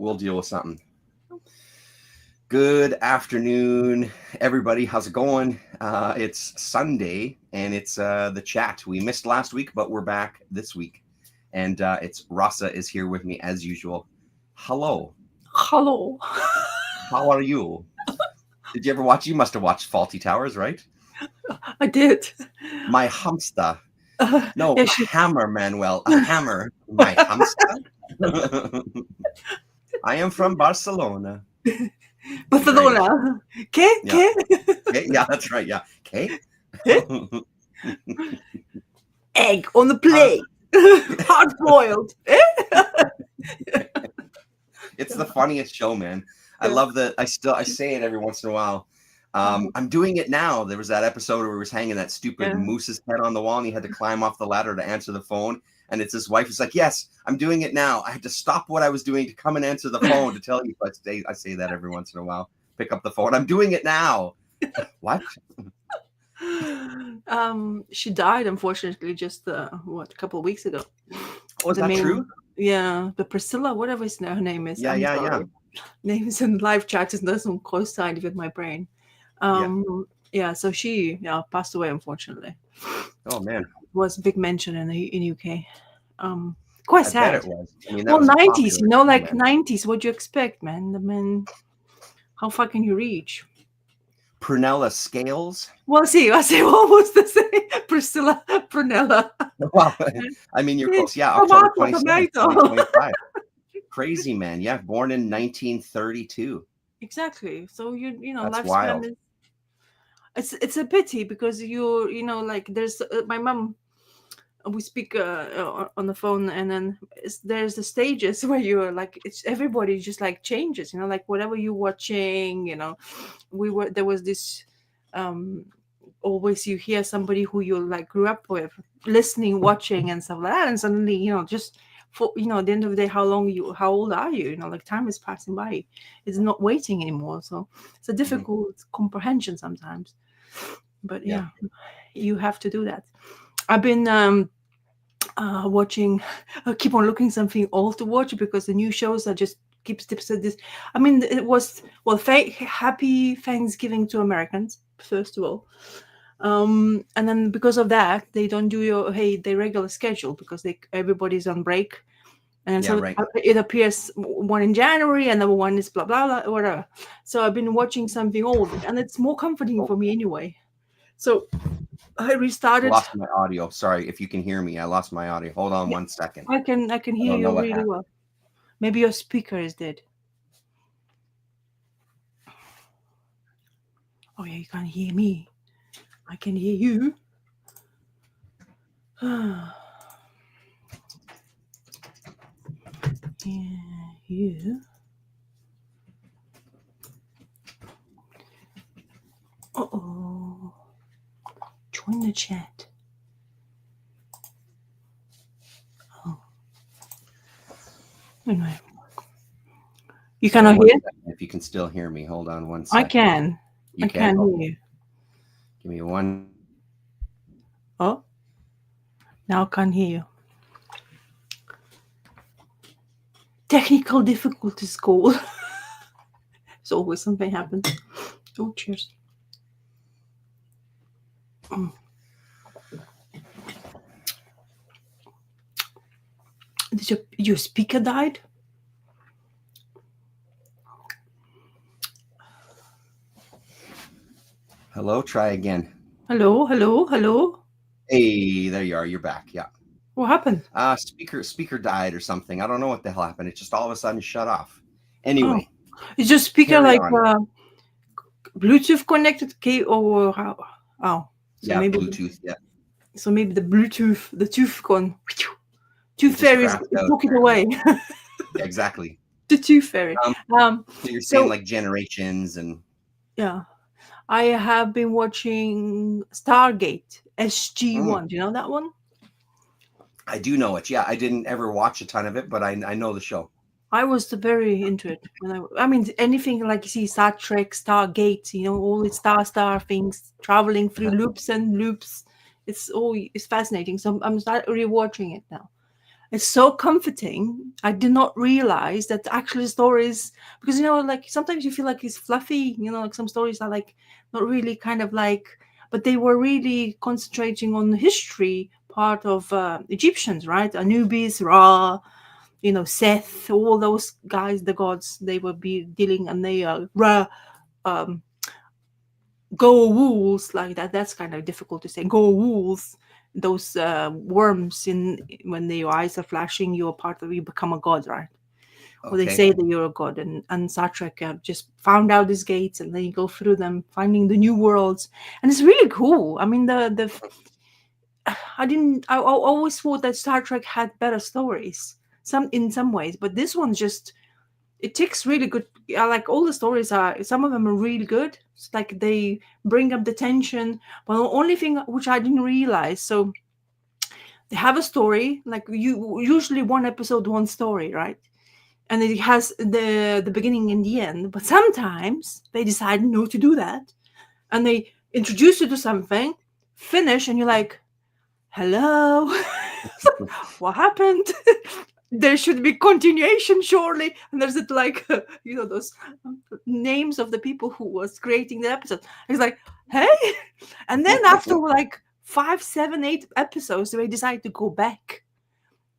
We'll deal with something. Good afternoon, everybody. How's it going? It's Sunday, and it's the chat. We missed last week, but we're back this week. And it's Rasa is here with me as usual. Hello. Hello. How are you? Did you ever watch? You must have watched Faulty Towers, right? I did. My hamster. No, yeah, a hammer, Manuel. A hammer. My hamster. I am from Barcelona. Barcelona. ¿Qué? Yeah. ¿Qué? Okay, yeah, that's right. Yeah. Okay. Egg on the plate. Hard boiled. It's the funniest show, man. I love that. I say it every once in a while. I'm doing it now. There was that episode where he was hanging that stupid moose's head on the wall, and he had to climb off the ladder to answer the phone. And it's his wife who's like, "Yes, I'm doing it now. I had to stop what I was doing to come and answer the phone to tell you." I say that every once in a while. Pick up the phone. I'm doing it now. What? She died, unfortunately, just a couple of weeks ago. Was that true? Yeah, the Priscilla, whatever her name is. Yeah. Names in live chat is doesn't coincide with my brain. So she passed away, unfortunately. Oh man, it was a big mention in UK. Quite sad. Bet it was. I mean, 90s, like 90s. What do you expect, man? How far can you reach? Prunella Scales. Well, see, what was the same? Priscilla Prunella. Well, I mean, you're close. Yeah, October 27th, 2025. Crazy, man. Yeah, born in 1932. Exactly. So you know, that's wild. It's a pity because like there's my mom. We speak on the phone, and then there's the stages where you're like, everybody just like changes, like whatever you're watching, there was this always you hear somebody who you like grew up with listening, watching and stuff like that, and suddenly just for at the end of the day, how old are you? Like time is passing by, it's not waiting anymore. So it's a difficult comprehension sometimes, but yeah, you have to do that. I've been watching. I keep on looking something old to watch because the new shows are just keep tips at this. I mean, it was happy Thanksgiving to Americans first of all, and then because of that they don't do their regular schedule because everybody's on break, and so it appears one in January and number one is blah blah blah whatever. So I've been watching something old, and it's more comforting for me anyway. So I restarted. I lost my audio. Sorry if you can hear me. I lost my audio. Hold on 1 second. I can hear you really well. Maybe your speaker is dead. Oh yeah, you can't hear me. I can hear you. You. Uh-oh. Join the chat. Oh. Anyway. You cannot hear? If you can still hear me, hold on 1 second. I can. I can hear you. Give me one. Oh. Now I can't hear you. Technical difficulties call. There's always something happens. Oh, cheers. Did your speaker died? Hello, try again. Hello. Hey, there you are. You're back. Yeah. What happened? Speaker died or something. I don't know what the hell happened. It just all of a sudden shut off. Anyway. Is your speaker Bluetooth connected? Or how? Oh. So maybe Bluetooth, yeah. So maybe the tooth gone. Tooth fairies took it away. Exactly. The tooth fairy. So you're saying like Generations and... Yeah. I have been watching Stargate SG-1. Do you know that one? I do know it. Yeah, I didn't ever watch a ton of it, but I know the show. I was very into it. I mean, anything like you see Star Trek, Stargate, all the star things, traveling through loops and loops. It's fascinating. So I'm starting rewatching it now. It's so comforting. I did not realize that actually stories, because like sometimes you feel like it's fluffy. Like some stories are like not really kind of like, but they were really concentrating on the history part of Egyptians, right? Anubis, Ra, Seth, all those guys, the gods, they would be dealing, and they Ra, um, go wolves like that. That's kind of difficult to say. Go wolves. Those worms in when your eyes are flashing, you're part of, you become a god, right? Or they Okay. say that you're a god, and Star Trek just found out these gates, and then you go through them, finding the new worlds, and it's really cool. I mean, the I didn't. I always thought that Star Trek had better stories, in some ways, but this one just, it takes really good. Like all the stories are, some of them are really good. It's like they bring up the tension. But the only thing which I didn't realize, so they have a story, like you usually one episode, one story, right? And it has the beginning and the end. But sometimes they decide not to do that, and they introduce you to something, finish, and you're like, hello. What happened? There should be continuation surely. And there's it like those names of the people who was creating the episode. It's like, hey. And then after like 5, 7, 8 episodes, they decide to go back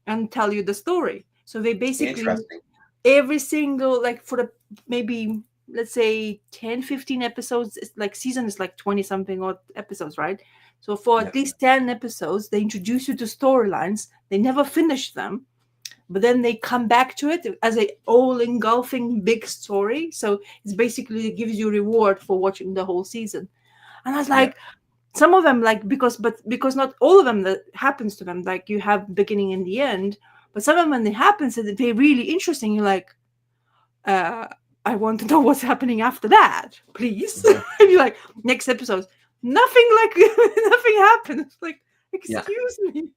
and tell you the story. So they basically, Interesting. every single, like for the maybe, let's say 10, 15 episodes, it's like season is like 20 something odd episodes, right? So for Yeah. at least 10 episodes, they introduce you to storylines. They never finish them, but then they come back to it as a all engulfing big story. So it's basically, it gives you reward for watching the whole season. And I was Yeah. like, some of them, like, because not all of them that happens to them, like you have beginning and the end, but some of them when it happens, they're really interesting. You're like, uh I want to know what's happening after that, please. Mhm. And you're like, next episode, nothing, like nothing happens. Like, Yeah. excuse me,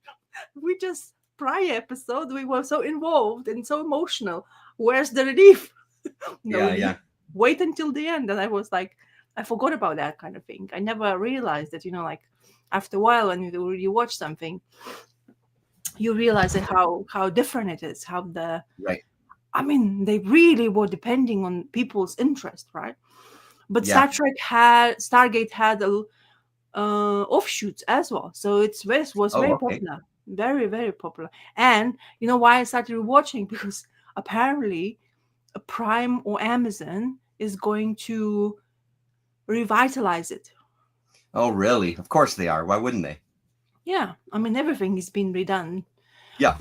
we just prior episode we were so involved and so emotional. Where's the relief? No Yeah. relief. Yeah. Wait until the end. And I was like, I forgot about that kind of thing. I never realized that, like after a while when you watch something, you realize that how different it is. How Right. I mean, they really were depending on people's interest, right? But Yeah. Stargate had offshoots as well, so was Oh, very okay. popular, very very popular. And you know why I started watching? Because apparently, Prime or Amazon is going to revitalize it. Oh, really? Of course they are. Why wouldn't they? Yeah, I mean everything is being redone. Yeah.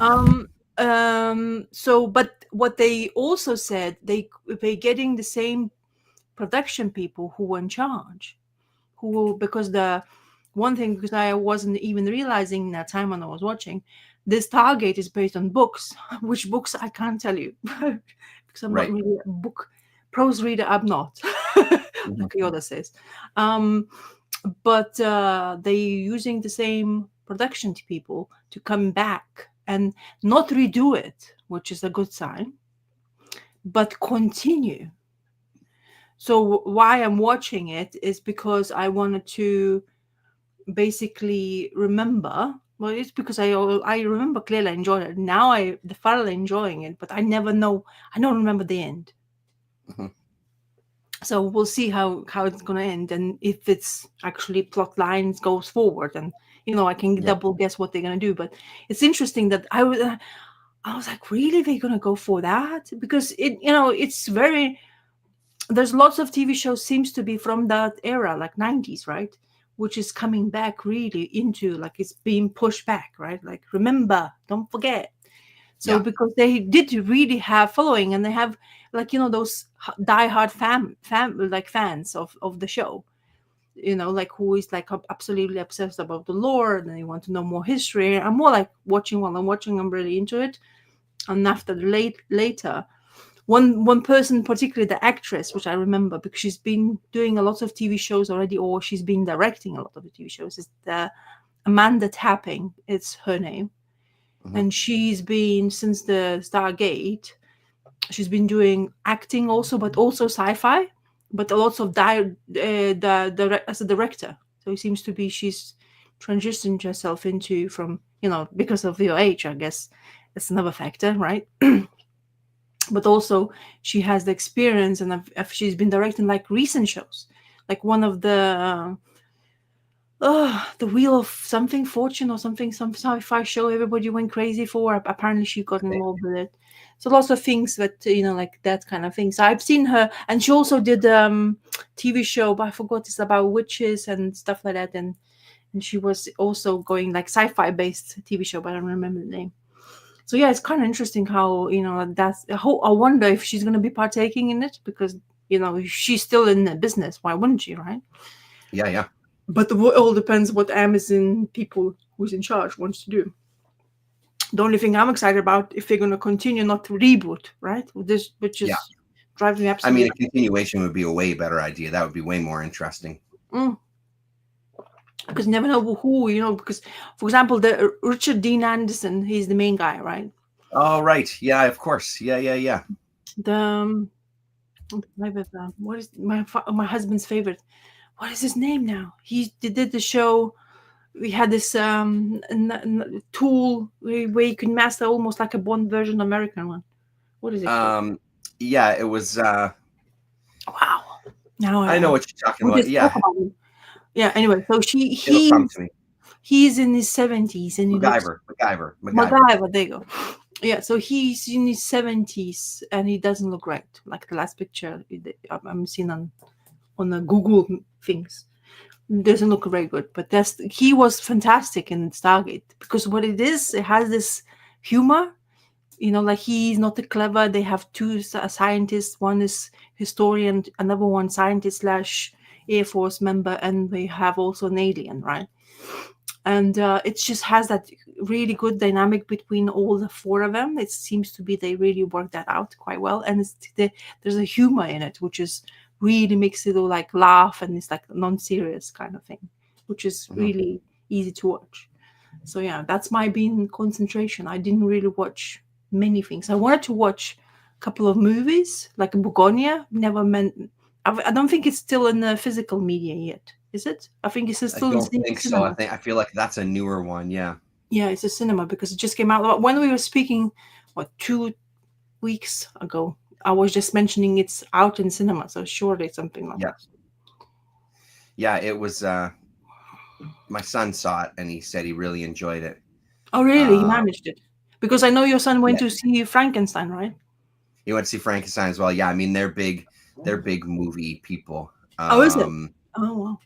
So, but what they also said, they getting the same production people who were in charge, because the one thing, because I wasn't even realizing that time when I was watching, this Target is based on books. Which books I can't tell you because I'm not Right. really a book prose reader. I'm not, Mhm. like Yoda says. Um, but they using the same production people to come back and not redo it, which is a good sign, but continue. So why I'm watching it is because I wanted to basically remember. Well, it's because I remember clearly I enjoyed it. Now I thoroughly enjoying it, but I never know. I don't remember the end. Mhm. So we'll see how it's gonna end, and if it's actually plot lines goes forward, and I can Yeah. double guess what they're gonna do. But it's interesting that I was like, really, they're gonna go for that? Because it's very, there's lots of TV shows seems to be from that era, like 90s, right? Which is coming back really into, like, it's being pushed back, right? Like, remember, don't forget. So Yeah. because they did really have following, and they have, like, those diehard like fans of the show, like, who is like absolutely obsessed about the lore, and they want to know more history. I'm more like watching while I'm watching, I'm really into it. And after later, one person, particularly the actress, which I remember because she's been doing a lot of TV shows already, or she's been directing a lot of the TV shows, is the Amanda Tapping. It's her name, Mhm. and she's been since the Stargate. She's been doing acting also, but also sci-fi, but a lot of as a director. So it seems to be she's transitioned herself into, from because of your age, I guess, That's another factor, right? But also she has the experience, and she's been directing like recent shows, like one of the Wheel of something Fortune or something, some sci-fi show everybody went crazy for. Apparently she got Okay. involved with it. So lots of things that, like that kind of thing. So I've seen her, and she also did TV show, but I forgot, it's about witches and stuff like that, and she was also going like sci-fi based TV show, but I don't remember the name. So yeah, it's kind of interesting how, that's I wonder if she's going to be partaking in it, because she's still in the business. Why wouldn't she, right? Yeah, yeah. But it all depends what Amazon people who's in charge wants to do. The only thing I'm excited about, if they're going to continue, not to reboot, right? This, which Yeah. is drives me I absolutely. mean, a continuation would be a way better idea. That would be way more interesting. Because you never know who, because, for example, the Richard Dean Anderson, he's the main guy, right? Oh, right. Yeah, of course. Yeah, yeah, yeah. The what is my husband's favorite? What is his name now? He did the show. We had this tool where you could master almost like a Bond version American one. What is it called? Yeah, it was Wow. Now I know what you're talking we about. just spoke Yeah, about it. Yeah. Anyway, so it'll come to me. he's in his 70s, and he looks MacGyver. MacGyver. There you go. Yeah. So he's in his 70s, and he doesn't look right. Like the last picture I'm seeing on the Google things. Doesn't look very good, but he was fantastic in Stargate, because what it is, it has this humor, like he's not a clever. They have two scientists, one is historian, another one scientist slash Air Force member, and they have also an alien, right? And it just has that really good dynamic between all the four of them. It seems to be they really work that out quite well, and there's a humor in it, which is really makes it all like laugh, and it's like non-serious kind of thing, which is really easy to watch. So yeah, that's my being concentration. I didn't really watch many things. I wanted to watch a couple of movies, like Begonia. Never meant. I don't think it's still in the physical media yet. Is it? I think it's I still in don't think so. cinema. I feel like that's a newer one. Yeah. Yeah, it's a cinema because it just came out. When we were speaking, 2 weeks ago, I was just mentioning it's out in cinema. So surely it's something like Yeah. that. Yeah, it was. My son saw it and he said he really enjoyed it. Oh, really? He managed it? Because I know your son went Yeah, to see Frankenstein, right? he went to see Frankenstein as well. Yeah, I mean they're big movie people. Oh, is it? Oh, wow.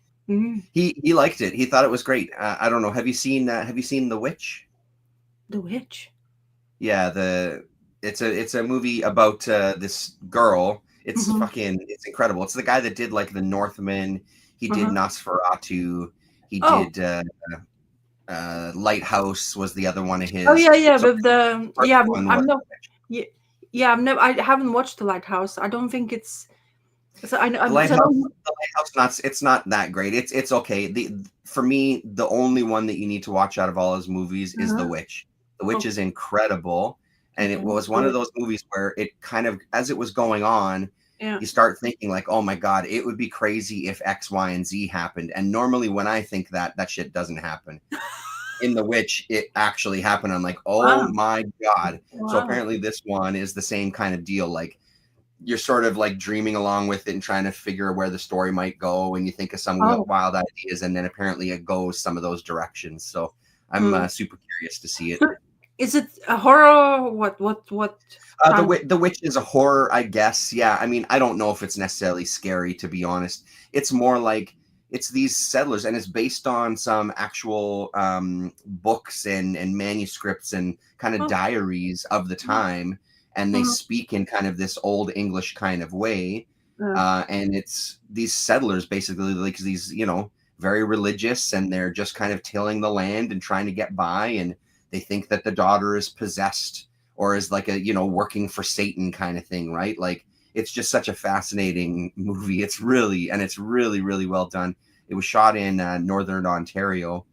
He liked it. He thought it was great. I don't know. Have you seen The Witch? The Witch? Yeah, it's a movie about this girl. It's it's incredible. It's the guy that did like The Northman. He did Nosferatu. He did Lighthouse was the other one of his. Oh yeah. So With the I'm not. Yeah, I haven't watched The Lighthouse. I don't think it's. So I know. The Lighthouse, it's not that great. It's okay. For me, the only one that you need to watch out of all his movies is The Witch. The Witch is incredible, and it was one of those movies where it kind of, as it was going on, you start thinking like, oh my God, it would be crazy if X, Y, and Z happened. And normally when I think that shit doesn't happen. In The Witch, it actually happened. I'm like, oh my God. Wow. So apparently this one is the same kind of deal. Like you're sort of like dreaming along with it and trying to figure where the story might go. And you think of some wild ideas, and then apparently it goes some of those directions. So I'm super curious to see it. Is it a horror? What? The Witch is a horror, I guess. Yeah. I mean, I don't know if it's necessarily scary, to be honest. It's more like it's these settlers, and it's based on some actual books and manuscripts and kind of diaries of the time. And they speak in kind of this old English kind of way. And it's these settlers basically, like these, very religious, and they're just kind of tilling the land and trying to get by. And they think that the daughter is possessed or is like working for Satan kind of thing, right? Like it's just such a fascinating movie. It's really, really well done. It was shot in Northern Ontario.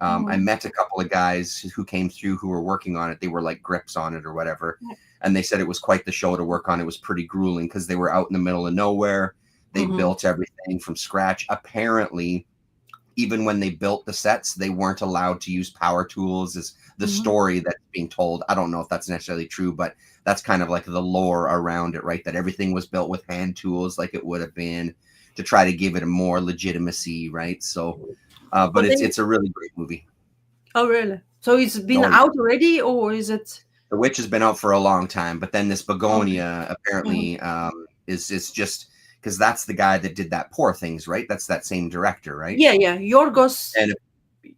I met a couple of guys who came through who were working on it. They were like grips on it or whatever. And they said it was quite the show to work on. It was pretty grueling because they were out in the middle of nowhere. They built everything from scratch. Apparently, even when they built the sets, they weren't allowed to use power tools. Is the Mhm. story that's being told. I don't know if that's necessarily true, but that's kind of like the lore around it, right? That everything was built with hand tools like it would have been to try to give it a more legitimacy, right? So, but But then, it's a really great movie. oh really? So it's been Oh yeah. out already, or is it? The Witch has been out for a long time, but then this Okay. Begonia Mhm. apparently is just because that's the guy that did that Poor Things, right? That's that same director, right? Yeah, yeah. Yorgos, And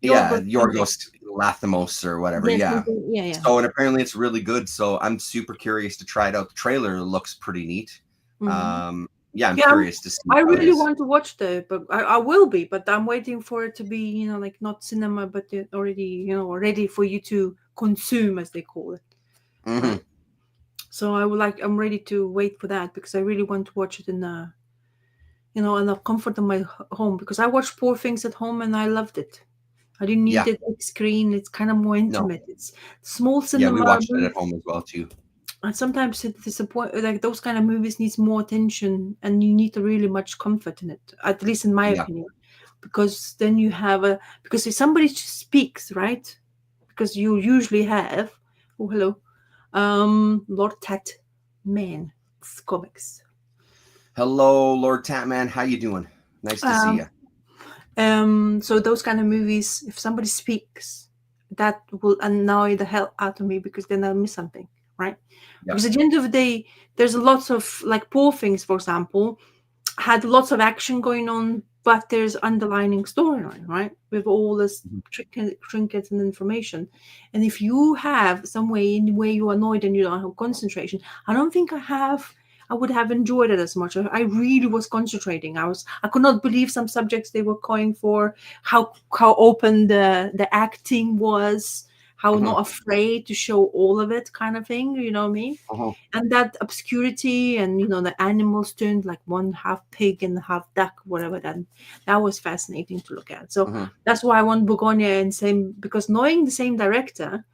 yeah, Yorgos something. Yorgos Lathamos or whatever. Yeah, Yeah. something. Yeah, yeah. So and apparently it's really good. So I'm super curious to try it out. The trailer looks pretty neat. Hmm. Yeah, I'm Yeah, curious to see I how it really is. want to watch the, but I will be, but I'm waiting for it to be, like not cinema, but already, ready for you to consume, as they call it, right? Hmm. So I'm ready to wait for that because I really want to watch it in the comfort of my home because I watched Poor Things at home and I loved it. I didn't need Yeah. a big screen. It's kind of more No. intimate. It's small Yeah, we cinema watched it at movies. home as well too. And sometimes it disappoint like those kind of movies needs more attention and you need really much comfort in it, at least in my Yeah. opinion. Because then you have because if somebody speaks, right? Because you usually have, oh hello, Lord Tat Man comics. Hello, Lord Tatman. How you doing? Nice to see Um, you. so those kind of movies, if somebody speaks, that will annoy the hell out of me because then I'll miss something, right? Yeah. Because at the end of the day, there's lots of like Poor Things, for example, had lots of action going on, but there's underlining storyline, right? With all this Mhm. trinkets and information. And if you have some way in where you're annoyed and you don't have concentration, I don't think I would have enjoyed it as much. I really was concentrating. I could not believe some subjects they were going for, how open the acting was, how Mhm. not afraid to show all of it kind of thing, you know what I mean? Mhm. And that obscurity and the animals turned like one half pig and half duck, whatever, that was fascinating to look at. So Mhm. that's why I want Begonia and same, because knowing the same director,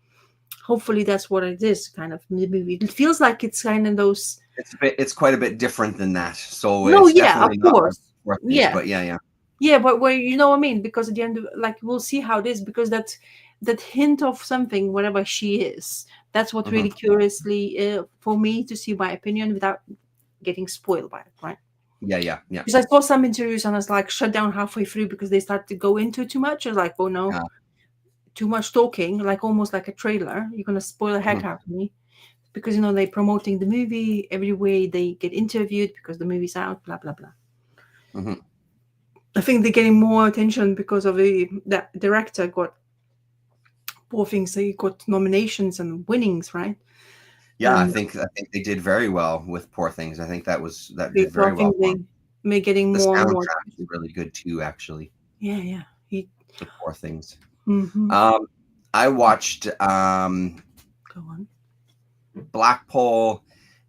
hopefully that's what it is, kind of movie. It feels like it's kind of those. It's quite a bit different than that. So No, it's yeah, of definitely not like course. Poor Things, Yeah. but yeah, yeah. Yeah, but where you know what I mean, because at the end of, like, we'll see how it is, because that hint of something, whatever she is, that's what Mhm. really curiously for me to see my opinion without getting spoiled by it, right? Yeah, yeah, yeah. Because I saw some interviews and I was like shut down halfway through because they started to go into too much. I was like, oh no, Uh, too much talking, like almost like a trailer. You're gonna spoil the heck mhm. out of me because they're promoting the movie every way they get interviewed because the movie's out, blah blah blah. Mhm. I think they're getting more attention because of that director got poor things. They got nominations and winnings, right? Yeah, And I think they did very well with Poor Things. I think that did so I very well think for they them. may getting The more and more soundtrack is attention. really good too, actually, Yeah, yeah. for Poor Things. Mm-hmm. Um, I watched Go on. Blackpool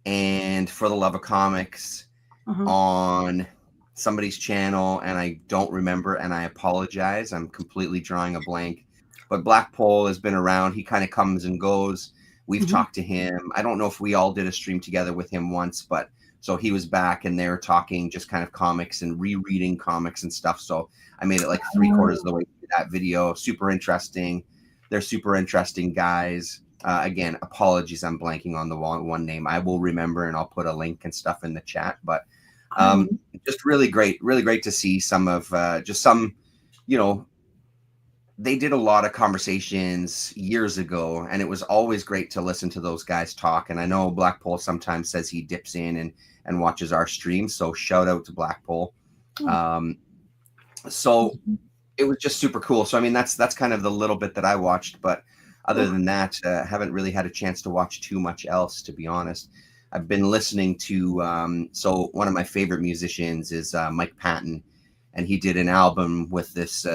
and For the Love of Comics Uh-huh. on somebody's channel, and I don't remember, and I apologize. I'm completely drawing a blank. But Blackpool has been around. He kind of comes and goes. We've Mm-hmm. talked to him. I don't know if we all did a stream together with him once, but so he was back and they were talking just kind of comics and rereading comics and stuff. So I made it like three-quarters of the way through that video. Super interesting. They're super interesting guys. Again, apologies, I'm blanking on the one name. I will remember and I'll put a link and stuff in the chat. But Um, just really great to see some of just some, you know, they did a lot of conversations years ago, and it was always great to listen to those guys talk. And I know Blackpool sometimes says he dips in and watches our stream, so shout out to Blackpool. oh, Um, so it was just super cool. So I mean, that's kind of the little bit that I watched, but other oh, than that, haven't really had a chance to watch too much else, to be honest. I've been listening to so one of my favorite musicians is Mike Patton, and he did an album with this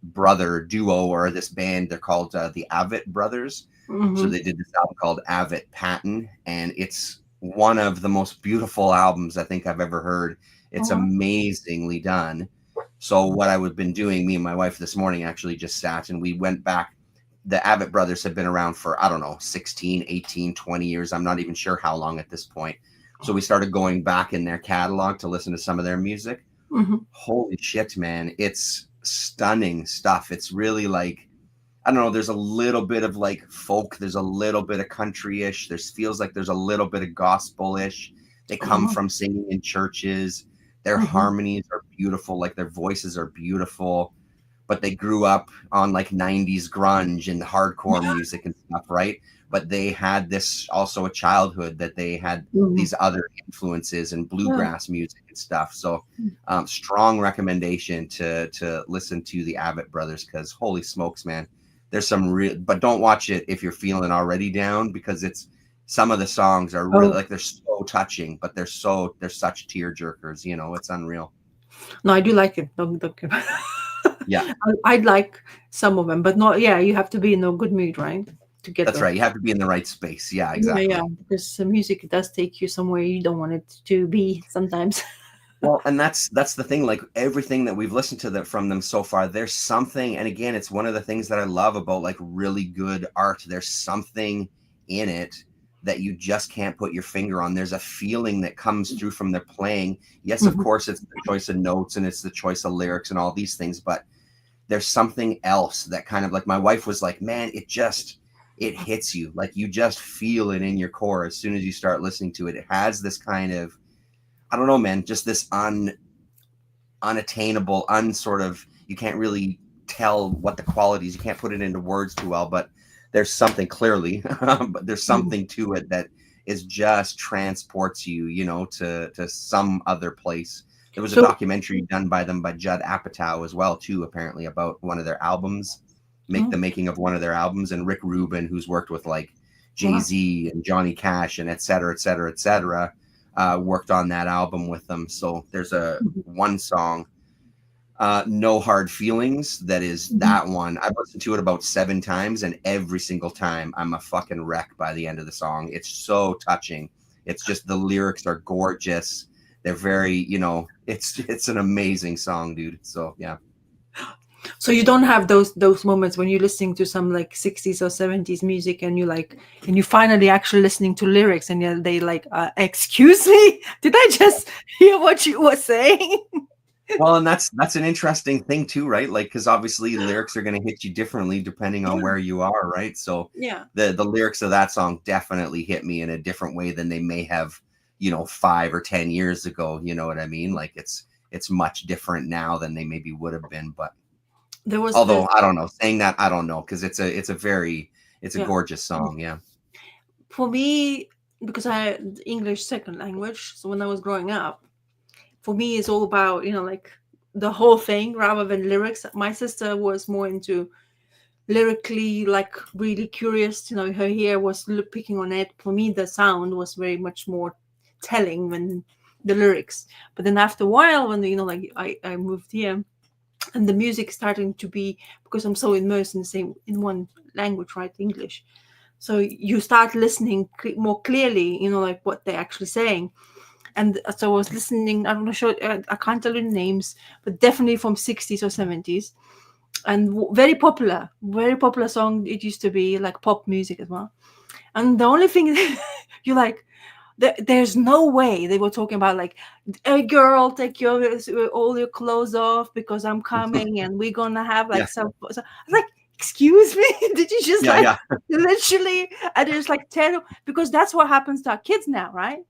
brother duo or this band. They're called the Avett Brothers. So mm-hmm. they did this album called Avett Patton, and it's one of the most beautiful albums I think I've ever heard. It's Oh, amazingly done. So what I would been doing, me and my wife this morning actually just sat and we went back. The Avett Brothers have been around for, I don't know, 16, 18, 20 years. I'm not even sure how long at this point. So we started going back in their catalog to listen to some of their music. mm-hmm. Holy shit, man. It's stunning stuff. It's really like, I don't know, there's a little bit of like folk, there's a little bit of country-ish, there's feels like there's a little bit of gospel-ish. They come Oh. from singing in churches. Their Mhm. harmonies are beautiful, like their voices are beautiful, but they grew up on like 90s grunge and hardcore music and stuff, right? But they had this also a childhood that they had Mhm. these other influences and Yeah. bluegrass music and stuff. So strong recommendation to listen to the Abbott Brothers, because holy smokes, man, there's some real. But don't watch it if you're feeling already down, because it's some of the songs are really Oh. like they're so touching, but they're such tear jerkers. You know, it's unreal. No, I do like it. Don't Yeah, I'd like some of them, but not. Yeah, you have to be in a good mood, right, to get that's them. right. You have to be in the right space. Yeah, Yeah, yeah, exactly. because the music does take you somewhere you don't want it to be sometimes. Well, and that's the thing. Like everything that we've listened to that from them so far, there's something. And again, it's one of the things that I love about like really good art. There's something in it that you just can't put your finger on. There's a feeling that comes through from their playing. Yes, of Mhm. course, it's the choice of notes and it's the choice of lyrics and all these things, but there's something else that kind of like my wife was like, man, it hits you. Like you just feel it in your core as soon as you start listening to it. It has this kind of, I don't know, man, just this unattainable, unsort of, you can't really tell what the qualities, you can't put it into words too well, but there's something clearly, but there's Mhm. something to it that is just transports you, you know, to some other place. There was a So, documentary done by them by Judd Apatow as well, too, apparently about one of their albums, mm, the making of one of their albums, and Rick Rubin, who's worked with like wow. Jay-Z and Johnny Cash and et cetera, et cetera, et cetera, worked on that album with them. So there's a Mhm. one song, No Hard Feelings, that is Mhm. that one. I've listened to it about 7 times, and every single time I'm a fucking wreck by the end of the song. It's so touching. It's just the lyrics are gorgeous. They're very, you know, it's an amazing song, dude. So yeah. So you don't have those moments when you're listening to some like 60s or 70s music and you like and you finally actually listening to lyrics and they like excuse me, did I just hear what you were saying? Well, and that's an interesting thing too, right? Like, because obviously lyrics are going to hit you differently depending on Yeah, where you are, right? So yeah. the lyrics of that song definitely hit me in a different way than they may have, you know, 5 or 10 years ago. You know what I mean? Like it's much different now than they maybe would have been. But There was this. although I don't know, saying that I don't know, because it's a Yeah. gorgeous song. Yeah. For me, because I had English second language, so when I was growing up, for me it's all about, like the whole thing rather than lyrics. My sister was more into lyrically, like really curious. Her ear was picking on it. For me, the sound was very much more telling than the lyrics. But then after a while, when like I moved here, and the music starting to be, because I'm so immersed in the same in one language, right, English. So you start listening more clearly, like what they're actually saying. And so I was listening. I'm not sure. I can't tell you the names, but definitely from 60s or 70s, and very popular song. It used to be like pop music as well. And the only thing you like, there's no way they were talking about like, hey girl, take all your clothes off because I'm coming and we're gonna have Yeah. like so I was like, excuse me, did you just Yeah. like Yeah. literally? I just like tell, because that's what happens to our kids now, right?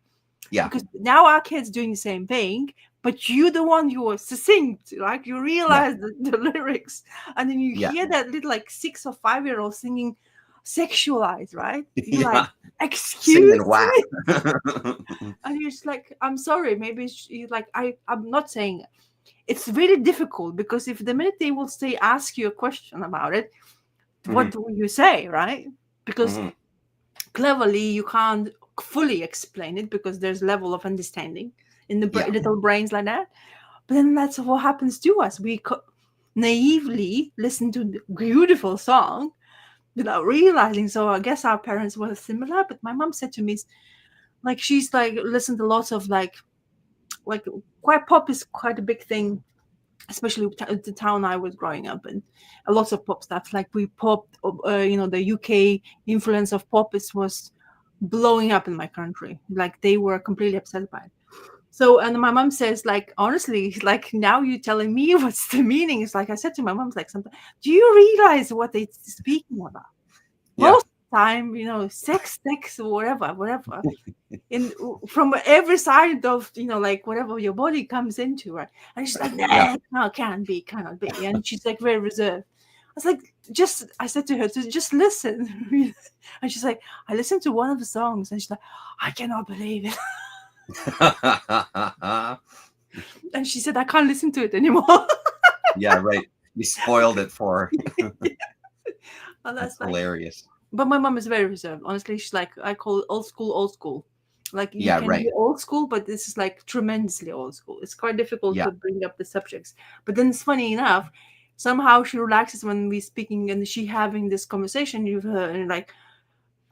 Yeah. Because now our kids doing the same thing, but you the one who was succinct, like you Yeah. realize the lyrics, and then you Yeah. hear that little like 6 or 5 year old singing sexualized, right? You're like, Yeah. excuse Singing whack. me. And you're just like, I'm sorry, maybe you like, I'm not saying it's really difficult, because if the minute they will say ask you a question about it, what Hmm. do you say, right? Because Hmm. cleverly you can't fully explain it, because there's level of understanding in the Yeah. little brains like that. But then that's what happens to us. We naively listen to the beautiful song without realizing. So I guess our parents were similar. But my mom said to me, like, she's like listened to lots of like quite pop is quite a big thing, especially the town I was growing up in. A lot of pop stuff, like we pop, the UK influence of pop was blowing up in my country. Like they were completely upset by it. So, and my mom says, like, honestly, like, now you're telling me what's the meaning. It's like I said to my mom, like, something, do you realize what they're speaking about? Yeah. Most of the time, sex, or whatever. In from every side of, like, whatever your body comes into, right? And she's like, Yeah. nah, no, cannot be. And she's like very reserved. I was like, I said to her to just listen. And she's like, I listened to one of the songs, and she's like, I cannot believe it. And she said, I can't listen to it anymore. Yeah, right. You spoiled it for her. And That's that's like, hilarious. but my mom is very reserved. Honestly, she's like, I call it old school, old school. Like, you Yeah, can right. be old school, but this is like tremendously old school. It's quite difficult Yeah. to bring up the subjects. But then it's funny enough, somehow she relaxes when we speaking and she having this conversation with her, and like,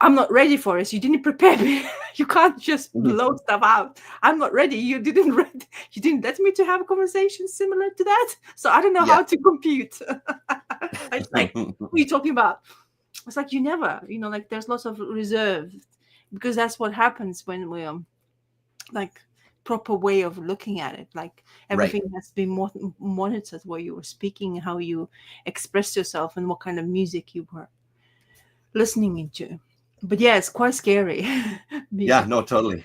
I'm not ready for this. You didn't prepare me. You can't just blow stuff out. I'm not ready. You didn't ready. You didn't let me to have a conversation similar to that. So I don't know Yeah. how to compute. I was like, what are you talking about? It's like, you never, like, there's lots of reserve, because that's what happens when we like, proper way of looking at it. Like, Right. everything has to be monitored, where you were speaking, how you expressed yourself, and what kind of music you were listening into. But yeah, it's quite scary. Yeah, Music. no, totally.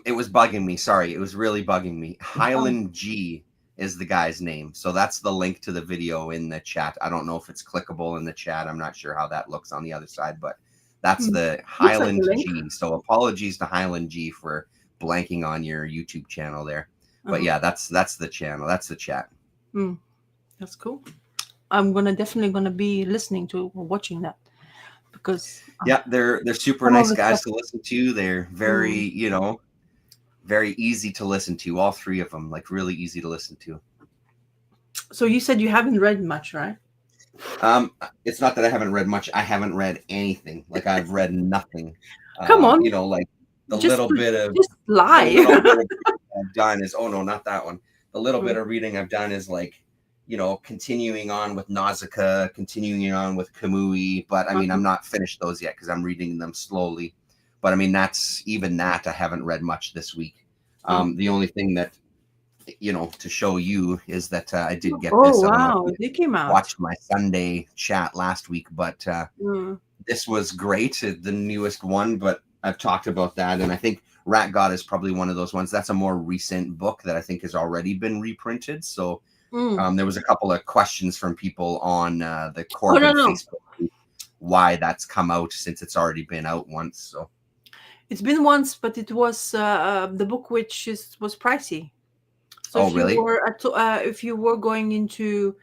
It was bugging me. Sorry, it was really bugging me. Oh, Highland G is the guy's name. So that's the link to the video in the chat. I don't know if it's clickable in the chat. I'm not sure how that looks on the other side, but that's the looks like a Highland link. G. So apologies to Highland G for blanking on your YouTube channel there. But Uh-huh. yeah, that's the channel. That's the chat. That's cool. I'm definitely gonna be listening to or watching that, because Yeah, they're super some of nice the stuff. guys to listen to. They're very, Mm. very easy to listen to. All three of them, like really easy to listen to. So you said you haven't read much, right? Um, it's not that I haven't read much. I haven't read anything. Like I've read nothing. Come on, Like the just little bit of just the lie. little bit of reading I've done is oh no, not that one. The little bit Mm. of reading I've done is like, continuing on with Nausicaa, continuing on with Kamui. But I mean, I'm Uh-huh. not finished those yet because I'm reading them slowly. But I mean, that's even that I haven't read much this week. Mm. The only thing that to show you is that I did get Oh this. I don't know if wow, you they came out. watched my Sunday chat last week, but Mm. this was great, the newest one. But I've talked about that, and I think Rat God is probably one of those ones. That's a more recent book that I think has already been reprinted. So Mm. there was a couple of questions from people on the Oh no, Corbin no, Facebook group why that's come out since it's already been out once. So it's been once, but it was the book which was pricey. So oh really? if you were going into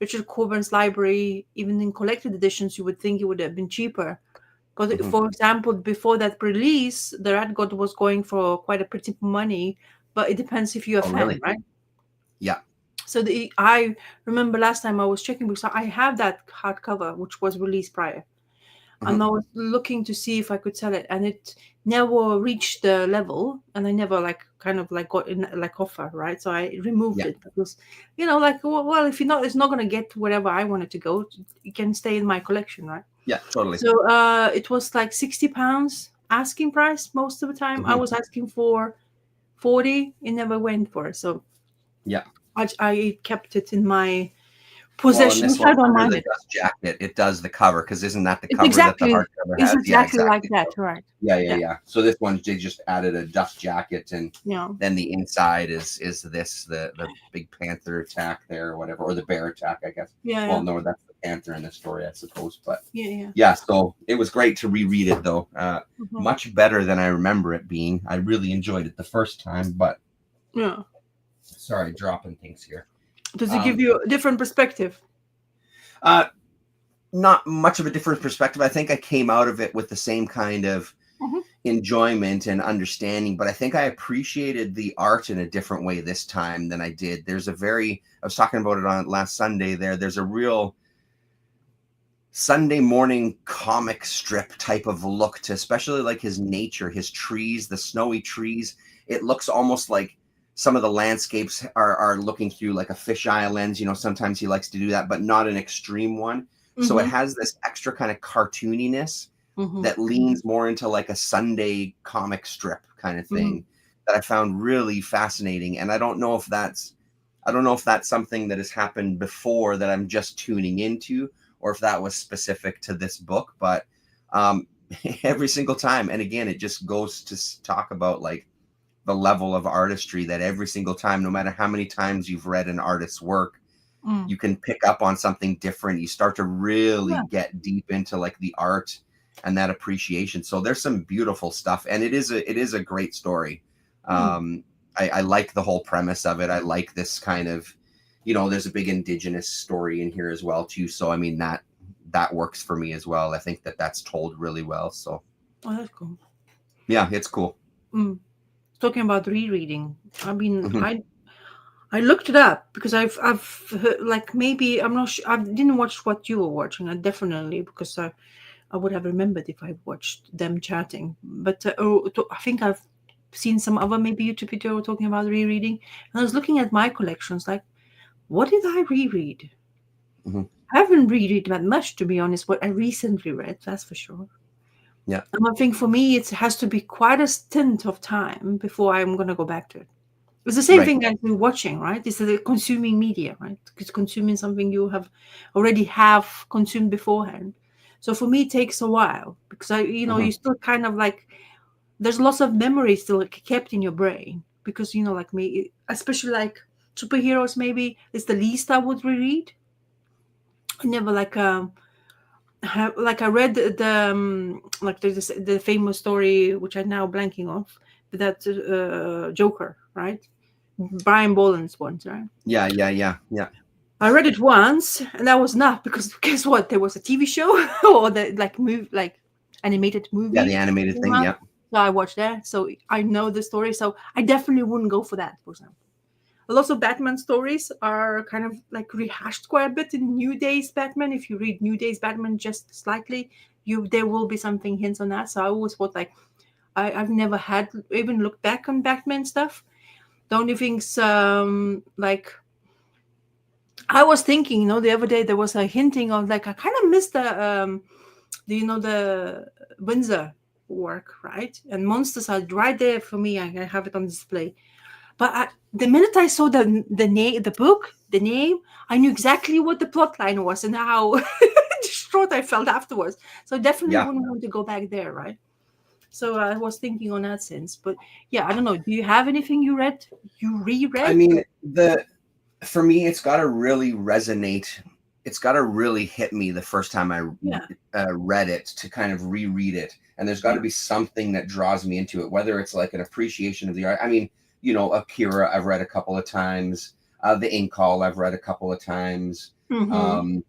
Richard Corbin's library, even in collected editions, you would think it would have been cheaper. Because, Hmm. for example, before that release, the Red God was going for quite a pretty money, but it depends if you're a Oh fan, really? right? Yeah. So I remember last time I was checking, because I have that hardcover which was released prior, Hmm. and I was looking to see if I could sell it, and it never reached the level, and I never like kind of like got in like offer, right? So I removed Yeah. it, because like, well, if it's not gonna get wherever I want it to go, it can stay in my collection, right? Yeah. Totally. So it was like £60 asking price. Most of the time I Hmm. was asking for 40. It never went for it. So Yeah. I kept it in my Well, and possession. this I one don't under mind the it. dust jacket, it does the cover because isn't that the It's cover that the exactly hardcover it's has? Yeah, exactly like exactly. that, So, right? yeah, yeah, Yeah. yeah. So this one they just added a dust jacket, and Yeah. then the inside is this the big panther attack there or whatever, or the bear attack, I guess. Yeah, Well, yeah. no, that's the panther in the story, I suppose. But Yeah, yeah. yeah, so it was great to reread it though. Mhm. Much better than I remember it being. I really enjoyed it the first time, but Yeah. sorry, dropping things here. Does it give Um, you a different perspective? uh, not much of a different perspective. I think I came out of it with the same kind of Mhm. enjoyment and understanding, but I think I appreciated the art in a different way this time than I did. I was talking about it on last Sunday there's a real Sunday morning comic strip type of look to especially like his nature, his trees, the snowy trees. It looks almost like some of the landscapes are looking through like a fisheye lens. Sometimes he likes to do that, but not an extreme one. So it Mm-hmm. has this extra kind of cartooniness Mm-hmm. that leans more into like a Sunday comic strip kind of Mm-hmm. thing. that I found really fascinating. And I don't know if that's something that has happened before that I'm just tuning into, or if that was specific to this book. But um, every single time, and again, it just goes to talk about like the level of artistry that every single time, no matter how many times you've read an artist's work, Mm. you can pick up on something different. You start to really Yeah. get deep into like the art and that appreciation. So there's some beautiful stuff, and it is a great story. Mm. I like the whole premise of it. I like this kind of, there's a big indigenous story in here as well too. So I mean that works for me as well. I think that's told really well. So Oh, that's cool. yeah, it's cool. Mm. Talking about rereading, I mean, Hmm. I looked it up because I've heard, like, maybe I'm not sure. I didn't watch what you were watching. I definitely, because I would have remembered if I watched them chatting. But I think I've seen some other maybe YouTube video talking about rereading, and I was looking at my collections. Like, what did I reread? Hmm. I haven't reread that much, to be honest. What I recently read, that's for sure. Yeah. And I think for me, it has to be quite a stint of time before I'm gonna go back to it. It's the same Right. thing as we're watching, right? It's the consuming media, right? It's consuming something you have already have consumed beforehand. So for me, it takes a while because Hmm. you still kind of like there's lots of memory still kept in your brain because like me, especially like superheroes, maybe it's the least I would reread. I never like I read like the famous story which I'm now blanking off, that Joker, right? Brian Boland's ones, right? Yeah. Yeah. Yeah. Yeah. I read it once, and that was enough because guess what? There was a TV show or the like move like animated Yeah. The movie animated came thing. out. Yeah. So I watched that, so I know the story. So I definitely wouldn't go for that. For example, a lot of Batman stories are kind of like rehashed quite a bit in New Day's Batman. If you read New Day's Batman just slightly, there will be something hints on that. So I always thought like I've never had even looked back on Batman stuff. The only things like I was thinking, the other day there was a hinting of like I kind of missed the Windsor work, right? And monsters are right there for me. I have it on display. But the minute I saw the name, the name, I knew exactly what the plot line was and how distraught I felt afterwards. So I definitely Yeah. wouldn't want to go back there, right? So I was thinking on that sense. But yeah, I don't know. Do you have anything you I reread? mean, for me, it's got to really resonate. It's got to really hit me the first time I Yeah. read it to kind of reread it. And there's got Yeah. to be something that draws me into it, whether it's like an appreciation of the art. I mean, Akira, I've read a couple of times. The Ink Call, I've read a couple of times. Mm-hmm. Um,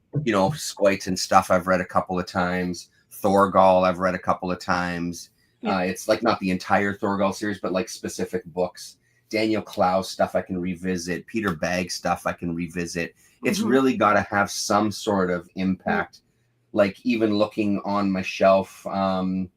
Squite and stuff, I've read a couple of times. Thorgal, I've read a couple of times. Yeah. It's like not the entire Thorgal series, but like specific books. Daniel Clowes stuff I can revisit. Peter Bagg stuff I can revisit. It's Mm-hmm. really got to have some sort of Yeah. impact. Like even looking on my shelf, oh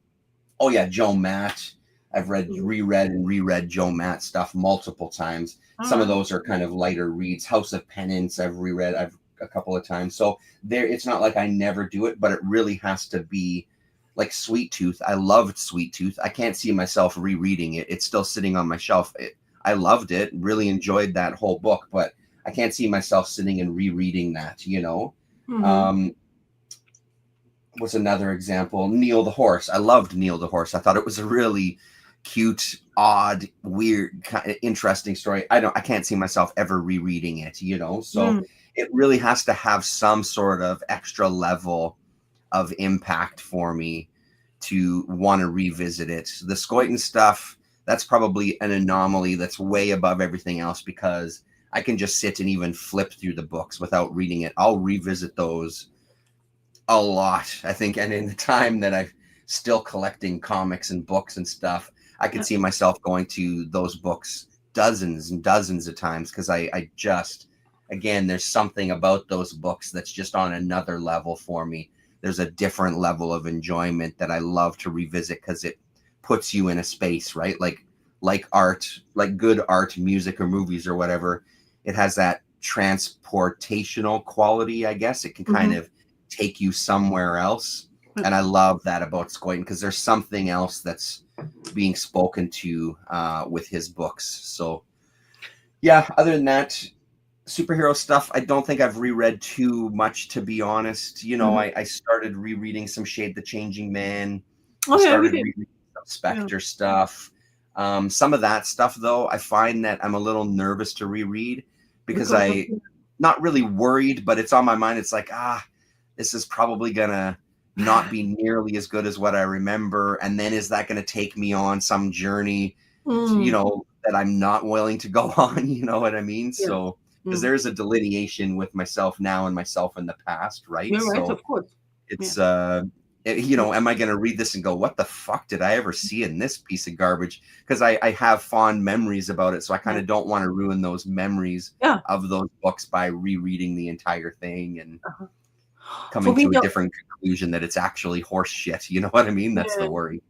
yeah, Joe Matt. I've Mhm. reread Joe Matt stuff multiple times. All Some of right. those are kind of lighter reads. House of Penance I've reread I've a couple of times. So there, it's not like I never do it, but it really has to be like Sweet Tooth. I loved Sweet Tooth. I can't see myself rereading it. It's still sitting on my shelf. I loved it. Really enjoyed that whole book, but I can't see myself sitting and rereading that. Mm-hmm. Um, was another example. Neil the Horse. I loved Neil the Horse. I thought it was a really cute, odd, weird, kind of interesting story. I can't see myself ever rereading it. So Mm. it really has to have some sort of extra level of impact for me to want to revisit it. The Scoiton stuff, that's probably an anomaly that's way above everything else because I can just sit and even flip through the books without reading it. I'll revisit those a lot, I think. And in the time that I'm still collecting comics and books and stuff, I could Yeah. see myself going to those books dozens and dozens of times because I just, again, there's something about those books that's just on another level for me. There's a different level of enjoyment that I love to revisit because it puts you in a space, right? Like art, like good art, music, or movies or whatever. It has that transportational quality, I guess. It can kind Mm-hmm. of take you somewhere else. Yeah. And I love that about Scoiton because there's something else that's being spoken to with his books. So yeah, other than that, superhero stuff, I don't think I've reread too much, to be honest. You know, I started rereading some Shade the Changing Man. I Oh yeah, we started did. reading some Spectre stuff. Some of that stuff, though, I find that I'm a little nervous to reread because Because of not really worried, but it's on my mind. It's like, this is probably gonna not be nearly as good as what I remember. And then is that going to take me on some journey, you know, that I'm not willing to go on? You know what I mean? yeah. So, because there's a delineation with myself now and myself in the past, right? You're right, So of course. it's, you know, am I going to read this and go, what the fuck did I ever see in this piece of garbage? Because I have fond memories about it. So I kind of don't want to ruin those memories of those books by rereading the entire thing and coming to a different conclusion that it's actually horse shit. You know what I mean? That's the worry.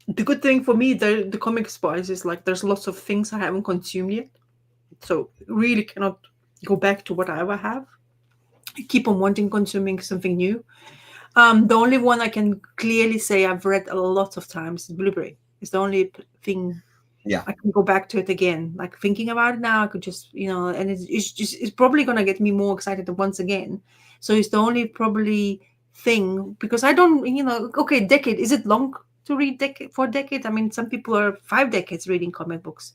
The good thing for me, the comic spice is like there's lots of things I haven't consumed yet. So really cannot go back to whatever I have. I keep on wanting consuming something new. The only one I can clearly say I've read a lot of times is Blueberry. It's the only thing I can go back to it again. Like thinking about it now, I could just, you know, and it's probably gonna get me more excited once again. So it's the only probably thing, because I don't, you know, okay, decade, is it long to read for a decade? I mean, some people are 5 decades reading comic books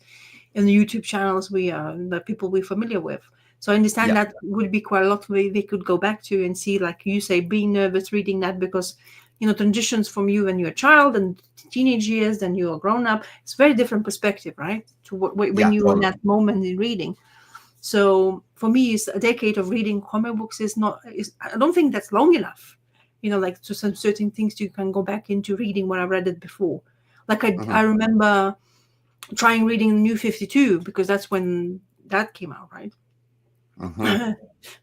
in the YouTube channels the people we're familiar with. So I understand that would be quite a lot they could go back to and see, like you say, being nervous reading that because, you know, transitions from you when you're a child and teenage years, then you're a grown up. It's a very different perspective, right? To when you're in that moment in reading. So for me, it's a decade of reading comic books I don't think that's long enough. You know, like to some certain things you can go back into reading when I read it before. Like I remember trying reading New 52 because that's when that came out, right?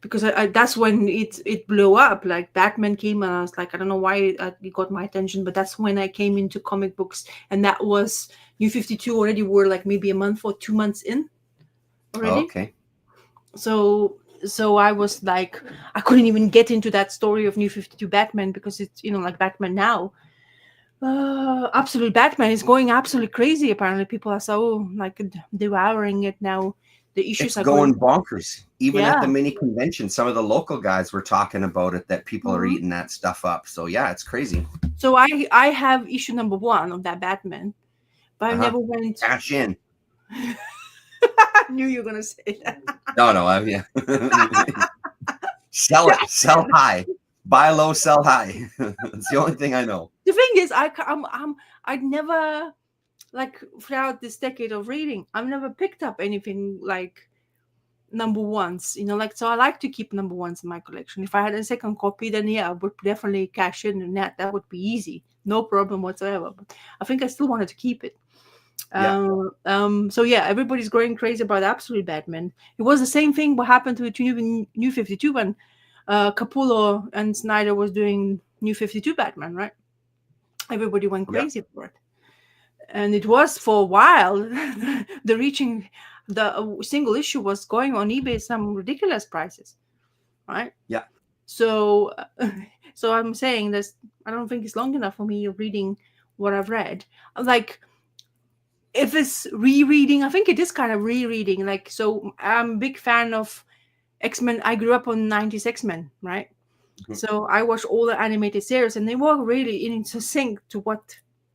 Because that's when it blew up. Like Batman came and I was like, I don't know why it got my attention, but that's when I came into comic books, and that was New 52 already were like maybe a month or 2 months in already. Okay. So I was like, I couldn't even get into that story of New 52 Batman because it's, you know, like Batman now. Absolute Batman is going absolutely crazy. Apparently, people are so like devouring it now. The issues It's are going going bonkers. Even at the mini convention, some of the local guys were talking about it, that people are eating that stuff up. So yeah, it's crazy. So I have issue number 1 of that Batman, but I never went. Cash in. I knew you were gonna say that. No, sell it, sell high, buy low, sell high. It's the only thing I know. The thing is, I'd never, like throughout this decade of reading, I've never picked up anything like number ones, you know, like, so I like to keep number ones in my collection. If I had a second copy, then I would definitely cash in and that would be easy, no problem whatsoever. But I think I still wanted to keep it. So yeah, everybody's going crazy about Absolute Batman. It was the same thing what happened to New 52 when Capullo and Snyder was doing New 52 Batman, right? Everybody went crazy for it. And it was for a while the single issue was going on eBay some ridiculous prices, right? So I'm saying this, I don't think it's long enough for me reading what I've read. Like, if it's rereading, I think it is kind of rereading. Like, so I'm a big fan of X-Men. I grew up on 90s X-Men, right? So I watched all the animated series, and they were really in sync to what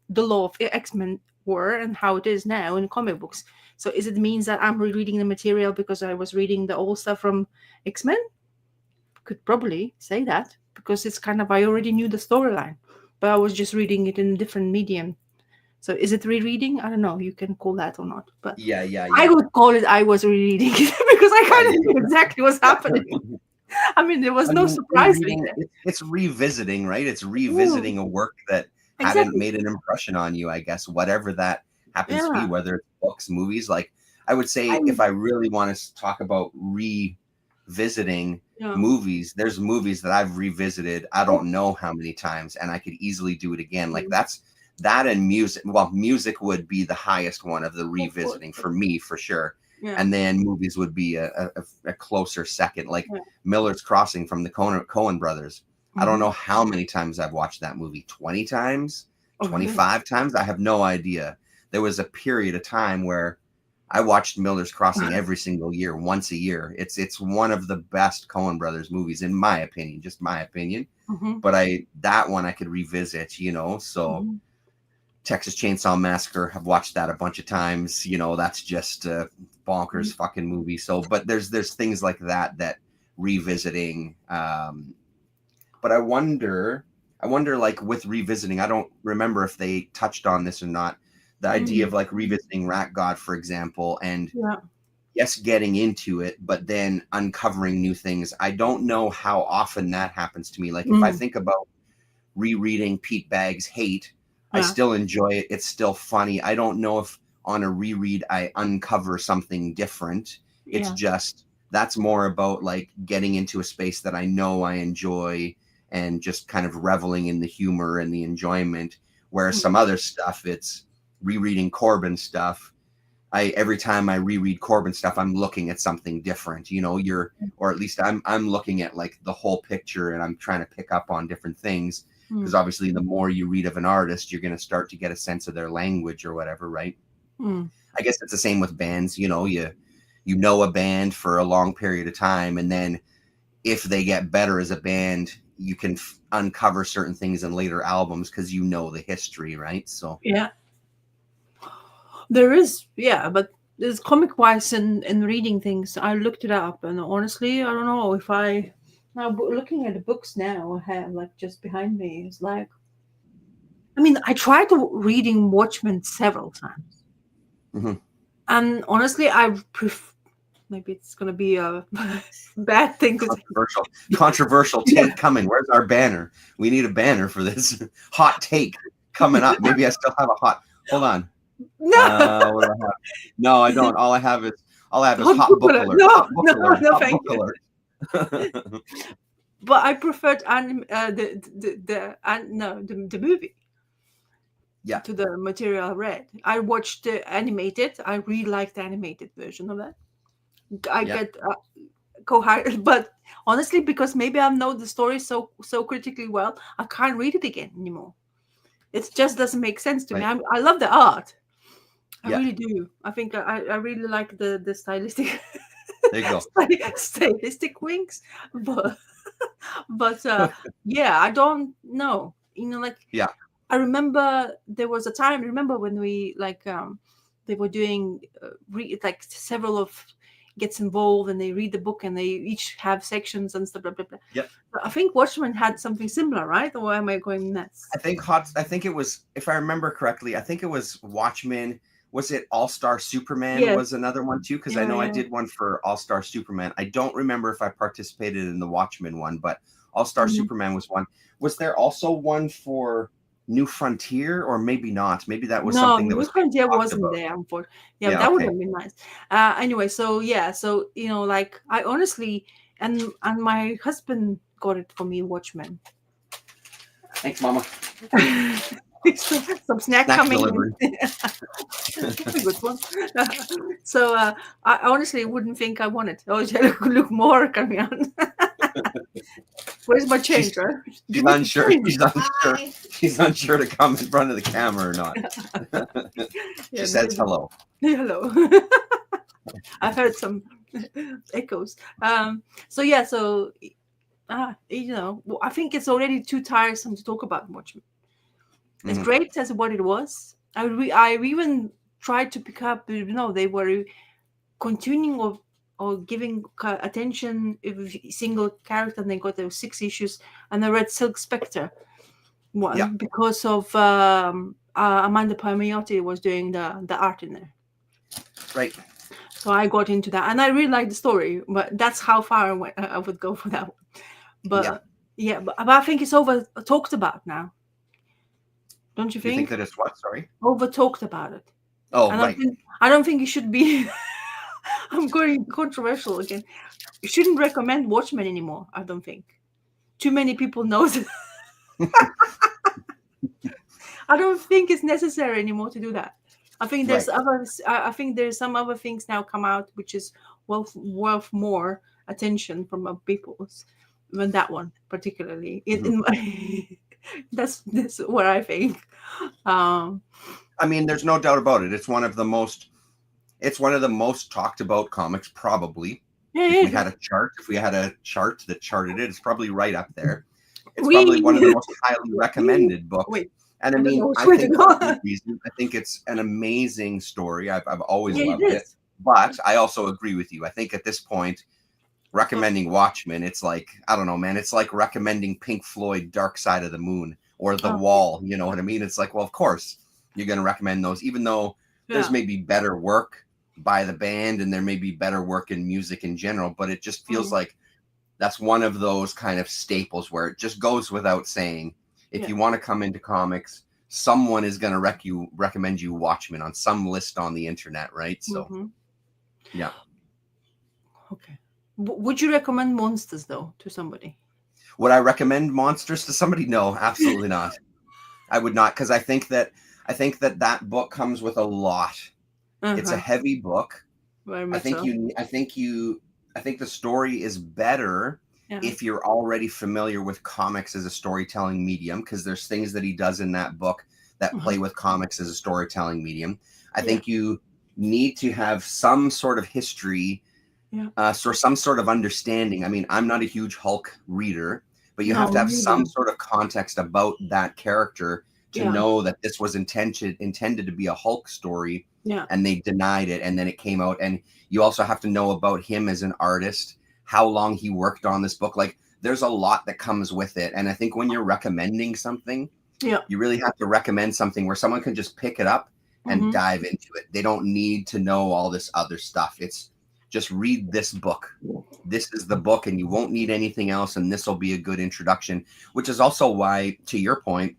the law of X-Men were and how it is now in comic books. So is it means that I'm rereading the material because I was reading the old stuff from X-Men? Could probably say that, because it's kind of, I already knew the storyline, but I was just reading it in a different medium. So is it rereading? I don't know. You can call that or not, but I would call it I was rereading it because I kind of knew exactly what's happening. I mean, there was no surprise. It's revisiting, right? It's revisiting a work that hadn't made an impression on you, I guess, whatever that happens to be, whether it's books, movies. Like, I would say, if I really want to talk about revisiting movies, there's movies that I've revisited I don't know how many times, and I could easily do it again. Like, that and music. Well, music would be the highest one of the revisiting for me, for sure. And then movies would be a closer second, like Miller's Crossing from the Coen brothers. I don't know how many times I've watched that movie, 20 times, Oh, really? 25 times. I have no idea. There was a period of time where I watched Miller's Crossing every single year, once a year. It's one of the best Coen Brothers movies, in my opinion, just my opinion. Mm-hmm. But that one I could revisit, so Mm-hmm. Texas Chainsaw Massacre, I've watched that a bunch of times. That's just a bonkers fucking movie. So, but there's things like that revisiting. But I wonder, like with revisiting, I don't remember if they touched on this or not. The idea of like revisiting Rat God, for example, and Yeah. yes, getting into it, but then uncovering new things. I don't know how often that happens to me. Like if I think about rereading Pete Bag's Hate, I Yeah. still enjoy it. It's still funny. I don't know if on a reread I uncover something different. It's Yeah. just that's more about like getting into a space that I know I enjoy and just kind of reveling in the humor and the enjoyment. Whereas some other stuff, it's rereading Corbin stuff. Every time I reread Corbin stuff, I'm looking at something different. Or at least I'm looking at like the whole picture, and I'm trying to pick up on different things. Because obviously, the more you read of an artist, you're going to start to get a sense of their language or whatever, right? I guess it's the same with bands. You know a band for a long period of time, and then if they get better as a band, you can uncover certain things in later albums because you know the history, right? So Yeah. There is, yeah, but there's comic wise in reading things. I looked it up, and honestly, I don't know if I now looking at the books now I have like just behind me. It's like, I mean, I tried to reading Watchmen several times, and honestly, maybe it's gonna be a bad thing to say. controversial Yeah. take coming. Where's our banner? We need a banner for this hot take coming up. Maybe I still have a hot. Hold on. No, What do I have? No, I don't. All I have is hot hot book book alert. alert. No, Hot book no, alert. no, Hot thank book you. alert. But I preferred the movie Yeah. to the material I read. I watched the animated. I really liked the animated version of that. I Yeah. get coherent, but honestly, because maybe I know the story so critically well, I can't read it again anymore. It just doesn't make sense to me. Right. I love the art. I Yeah. really do. I think I really like the stylistic There you go. stylistic wings, but yeah, I don't know. Like Yeah. I remember there was a time. Remember when we like they were doing like several of gets involved and they read the book and they each have sections and stuff. Blah blah blah. Yep. I think Watchmen had something similar, right? Or am I going nuts? I think it was, if I remember correctly, I think it was Watchmen. Was it All Star Superman? Yes. Was another one too? Because I Yeah, know I yeah. did one for All Star Superman. I don't remember if I participated in the Watchmen one, but All Star Mhm. Superman was one. Was there also one for New Frontier, or maybe not? Maybe that was No, something that New was being Frontier talked wasn't about. there, unfortunately. Yeah, Yeah. that would Okay. have been nice. Anyway, so yeah, so like I honestly, and my husband got it for me, Watchmen. Thanks, Mama. Some snack Snack coming delivery. in. That's a good one. So I honestly wouldn't think I want it. Oh, look more coming on. Where's my change, She's right? she's Give me the unsure. change. She's unsure. She's unsure to come in front of the camera or not. She Yeah, says hello. hello. I've heard some echoes. So yeah, so I think it's already too tiresome to talk about Watchmen. As Mhm. great as what it was, I even tried to pick up. They were continuing or giving attention every single character, and they got those 6 issues. And I read Silk Spectre Yeah. one because of Amanda Palmiotti was doing the art in there. Right. So I got into that, and I really liked the story. But that's how far I would go for that one. Yeah. But yeah, but I think it's over talked about now. Don't you You think think? that it's what? Sorry. Over talked about it. Oh, I don't right. think I don't think you should be. I'm going controversial again. You shouldn't recommend Watchmen anymore. I don't think too many people know. I don't think it's necessary anymore to do that. I think there's Right. others. I think there's some other things now come out which is worth more attention from people than that one particularly. Mhm. That's what I think. Um, I mean, there's no doubt about it. It's one of the most talked about comics, probably. yeah, If yeah, we had a chart that charted it, it's probably right up there. It's probably we one of the most highly recommended books. wait. And I I don't mean, know which I way to think for go. good reason. I think it's an amazing story. I've always Yeah, it loved it. is. But I also agree with you. I think at this point, Uh, recommending Watchmen, it's like, I don't know, man. It's like recommending Pink Floyd Dark Side of the Moon or The okay. Wall. You know what I mean? It's like, well, of course you're going to recommend those, even though there's Yeah. maybe better work by the band and there may be better work in music in general, but it just feels Mm, like that's one of those kind of staples where it just goes without saying. If yeah. you want to come into comics, someone is going to recommend you Watchmen on some list on the internet, right? So, Hmm. yeah. Okay. Would you recommend Monsters though to somebody? Would I recommend Monsters to somebody? No, absolutely not. I would not, because I think that that book comes with a lot. It's a Uh-huh. heavy book. Very I much think so. you I think you I think the story is better Yeah. if you're already familiar with comics as a storytelling medium, because there's things that he does in that book that Uh-huh. play with comics as a storytelling medium. I Yeah. think you need to have some sort of history, Yeah. so some sort of understanding. I mean, I'm not a huge Hulk reader, but you have No, to have me some neither. sort of context about that character to Yeah. know that this was intended to be a Hulk story, Yeah. and they denied it, and then it came out. And you also have to know about him as an artist, how long he worked on this book. Like, there's a lot that comes with it. And I think when you're recommending something, Yeah. you really have to recommend something where someone can just pick it up and Mm-hmm. dive into it. They don't need to know all this other stuff. It's just read this book. This is the book, and you won't need anything else. And this will be a good introduction, which is also why, to your point,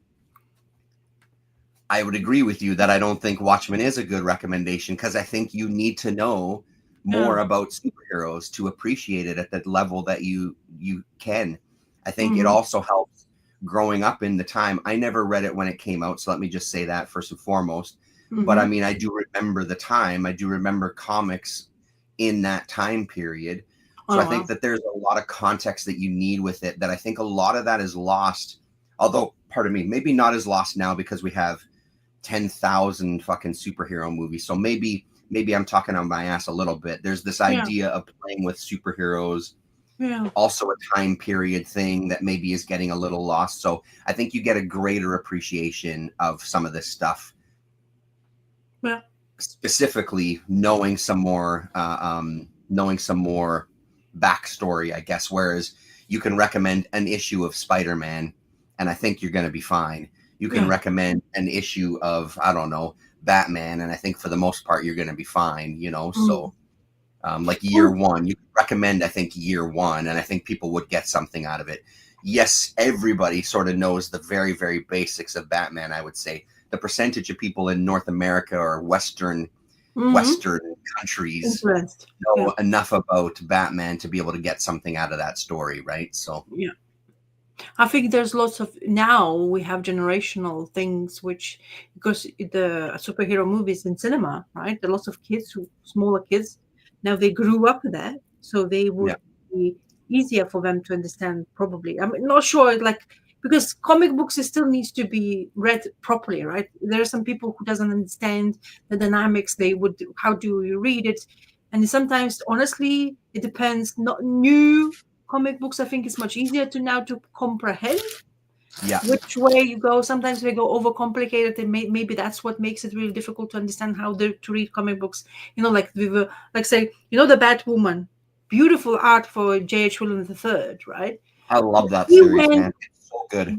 I would agree with you that I don't think Watchmen is a good recommendation, because I think you need to know Yeah. more about superheroes to appreciate it at the level that you can. I think it Mm-hmm. also helps growing up in the time. I never read it when it came out, so let me just say that first and foremost. But Mm-hmm. I mean, I do remember the time. I do remember comics in that time period. So Oh I think wow. that there's a lot of context that you need with it that I think a lot of that is lost. Although, pardon me, maybe not as lost now because we have 10,000 fucking superhero movies. So maybe I'm talking on my ass a little bit. There's this Yeah. idea of playing with superheroes, Yeah. also a time period thing that maybe is getting a little lost. So I think you get a greater appreciation of some of this stuff, Yeah. specifically knowing some more backstory, I guess. Whereas you can recommend an issue of Spider-Man, and I think you're going to be fine. You can Yeah. recommend an issue of, I don't know, Batman, and I think for the most part you're going to be fine. You know, Mm. so like year Oh, one, you could recommend, I think, year one, and I think people would get something out of it. Yes, everybody sort of knows the very, very basics of Batman. I would say the percentage of people in North America or mm-hmm. Western countries Influenced. Yeah. know enough about Batman to be able to get something out of that story, right? So, Yeah. I think there's lots of now we have generational things which because the superhero movies in cinema, right? There are lots of kids who smaller kids now they grew up there, so they yeah, would be easier for them to understand probably. I'm not sure like because comic books it still needs to be read properly, right? There are some people who doesn't understand the dynamics. They would how do you read it? And sometimes honestly it depends. Not new comic books I think it's much easier to now to comprehend yeah, which way you go. Sometimes they go overcomplicated and maybe that's what makes it really difficult to understand how to read comic books, like we were like say the Batwoman, beautiful art for J.H. Williams III, right? I But love that he series, went man. It's so good.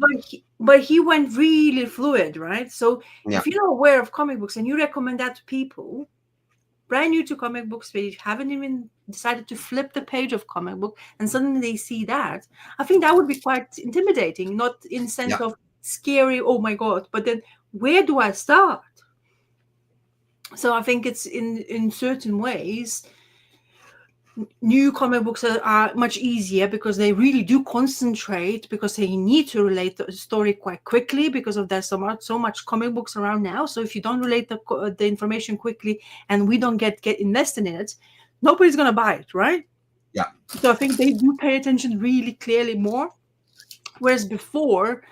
but he went really fluid, right? So Yeah, if you're not aware of comic books and you recommend that to people brand new to comic books, they haven't even decided to flip the page of comic book, and suddenly they see that. I think that would be quite intimidating, not in sense yeah. of scary, oh my god, but then where do I start? So I think it's in certain ways new comic books are much easier because they really do concentrate because they need to relate the story quite quickly because of there's so much comic books around now. So if you don't relate the information quickly and we don't get invested in it, nobody's gonna buy it, right? Yeah. So I think they do pay attention really clearly more. Whereas before,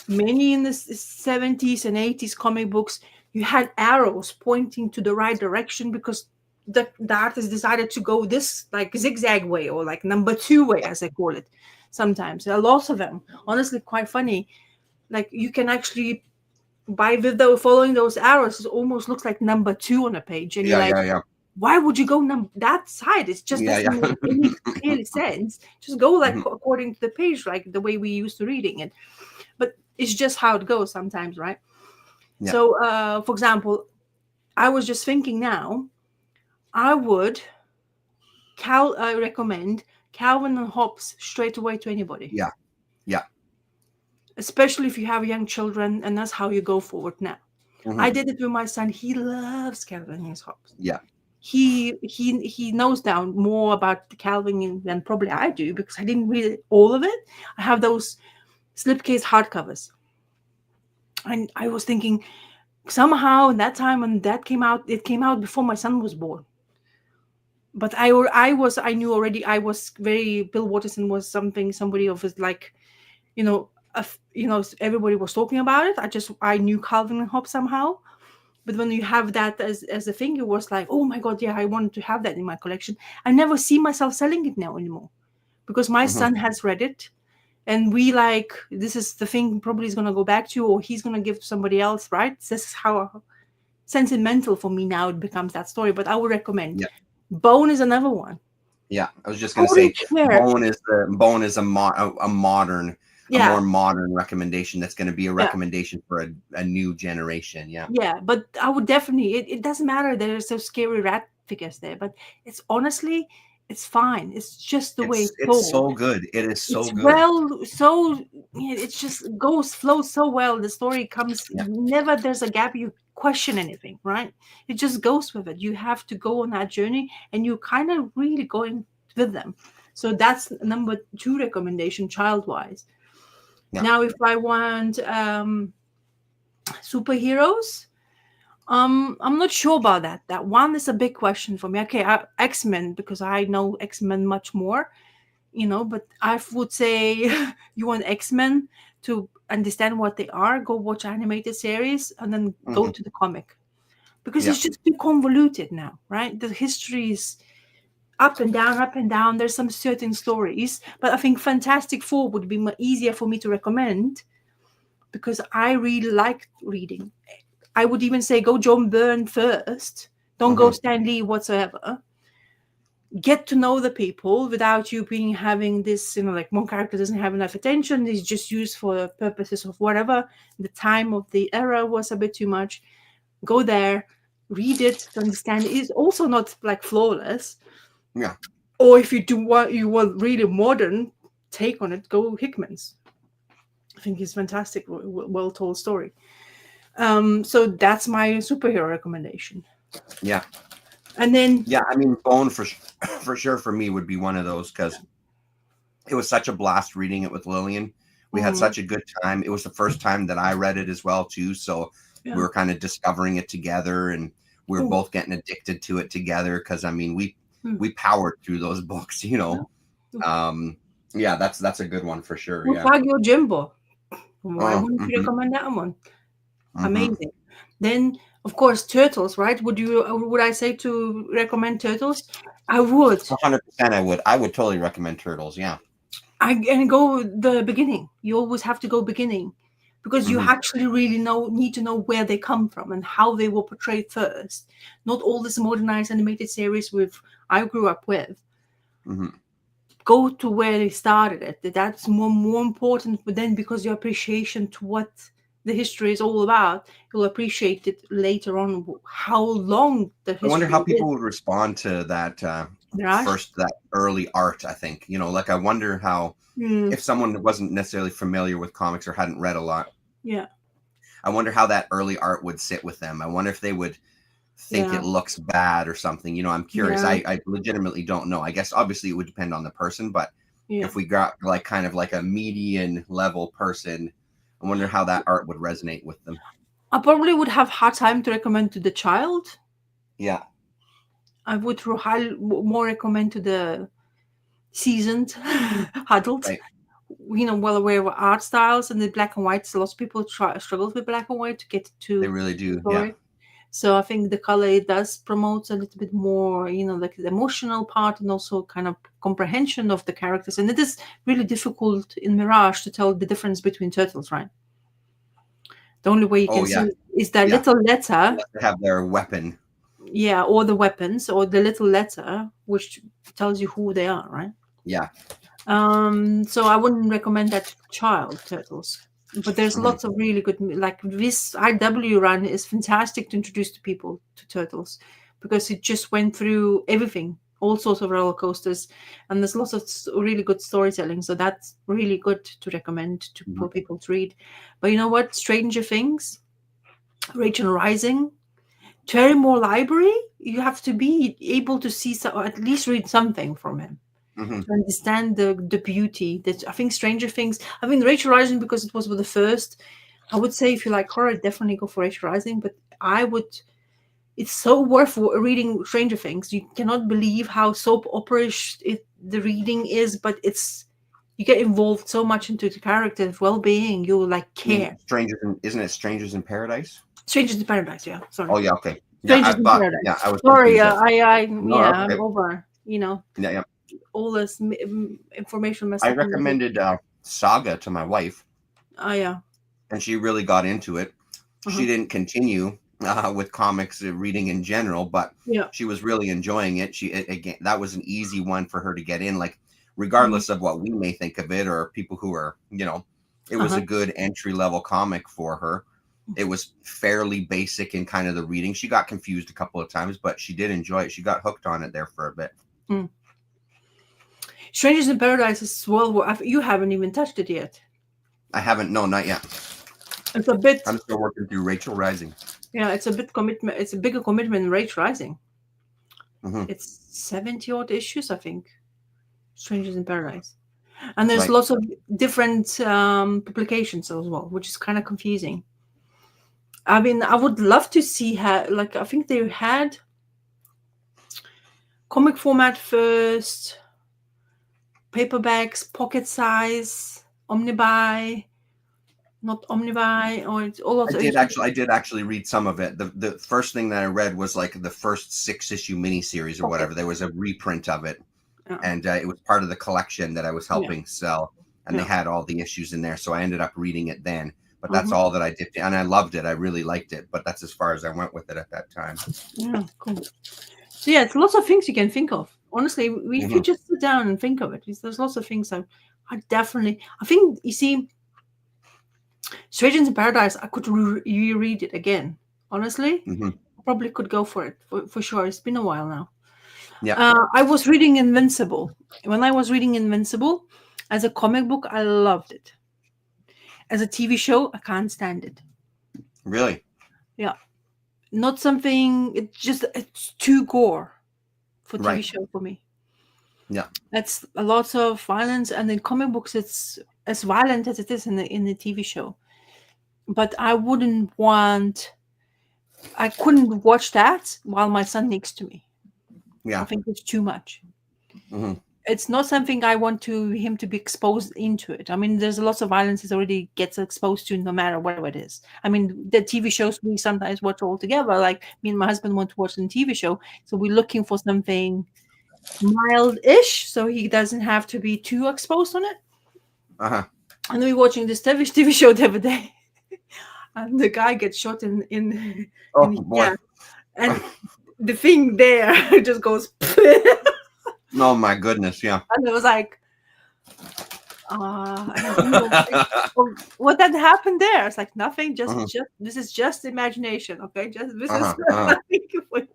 Many in the 70s and 80s comic books, you had arrows pointing to the right direction because the artist decided to go this like zigzag way or like number two way, as I call it. Sometimes a lot of them, honestly, quite funny. Like you can actually by with the following those arrows, it almost looks like number two on a page, and you're Yeah, like, yeah, yeah, why would you go that side? It just yeah, doesn't yeah. make any clear sense. Just go like Mhm. according to the page, like the way we used to reading it. But it's just how it goes sometimes, right? Yeah, So, for example, I was just thinking now, I would recommend Calvin and Hobbes straight away to anybody, yeah, yeah. especially if you have young children, and that's how you go forward now. I Hmm. did it with my son. He loves Calvin and Hobbes. Yeah. He knows now more about Calvin than probably I do because I didn't read all of it. I have those slipcase hardcovers, and I was thinking somehow in that time when that came out, it came out before my son was born. But I knew already. I was very Bill Watterson was somebody of his like, you know, everybody was talking about it. I knew Calvin and Hobbes somehow. But when you have that as a thing, it was like, oh my god, yeah, I wanted to have that in my collection. I never see myself selling it now anymore because my Hmm. son has read it, and we like this is the thing probably is gonna go back to, or he's gonna give to somebody else, right? This is how sentimental for me now it becomes that story. But I would recommend Yeah, Bone is another one. yeah. I was just I gonna wouldn't say, care. Bone is a modern, a Yeah, more modern recommendation. That's going to be a yeah, recommendation for a new generation. Yeah, yeah. But I would definitely. It doesn't matter. There's so scary rat figures there, but it's honestly, it's fine. It's just the way it's it's told. so good. It is so It's good. well so yeah, it just goes flows so well. The story comes Yeah, never there's a gap you question anything, right? It just goes with it. You have to go on that journey and you kind of really going with them. So that's number two recommendation child wise. yeah. Now if I want superheroes, I'm not sure about that. That one is a big question for me. Okay, X-Men because I know X-Men much more, but I would say you want X-Men to understand what they are, go watch animated series and then go Hmm. to the comic because Yeah. it's just too convoluted now, right? The history is up and down, up and down. There's some certain stories, but I think Fantastic Four would be easier for me to recommend because I really like reading. I would even say go John Byrne first. Don't go Hmm. Stan Lee whatsoever. Get to know the people without you being having this, like one character doesn't have enough attention. He's just used for purposes of whatever. The time of the era was a bit too much. Go there, read it to understand. It's also not like flawless. Yeah. Or if you want really modern take on it, go Hickman's. I think he's fantastic, well told story. So that's my superhero recommendation. Yeah. And then Yeah. I mean, Bone for sure for me would be one of those because it was such a blast reading it with Lillian. We had mm, such a good time. It was the first time that I read it as well too, so we yeah. were kind of discovering it together, and we were Oh, both getting addicted to it together. Because I mean, mm, we powered through those books, you yeah. know. Um, yeah, that's a good one for sure. Yeah. Fagio Jimbo. Why Oh, wouldn't you hmm. recommend that one? Hmm. Amazing. Then, of course, turtles, right? Would I say to recommend turtles? I would. 100%. I would totally recommend Turtles. Yeah. And go the beginning. You always have to go beginning because you Hmm. actually really need to know where they come from and how they were portrayed first. Not all this modernized animated series with I grew up with. Hmm. Go to where they started it. That's more important. But then, because your appreciation to what the history is all about, you'll appreciate it later on. How long the I wonder how history is. people would respond to that Right? that early art. I think like I wonder how Mm, if someone wasn't necessarily familiar with comics or hadn't read a lot, yeah, I wonder how that early art would sit with them. I wonder if they would think yeah, it looks bad or something. I'm curious. yeah, I legitimately don't know. I guess obviously it would depend on the person, but yeah. if we got like kind of like a median level person, I wonder how that art would resonate with them. I probably would have hard time to recommend to the child. Yeah. I would more recommend to the seasoned adult. Right. well aware of art styles and the black and white. So lots of people struggle with black and white to get They to really the do. Yeah. story. So I think the color, it does promote a little bit more, like the emotional part and also kind of comprehension of the characters. And it is really difficult in Mirage to tell the difference between turtles, right? The only way you Oh can yeah. see is that Yeah. little letter, Unless they have their weapon. yeah, or the weapons, or the little letter, which tells you who they are, right? Yeah. So I wouldn't recommend that to child turtles. But there's Mhm. lots of really good, like this IW run is fantastic to introduce to people to turtles, because it just went through everything, all sorts of roller coasters, and there's lots of really good storytelling. So that's really good to recommend for Mhm. people to read. But you know what? Stranger Things, Rachel Rising, Terry Moore Library, you have to be able to see, or at least read something from him Mhm. to understand the beauty. That I think Stranger Things. I mean, Rachel Rising, because it was the first. I would say if you like horror, definitely go for Rachel Rising. But I would. It's so worth reading Stranger Things. You cannot believe how soap opera-ish the reading is, but it's you get involved so much into the character's well-being. You like I mean, care. isn't it Strangers in Paradise? Strangers in Paradise, yeah. Sorry. Oh yeah, okay. Yeah, I Strangers in thought. Paradise. Yeah, I was Sorry, confused. No, yeah, that's I'm okay. over. Yeah, yeah. All this information messed I up in my head. recommended Saga to my wife, Oh yeah. and she really got into it. Uh-huh. She didn't continue with comics reading in general, but Yeah. she was really enjoying it. Again, that was an easy one for her to get in. Like, Mhm. regardless of what we may think of it, or people who are, it was a Uh-huh. good entry level comic for her. It was fairly basic in kind of the reading. She got confused a couple of times, but she did enjoy it. She got hooked on it there for a bit. Mm. Strangers in Paradise is well. You haven't even touched it yet. I haven't. No, not yet. It's a bit. I'm still working through Rachel Rising. Yeah, it's a bit commitment. It's a bigger commitment than Rage Rising. Hmm. It's 70 odd issues, I think. Strangers in Paradise, and there's Right. lots of different publications as well, which is kind of confusing. I mean, I would love to see how. Like, I think they had comic format first, paperbacks, pocket size, omnibuy, not omnibuy, or it's all of the. I did actually read some of it. The first thing that I read was like the first 6-issue miniseries or Pocket. whatever. There was a reprint of it, Yeah, and it was part of the collection that I was yeah, helping sell, and they yeah. had all the issues in there. So I ended up reading it then. But that's Mhm. all that I did, and I loved it. I really liked it. But that's as far as I went with it at that time. Yeah, cool. So yeah, it's lots of things you can think of. Honestly, if you Hmm. just sit down and think of it, there's lots of things I definitely. I think you see, Strangers in Paradise. I could reread it again. Honestly, Hmm. I probably could go for it for sure. It's been a while now. Yeah. I was reading Invincible. When I was reading Invincible as a comic book, I loved it. As a TV show, I can't stand it. Really. Yeah, not something. It's too gore for TV Right. show for me. Yeah. That's a lot of violence, and in comic books, it's as violent as it is in the TV show. But I wouldn't want. I couldn't watch that while my son next to me. I Yeah. think it's too much. Hmm. It's not something I want to him to be exposed into it. I mean, there's lots of violence he already gets exposed to, no matter whatever it is. I mean, the TV shows we sometimes watch all together. Like me and my husband want to watch a TV show, so we're looking for something mild-ish, so he doesn't have to be too exposed on it. Uh-huh. And we watching this TV show the other day, and the guy gets shot in Oh in boy. yeah, and the thing there just goes, and Oh my goodness. Yeah. it was like, and he was like, oh, what that happened there? It's like nothing. Uh-huh. Just this is just imagination, okay? Just this is Uh-huh. Uh-huh. nothing.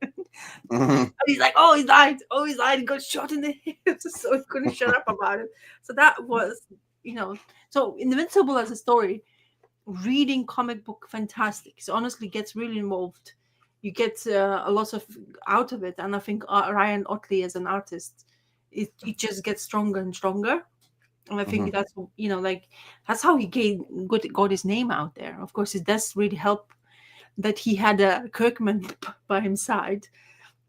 Hmm. And he's like, oh, he died. Oh, he died. He got shot in the head. So he couldn't shut up about it. So that was, so Invincible as a story, reading comic book, fantastic. So honestly, gets really involved. You get a lot of out of it. And I think Ryan Otley as an artist, it just gets stronger and stronger. And I Hmm. think that's, like, that's how he got his name out there. Of course, it does really help that he had a Kirkman by his side.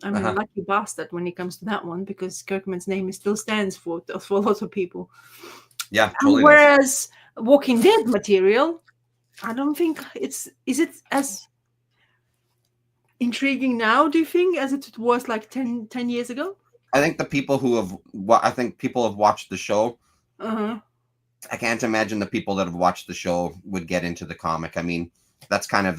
I mean, Uh-huh. lucky bastard when it comes to that one, because Kirkman's name still stands for a lot of people. Yeah, And totally does. whereas Walking Dead material, I don't think is it as intriguing now, do you think, as it was like 10 years ago? I think the people who have, I think people have watched the show. Uh-huh. I can't imagine the people that have watched the show would get into the comic. I mean, that's kind of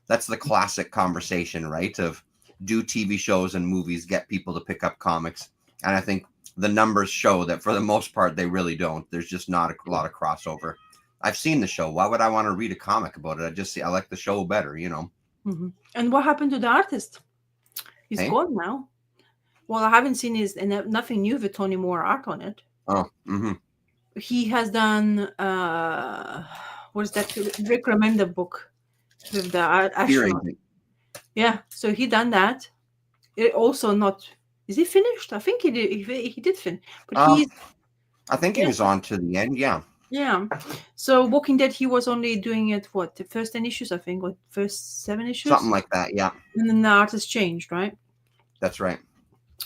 that's the classic conversation, right? Of do TV shows and movies get people to pick up comics? And I think the numbers show that for the most part, they really don't. There's just not a lot of crossover. I've seen the show. Why would I want to read a comic about it? I like the show better, you know? Mm-hmm. And what happened to the artist? He's Hey? gone now. Well, I haven't seen his and nothing new with Tony Moore art on it. Oh, mm-hmm. He has done what is that Rick Remender book with the astronaut. Yeah, so he done that. It also not. Is he finished? I think he did. He did finish, but he's. I think he was on to the end. Yeah. Yeah. So Walking Dead, he was only doing it the first 10 issues, I think, or first 7 issues, Something like that. Yeah. And then the artist changed, right? That's right.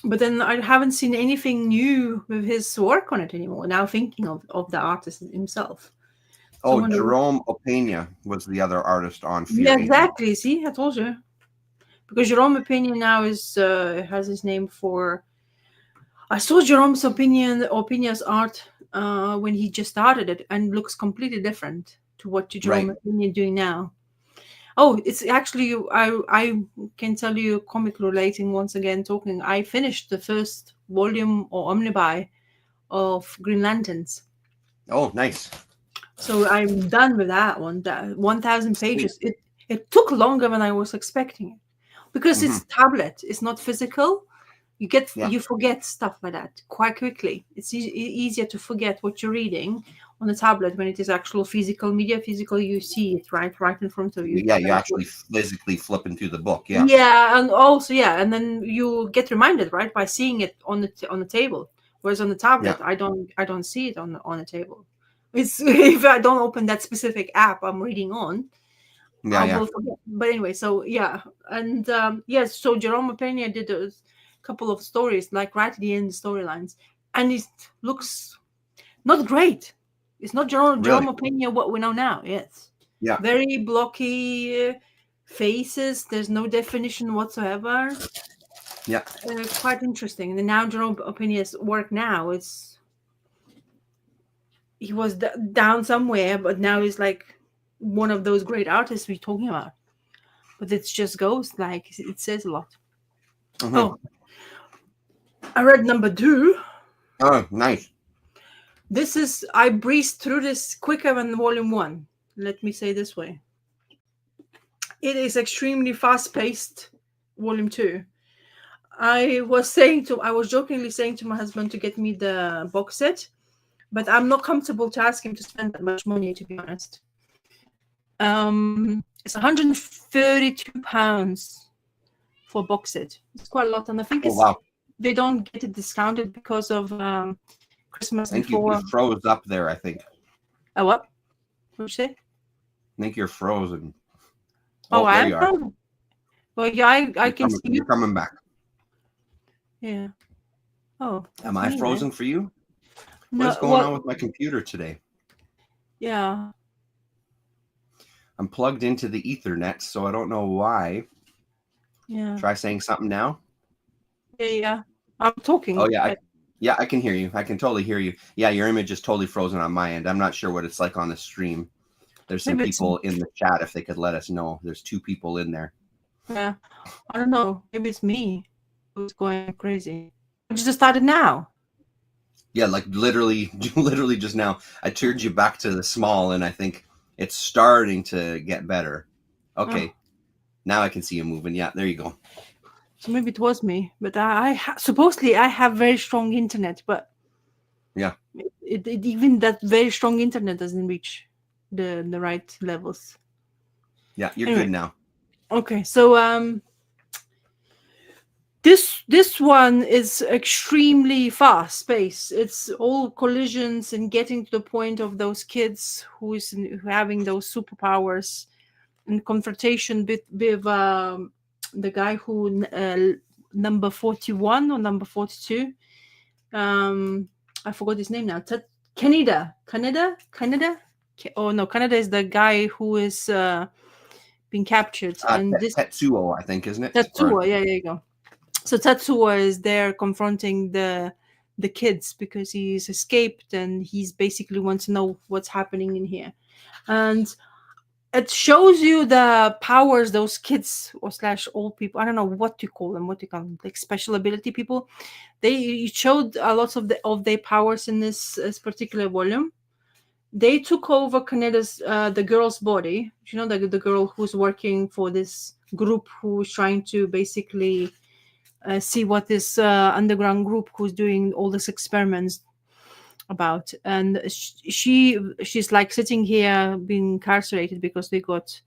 But then I haven't seen anything new with his work on it anymore. Now thinking of the artist himself. Oh, Jerome Opeña was the other artist on Fear. Yeah, exactly. See, I told you. Because Jerome Opeña now has his name for. I saw Jerome's Opeña's art when he just started it, and looks completely different to what Jerome Opeña doing now. Oh, it's actually I can tell you comic relating once again. Talking, I finished the first volume or omnibuy of Green Lanterns. Oh, nice. So I'm done with that one. That 1,000 pages. It took longer than I was expecting it because it's tablet. It's not physical. You forget stuff like that quite quickly. It's easier to forget what you're reading on a tablet when it is actual physical media. Physical, you see it right in front of you. Yeah, you actually physically flipping through the book. Yeah. Yeah, and also and then you get reminded right by seeing it on the table. Whereas on the tablet, I don't see it on the table. It's if I don't open that specific app I'm reading on, I will forget. But anyway, so and so Jerome Opeña did a couple of stories, like right at the end, storylines, and it looks not great. It's not Jerome Opeña what we know now. Yes, very blocky faces. There's no definition whatsoever. Yeah, quite interesting. And now Jerome Opeña's work now he was down somewhere, but now he's like one of those great artists we're talking about. But it just goes like it says a lot. Oh, I read number 2. Oh, nice. I breezed through this quicker than volume 1. Let me say this way. It is extremely fast-paced, volume 2. I was jokingly saying to my husband to get me the box set, but I'm not comfortable to ask him to spend that much money, to be honest. It's £132 for a box set. It's quite a lot, and I think they don't get it discounted because of Christmas. I think you froze up there. I think. What? What did you say? I think you're frozen. Oh, there you are. Well, yeah, I can see you're coming back. Yeah. Oh. Am I frozen for you? What's going on with my computer today? Yeah. I'm plugged into the Ethernet, so I don't know why. Yeah. Try saying something now. Yeah. I'm talking. Oh, yeah. I can hear you. I can totally hear you. Yeah, your image is totally frozen on my end. I'm not sure what it's like on the stream. There's some people in the chat if they could let us know. There's 2 people in there. Yeah. I don't know. Maybe it's me who's going crazy. It just started now. Yeah, like literally just now. I turned you back to the small, and I think it's starting to get better. Okay. Now I can see you moving. Yeah, there you go. So maybe it was me, but supposedly I have very strong internet, but even that very strong internet doesn't reach the right levels. Yeah, you're good now. Okay, so this one is extremely fast paced. It's all collisions and getting to the point of those kids who is having those superpowers and confrontation with the guy who number 41 or number 42. I forgot his name now. Oh no, Canada is the guy who is being captured, and this Tetsuo, I think, isn't it? Or Tatsuo. Yeah, there you go. So Tatsuo is there confronting the kids because he's escaped, and he's basically wants to know what's happening in here. And it shows you the powers those kids or slash old people, I don't know what you call them, like special ability people. They showed a lot of their powers in this particular volume. They took over Kaneda's the girl's body. You know, the girl who's working for this group who's trying to basically see what this underground group who's doing all these experiments about. And she's like sitting here being incarcerated because they got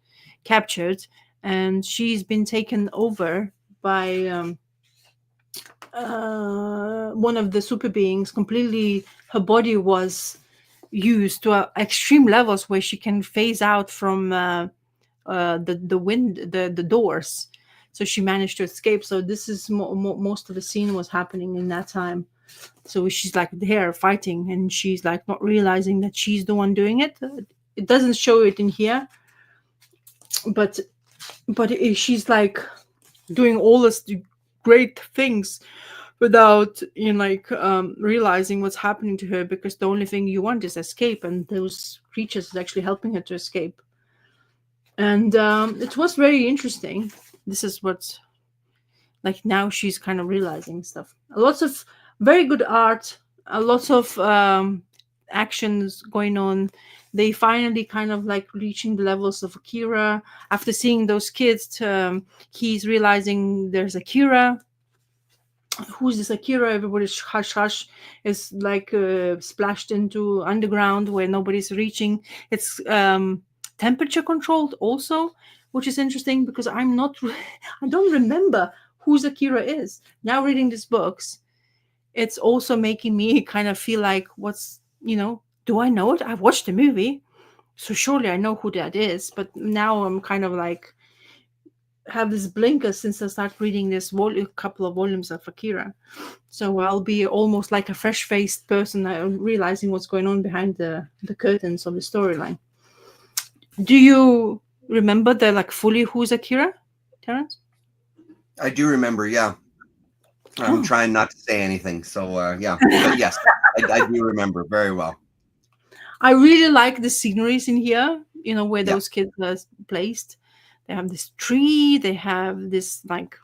captured, and she's been taken over by one of the super beings completely. Her body was used to extreme levels where she can phase out from the doors. So she managed to escape. So this is most of the scene was happening in that time. So she's like there fighting, and she's like not realizing that she's the one doing it. It doesn't show it in here, but she's like doing all this great things without realizing what's happening to her, because the only thing you want is escape, and those creatures is actually helping her to escape. And it was very interesting. This is what, like, now she's kind of realizing stuff. Lots of very good art, a lot of actions going on. They finally kind of like reaching the levels of Akira. After seeing those kids, he's realizing there's Akira. Who's this Akira? Everybody's hush hush. Is like splashed into underground where nobody's reaching. It's temperature controlled also, which is interesting because I don't remember who Akira is. Now reading these books, it's also making me kind of feel like, do I know it? I've watched the movie, so surely I know who that is. But now I'm kind of like have this blinker since I start reading this couple of volumes of Akira. So I'll be almost like a fresh-faced person, realizing what's going on behind the curtains of the storyline. Do you remember the like fully who's Akira, Terrence? I do remember, yeah. I'm trying not to say anything, so yeah. But yes, I do remember very well. I really like the sceneries in here, where those kids are placed. They have this tree, they have this like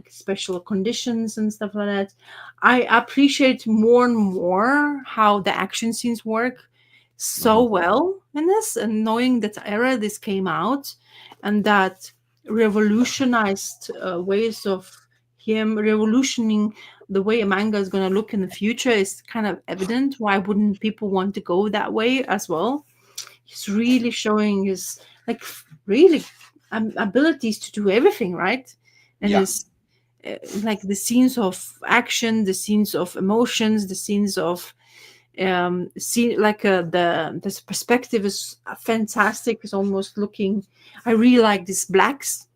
special conditions and stuff like that. I appreciate more and more how the action scenes work so well in this, and knowing that era this came out, and that revolutionized ways of him revolutioning the way a manga is going to look in the future is kind of evident. Why wouldn't people want to go that way as well? He's really showing his really abilities to do everything right, and his like the scenes of action, the scenes of emotions, the scenes of see like the this perspective is fantastic. It's almost looking, I really like these blacks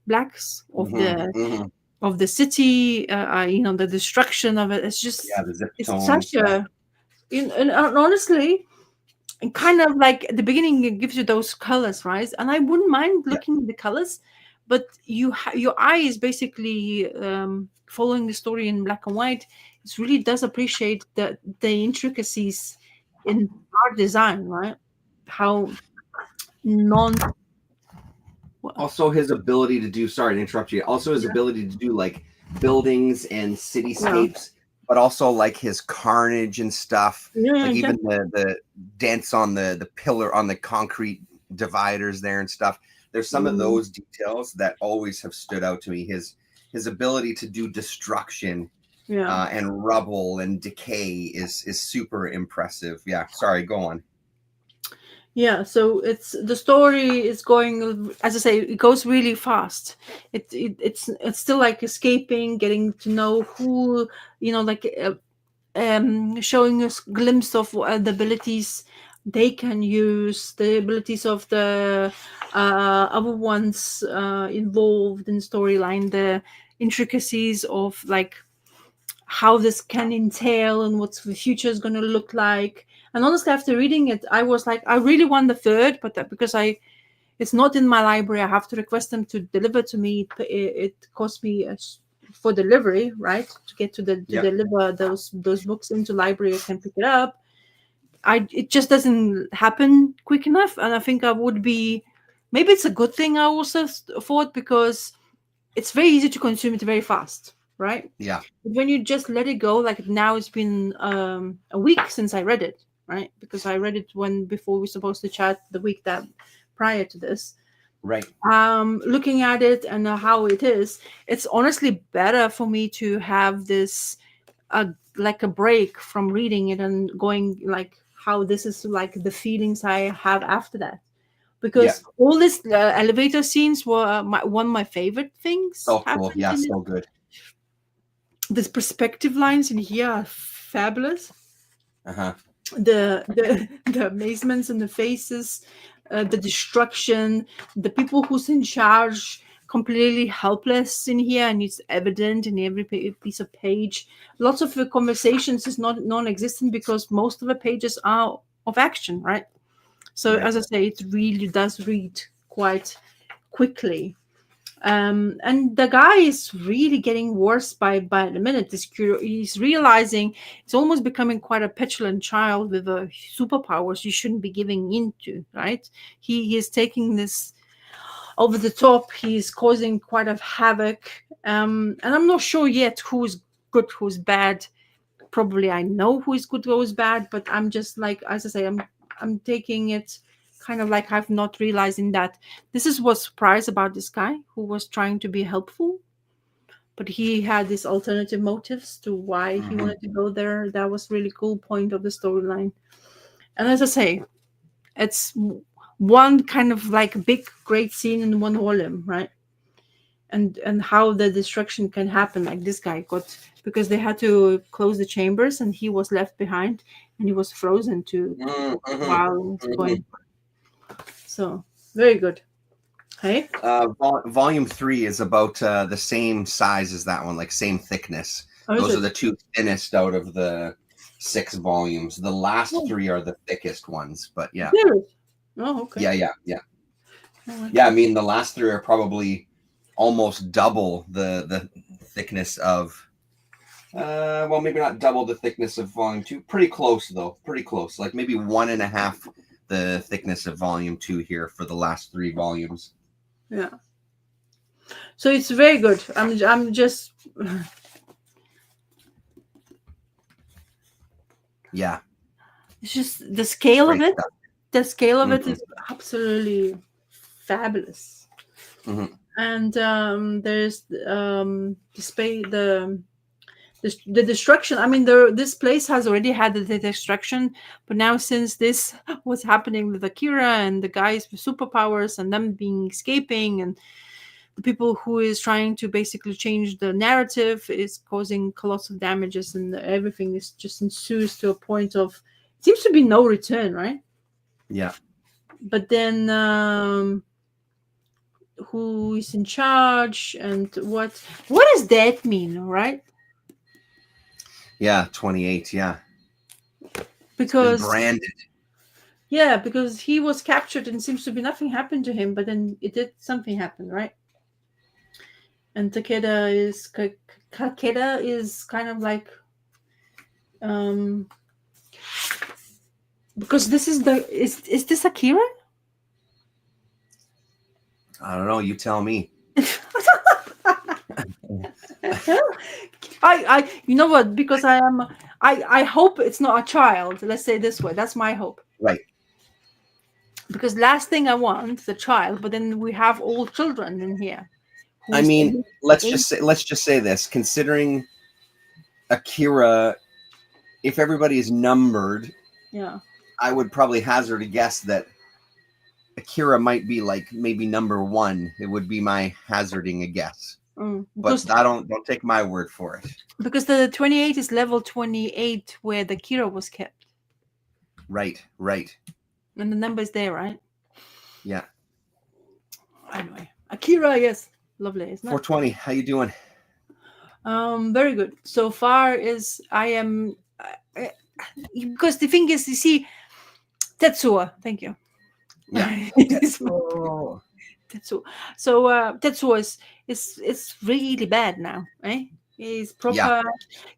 of the city, the destruction of it. It's just the zip it's tones, such a and honestly, and kind of like at the beginning it gives you those colors, right? And I wouldn't mind looking at the colors, but your eye is basically following the story in black and white. It really does appreciate the intricacies in art design, right? How non Also his ability to do, sorry to interrupt you, also his ability to do like buildings and cityscapes, but also like his carnage and stuff, like even the dance on the pillar, on the concrete dividers there and stuff. There's some of those details that always have stood out to me. His ability to do destruction and rubble and decay is super impressive. Yeah, sorry, go on. Yeah, so it's the story is going, as I say, it goes really fast. It's still like escaping, getting to know who, showing us glimpse of the abilities they can use, the abilities of the other ones involved in storyline, the intricacies of like how this can entail and what the future is going to look like. And honestly, after reading it, I was like, I really want the third, but because it's not in my library, I have to request them to deliver to me. It costs me for delivery, right? To get to Yeah. deliver those books into library, I can pick it up. It just doesn't happen quick enough, and I think I would be. Maybe it's a good thing I also thought, because it's very easy to consume it very fast, right? Yeah. But when you just let it go, like now it's been a week since I read it, right? Because I read it when before we were supposed to chat the week that prior to this. Right. Looking at it and how it is, it's honestly better for me to have this like a break from reading it and going like how this is like the feelings I have after that, Yeah. because all these elevator scenes were one of my favorite things So cool. happened Yeah. in it. So good. These perspective lines in here are fabulous. Uh-huh. The amazements in the faces, the destruction, the people who's in charge completely helpless in here, and it's evident in every piece of page. Lots of the conversations is not non-existent because most of the pages are of action, right? So Right. as I say, it really does read quite quickly. And the guy is really getting worse by the minute. He's realizing he's almost becoming quite a petulant child with superpowers you shouldn't be giving into, right? He is taking this over the top. He's causing quite a havoc. And I'm not sure yet who's good, who's bad. Probably I know who is good, who is bad, but I'm just like, as I say, I'm taking it kind of like I've not realizing that this is what's surprised about this guy who was trying to be helpful, but he had these alternative motives to why he Hmm. wanted to go there. That was really cool point of the storyline. And as I say, it's one kind of like big great scene in one volume, right? And how the destruction can happen, like this guy got, because they had to close the chambers and he was left behind and he was frozen to Hmm. while it's Hmm. going. So very good. Hey. Volume 3 is about the same size as that one, like same thickness. How is Those are it? the two thinnest out of the 6 volumes. The last Oh, 3 are the thickest ones, but yeah. there. Oh, okay. Yeah. Oh, Yeah, I mean the last 3 are probably almost double the thickness of well, maybe not double the thickness of volume 2. Pretty close though. Pretty close. Like maybe 1.5 the thickness of volume 2 here for the last 3 volumes. yeah. So it's very good. I'm just Yeah. it's just the scale of Great it. stuff. The scale of it Hmm. is absolutely fabulous. Hmm. And there's the destruction. I mean, this place has already had the destruction, but now since this what's happening with Akira and the guys with superpowers and them being escaping, and the people who is trying to basically change the narrative is causing colossal damages, and everything is just ensues to a point of it seems to be no return, right? Yeah. But then who is in charge and what does that mean, right? Yeah, 28. Yeah. It's been Because branded. yeah, because he was captured and seems to be nothing happened to him, but then it did something happen, right? And Takeda is kind of like um because this is the is this Akira? I don't know. You tell me. I you know what? Because I hope it's not a child. Let's say this way. That's my hope. Right. Because last thing I want is a child, but then we have all children in here. I Who's mean, let's eight? just say this. Considering Akira, if everybody is numbered, Yeah. I would probably hazard a guess that Akira might be like maybe number 1. It would be my hazarding a guess. But Because I don't take my word for it. the 28 is level 28 where the Kira was kept. Right. And the number is there, right? Yeah. Anyway. Akira, yes. Lovely, isn't it? 420. How you doing? Very good. So far is I am uh, because the thing is, you see, Tetsuo. Thank you. Yeah. It's Oh. Tetsuo. So Tetsuo is really bad now, eh? He's Yeah. proper.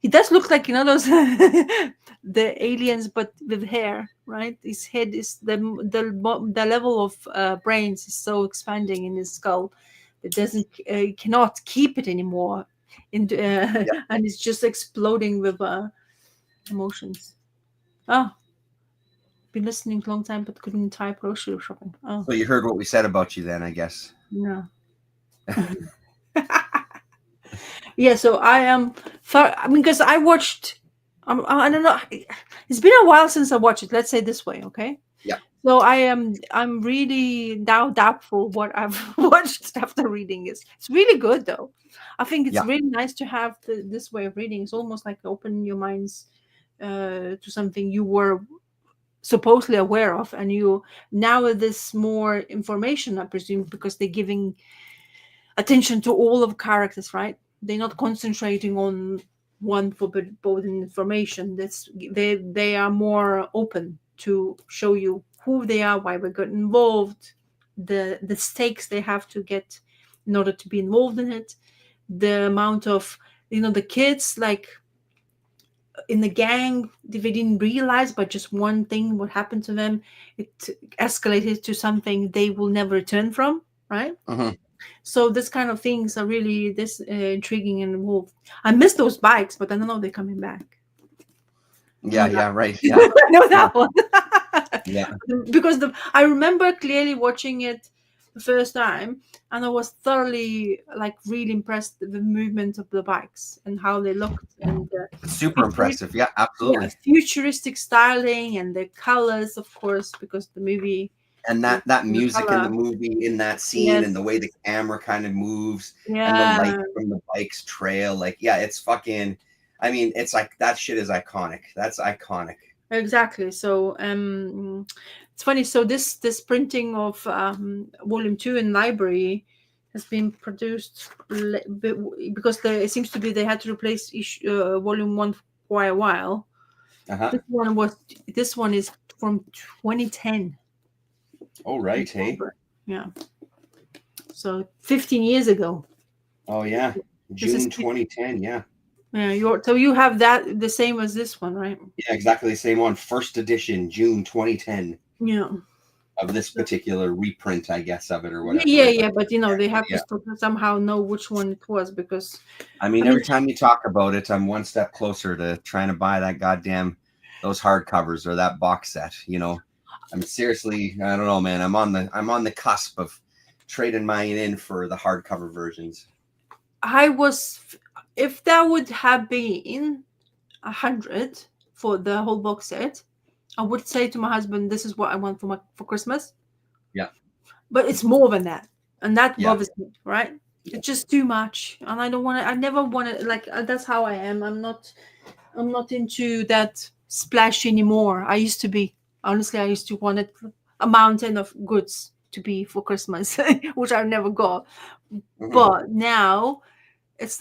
He does look like, those the aliens, but with hair, right? His head is the level of brains is so expanding in his skull. It doesn't he cannot keep it anymore, Yeah. and it's just exploding with emotions. Oh, been listening a long time, but couldn't type grocery shopping. Oh So you heard what we said about you then, I guess. no. Yeah, so I am. I mean, because I watched. I don't know. It's been a while since I watched it. Let's say this way, okay? Yeah. So I am. I'm really now doubtful what I've watched after reading this. It's really good though. I think it's Yeah. really nice to have this way of reading. It's almost like opening your minds to something you were supposedly aware of, and you now with this more information, I presume, because they're giving attention to all of characters, right? They're not concentrating on one forbidden information. They are more open to show you who they are, why we got involved, the stakes they have to get in order to be involved in it, the amount of the kids like in the gang they didn't realize, but just one thing what happened to them, it escalated to something they will never return from, right? Mm-hmm. So this kind of things are really this intriguing and involved. I miss those bikes, but I don't know they're coming back. I Yeah. know that. Yeah. Right. Yeah. I know Yeah. that one. Yeah. Because I remember clearly watching it the first time, and I was thoroughly like really impressed with the movement of the bikes and how they looked, and Super impressive. Yeah. yeah, Absolutely. futuristic styling and the colors, of course, because the movie And is that the music in the color. movie, in that scene, and the way Yes. the camera kind of moves, and the light Yeah. from the bike's trail, like, yeah, it's fucking. I mean, it's like that shit is iconic. That's iconic. Exactly. So it's funny. So this printing of Volume 2 in library has been produced because it seems to be they had to replace Volume 1 for quite a while. Uh-huh. This one is from 2010. Oh, right. Hey. Yeah. So 15 years ago. Oh, yeah. This is June 2010. Yeah. yeah. So you have that the same as this one, right? Yeah, exactly the same one. First edition, June 2010 Yeah. of this particular reprint, I guess, of it or Yeah, whatever. yeah, It, yeah. But they have to yeah. somehow know which one it was because I mean, I mean every time you talk about it, I'm one step closer to trying to buy that goddamn those hardcovers or that box set. I mean, seriously, I don't know, man. I'm on the cusp of trading mine in for the hardcover versions. I was, if that would have been 100 for the whole box set, I would say to my husband, "This is what I want for Christmas." Yeah. But it's more than that, and that Yeah. bothers me, right? It's just too much, and I don't want to. I never want to. Like that's how I am. I'm not. I'm not into that splash anymore. I used to be. Honestly, I used to want a mountain of goods to be for Christmas, which I never got. Mm-hmm. But now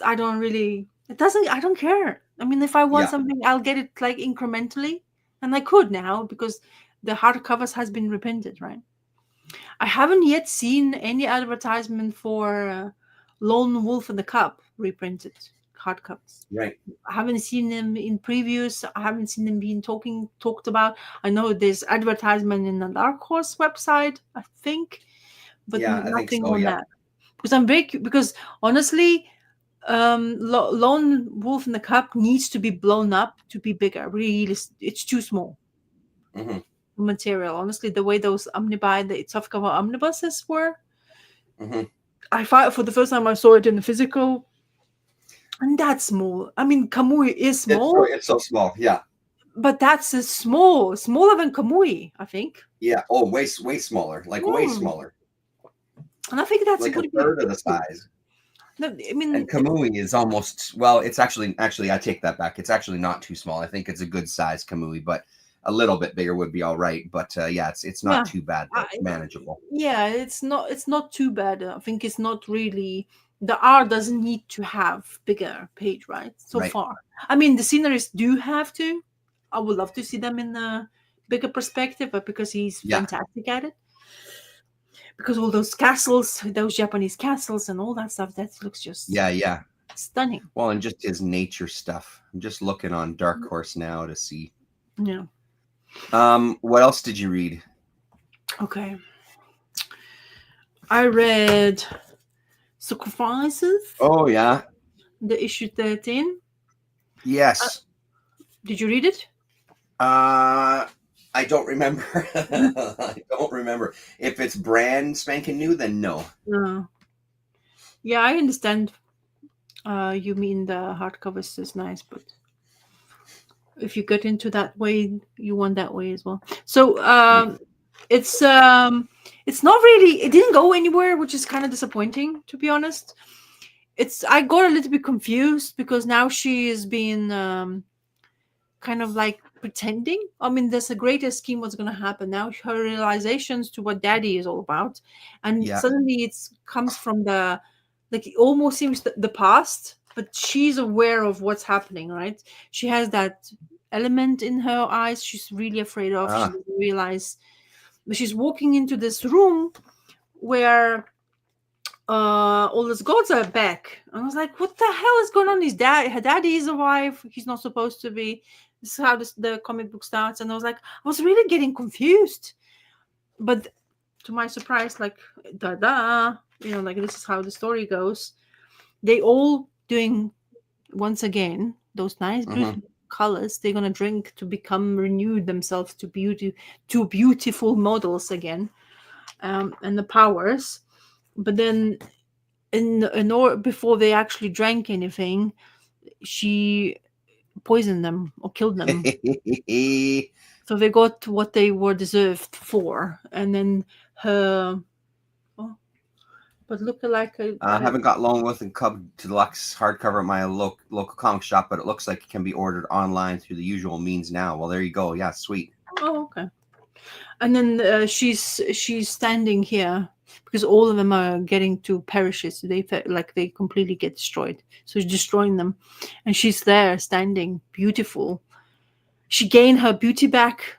I don't really, I don't care. I mean, if I want Yeah. something, I'll get it like incrementally, and I could now because the hardcovers has been reprinted, right? I haven't yet seen any advertisement for Lone Wolf and the Cub reprinted hardcovers. Right. I haven't seen them in previews. I haven't seen them being talked about. I know there's advertisement in the Dark Horse website, I think, but Yeah, I think nothing so. on Yeah. that. Because honestly, Lone Wolf in the Cup needs to be blown up to be bigger. Really, it's too small. Mm-hmm. Material. Honestly, the way those the softcover omnibuses were, Mm-hmm. I thought for the first time I saw it in the physical, and that's small. I mean, Kamui is small, It's so small. Yeah. but that's a smaller than Kamui, I think. Yeah. Oh, way smaller. Like way smaller. And I think that's Like a going to third be of the size. No, I mean, And Kamui is almost, well, it's actually I take that back. It's actually not too small. I think it's a good size Kamui, but a little bit bigger would be all right. But yeah, it's not too bad. It's manageable. Yeah, it's not too bad. I think it's not really, the art doesn't need to have bigger page, right? So Right. far. I mean, the sceneries do have to. I would love to see them in a bigger perspective, but because he's Yeah, fantastic at it. Because all those castles, those Japanese castles, and all that stuff, that looks just yeah. stunning. Well, and just his nature stuff. I'm just looking on Dark Horse now to see. Yeah. What else did you read? Okay. I read Sacrifices, Oh yeah. the issue 13. Yes. Did you read it? I don't remember. I don't remember. If it's brand spanking new, then no. No. Yeah, I understand. You mean the hardcovers is nice, but if you get into that way, you want that way as well. So it's not really. It didn't go anywhere, which is kind of disappointing, to be honest. I got a little bit confused because now she is being kind of like pretending. I mean, there's a greater scheme what's going to happen now. Her realizations to what Daddy is all about, and Yeah. suddenly it comes from the like it almost seems the past, but she's aware of what's happening. Right? She has that element in her eyes. She's really afraid of. She doesn't realize, but she's walking into this room where all these gods are back. And I was like, what the hell is going on? Her daddy is alive. He's not supposed to be. This is how the comic book starts. And I was like, I was really getting confused. But to my surprise, like, like this is how the story goes. They all doing, once again, those nice, beautiful colors. They're going to drink to become renewed themselves to beautiful models again. And the powers. But then in order before they actually drank anything, she poisoned them or killed them. So they got what they were deserved for. And then her but look like I haven't got Lone Wolf and Cub Deluxe hardcover at my local comic shop, but it looks like it can be ordered online through the usual means now. Well, there you go. Yeah, sweet. Oh, okay. And then she's standing here because all of them are getting to perishes. They completely get destroyed. So she's destroying them, and she's there standing, beautiful. She gained her beauty back.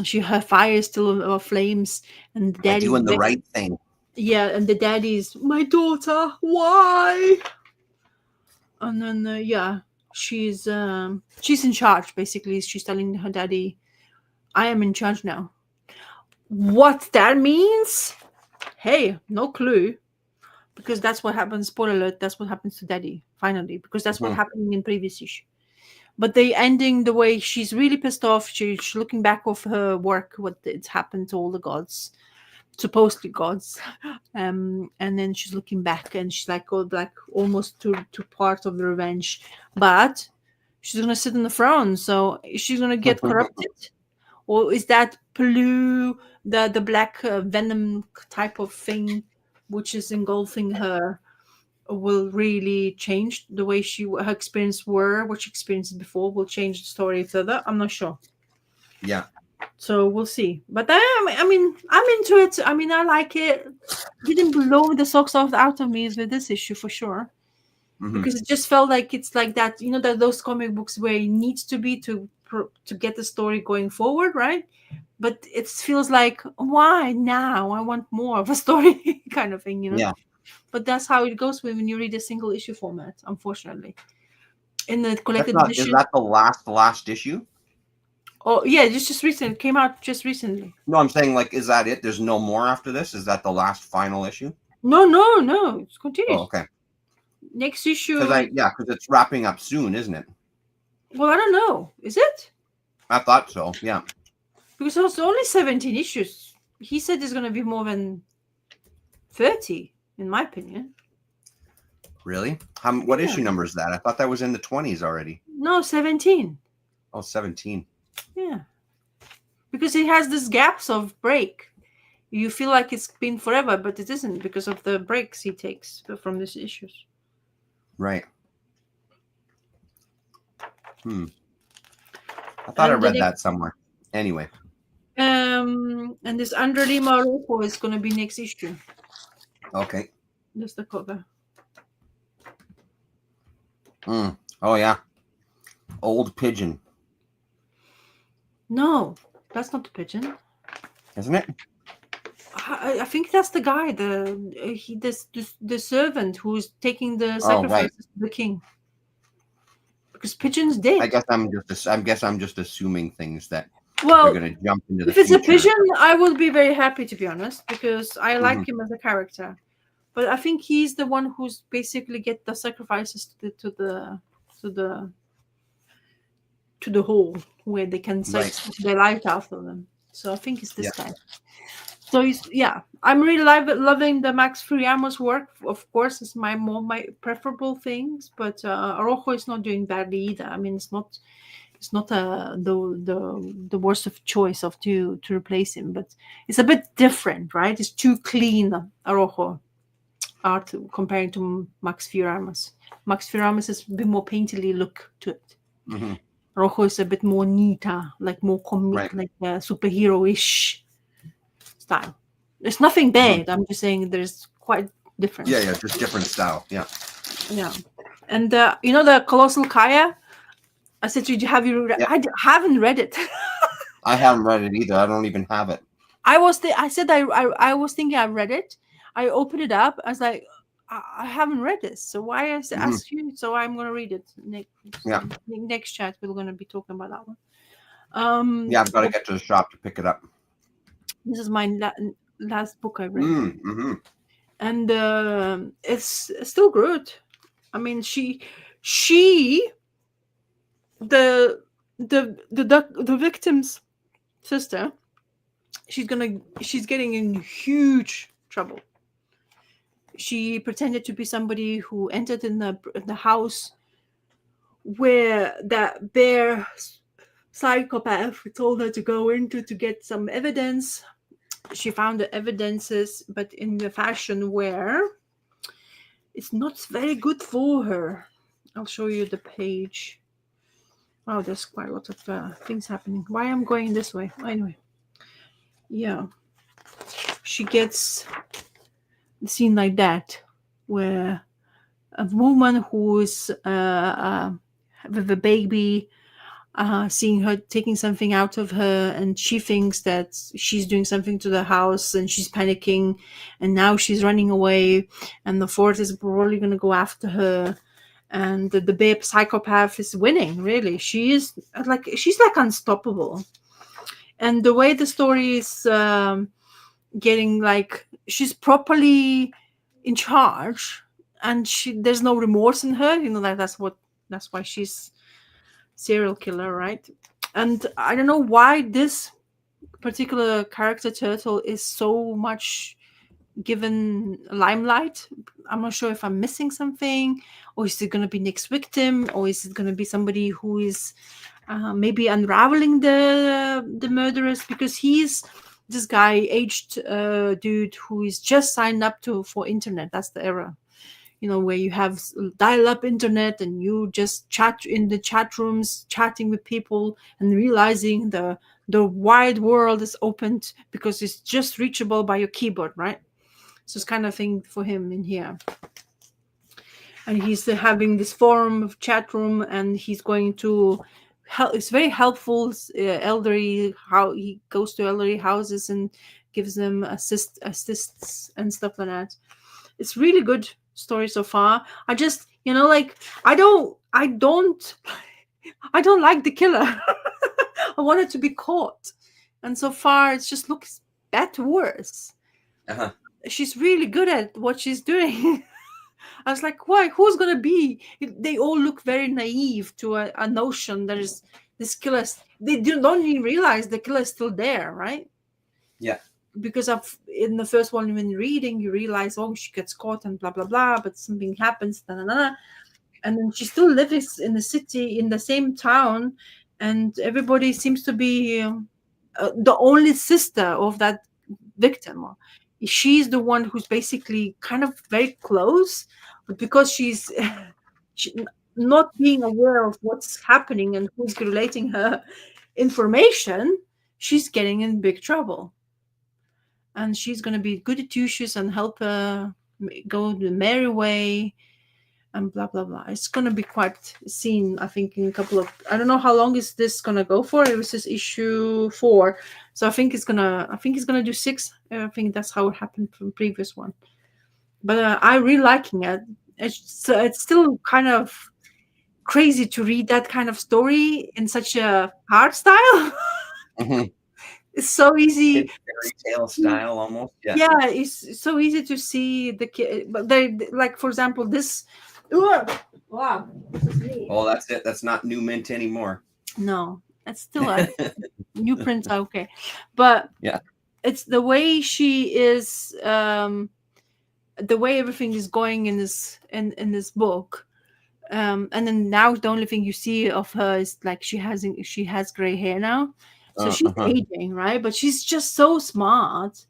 Her fire is still flames, and By doing the right thing. Yeah, and the daddy's my daughter. Why? And then she's in charge. Basically, she's telling her daddy, "I am in charge now." What that means? Hey, no clue. Because that's what happens. Spoiler alert: that's what happens to Daddy finally. Because that's what happened in previous issue. But they ending the way she's really pissed off. She's looking back of her work, what it's happened to all the gods, supposedly gods, and then she's looking back and she's like, almost to part of the revenge, but she's gonna sit on the throne. So she's gonna get corrupted, or is that blue, the black venom type of thing, which is engulfing her, will really change the way her experience what she experienced before will change the story further. I'm not sure. Yeah. So we'll see. But I mean, I'm into it. I mean, I like it. Didn't blow the socks off out of me with this issue for sure. Because it just felt like it's like that, that those comic books where it needs to be to get the story going forward, right? But it feels like, why now? I want more of a story kind of thing, Yeah. But that's how it goes when you read a single issue format, unfortunately. In the collected edition. Is that the last issue? Oh yeah, just recently. It came out just recently. No, I'm saying, like, is that it? There's no more after this? Is that the last final issue? No. It's continued. Oh, okay. Next issue. Because it's wrapping up soon, isn't it? Well, I don't know. Is it? I thought so. Yeah. Because there's only 17 issues. He said there's going to be more than 30, in my opinion. Really? What issue number is that? I thought that was in the 20s already. No, 17. Oh, 17. Yeah. Because it has these gaps of break. You feel like it's been forever, but it isn't because of the breaks he takes from these issues. Right. I thought I read that somewhere. Anyway. And this Andre Lima Rocco is going to be next issue. Okay. That's the cover. Oh, yeah. Old Pigeon. No, that's not the pigeon. isn't it? I think that's the guy, the servant who's taking the Oh, right. sacrifices to the king. Because pigeon's dead. I'm just assuming things that they're Well, gonna jump into the if it's a future. pigeon, I will be very happy, to be honest, because I Hmm. like him as a character. But I think he's the one who's basically get the sacrifices to the to the hole where they can Right. suck the light out of them. So I think it's Yeah. this guy. So he's, yeah, I'm really loving the Max Furiamo's work. Of course, it's my preferable things, but Rojo is not doing badly either. I mean, it's not the worst of choice of to replace him, but it's a bit different, right? It's too clean, Rojo art comparing to Max Furiamo's. Max Furiamo's is a bit more painterly look to it. Hmm. Rojo is a bit more neater, like more comic, Right. like superhero-ish style. There's nothing Hmm. bad. I'm just saying there's quite Yeah, difference. yeah, just different style. Yeah. Yeah, and the Colossal Kaya. I said to you, have you? Yeah. Haven't read it. I haven't read it either. I don't even have it. I said I was thinking I read it. I opened it up. I was like, I haven't read this. So why I Hmm. asked you? So I'm gonna read it next. Yeah. Next chat. We're gonna be talking about that one. Yeah, I've got to Well, get to the shop to pick it up. this is my last book I read, Mm-hmm. and it's still good. I mean, she the victim's sister. She's getting in huge trouble. She pretended to be somebody who entered in the house where that bear psychopath told her to go into to get some evidence. She found the evidences, but in the fashion where it's not very good for her. I'll show you the page. Wow, there's quite a lot of things happening. Why I'm going this way? Anyway, yeah, she gets seen like that, where a woman who's with a baby, seeing her taking something out of her, and she thinks that she's doing something to the house, and she's panicking, and now she's running away, and the fort is probably going to go after her. And the babe psychopath is winning. Really, she's like unstoppable. And the way the story is getting, like, she's properly in charge, and there's no remorse in her. That's why she's serial killer, right? And I don't know why this particular character turtle is so much given limelight. I'm not sure if I'm missing something, or is it going to be next victim, or is it going to be somebody who is maybe unraveling the murderers, because he's this guy, aged dude who is just signed up to for internet. That's the era, where you have dial-up internet, and you just chat in the chat rooms, chatting with people, and realizing the wide world is opened because it's just reachable by your keyboard, right? So it's kind of thing for him in here. And he's having this forum of chat room, and he's going to help. It's very helpful. Elderly, how he goes to elderly houses and gives them assists and stuff like that. It's really good story so far. I just, like, I don't like the killer. I want it to be caught, and so far it just looks bad worse. Uh-huh. She's really good at what she's doing. I was like, why? Who's gonna be? They all look very naive to a notion that is this killer. They don't even realize the killer is still there, right? Yeah. Because in the first one, when reading, you realize, oh, she gets caught and blah blah blah, but something happens, da, da, da, and then she still lives in the city, in the same town, and everybody seems to be the only sister of that victim. She's the one who's basically kind of very close, but because she's she, not being aware of what's happening and who's relating her information, she's getting in big trouble. And she's going to be good at and help her go the merry way. and blah blah blah. It's gonna be quite seen, I think, in a couple of. I don't know how long is this gonna go for. It was just issue 4, so I think it's gonna do 6. I think that's how it happened from previous one. But I really liking it. It's still kind of crazy to read that kind of story in such a hard style. Mhm. It's so easy. Kid fairy tale style almost. Yeah. Yeah, it's so easy to see the kid. But they like, for example, this. Ugh, wow, this is me. Oh, that's it. That's not new mint anymore. No, it's still a new prints are okay, but Yeah. it's the way she is, the way everything is going in this book. And then now the only thing you see of her is like she has gray hair now, so she's Uh-huh. aging, right? But she's just so smart.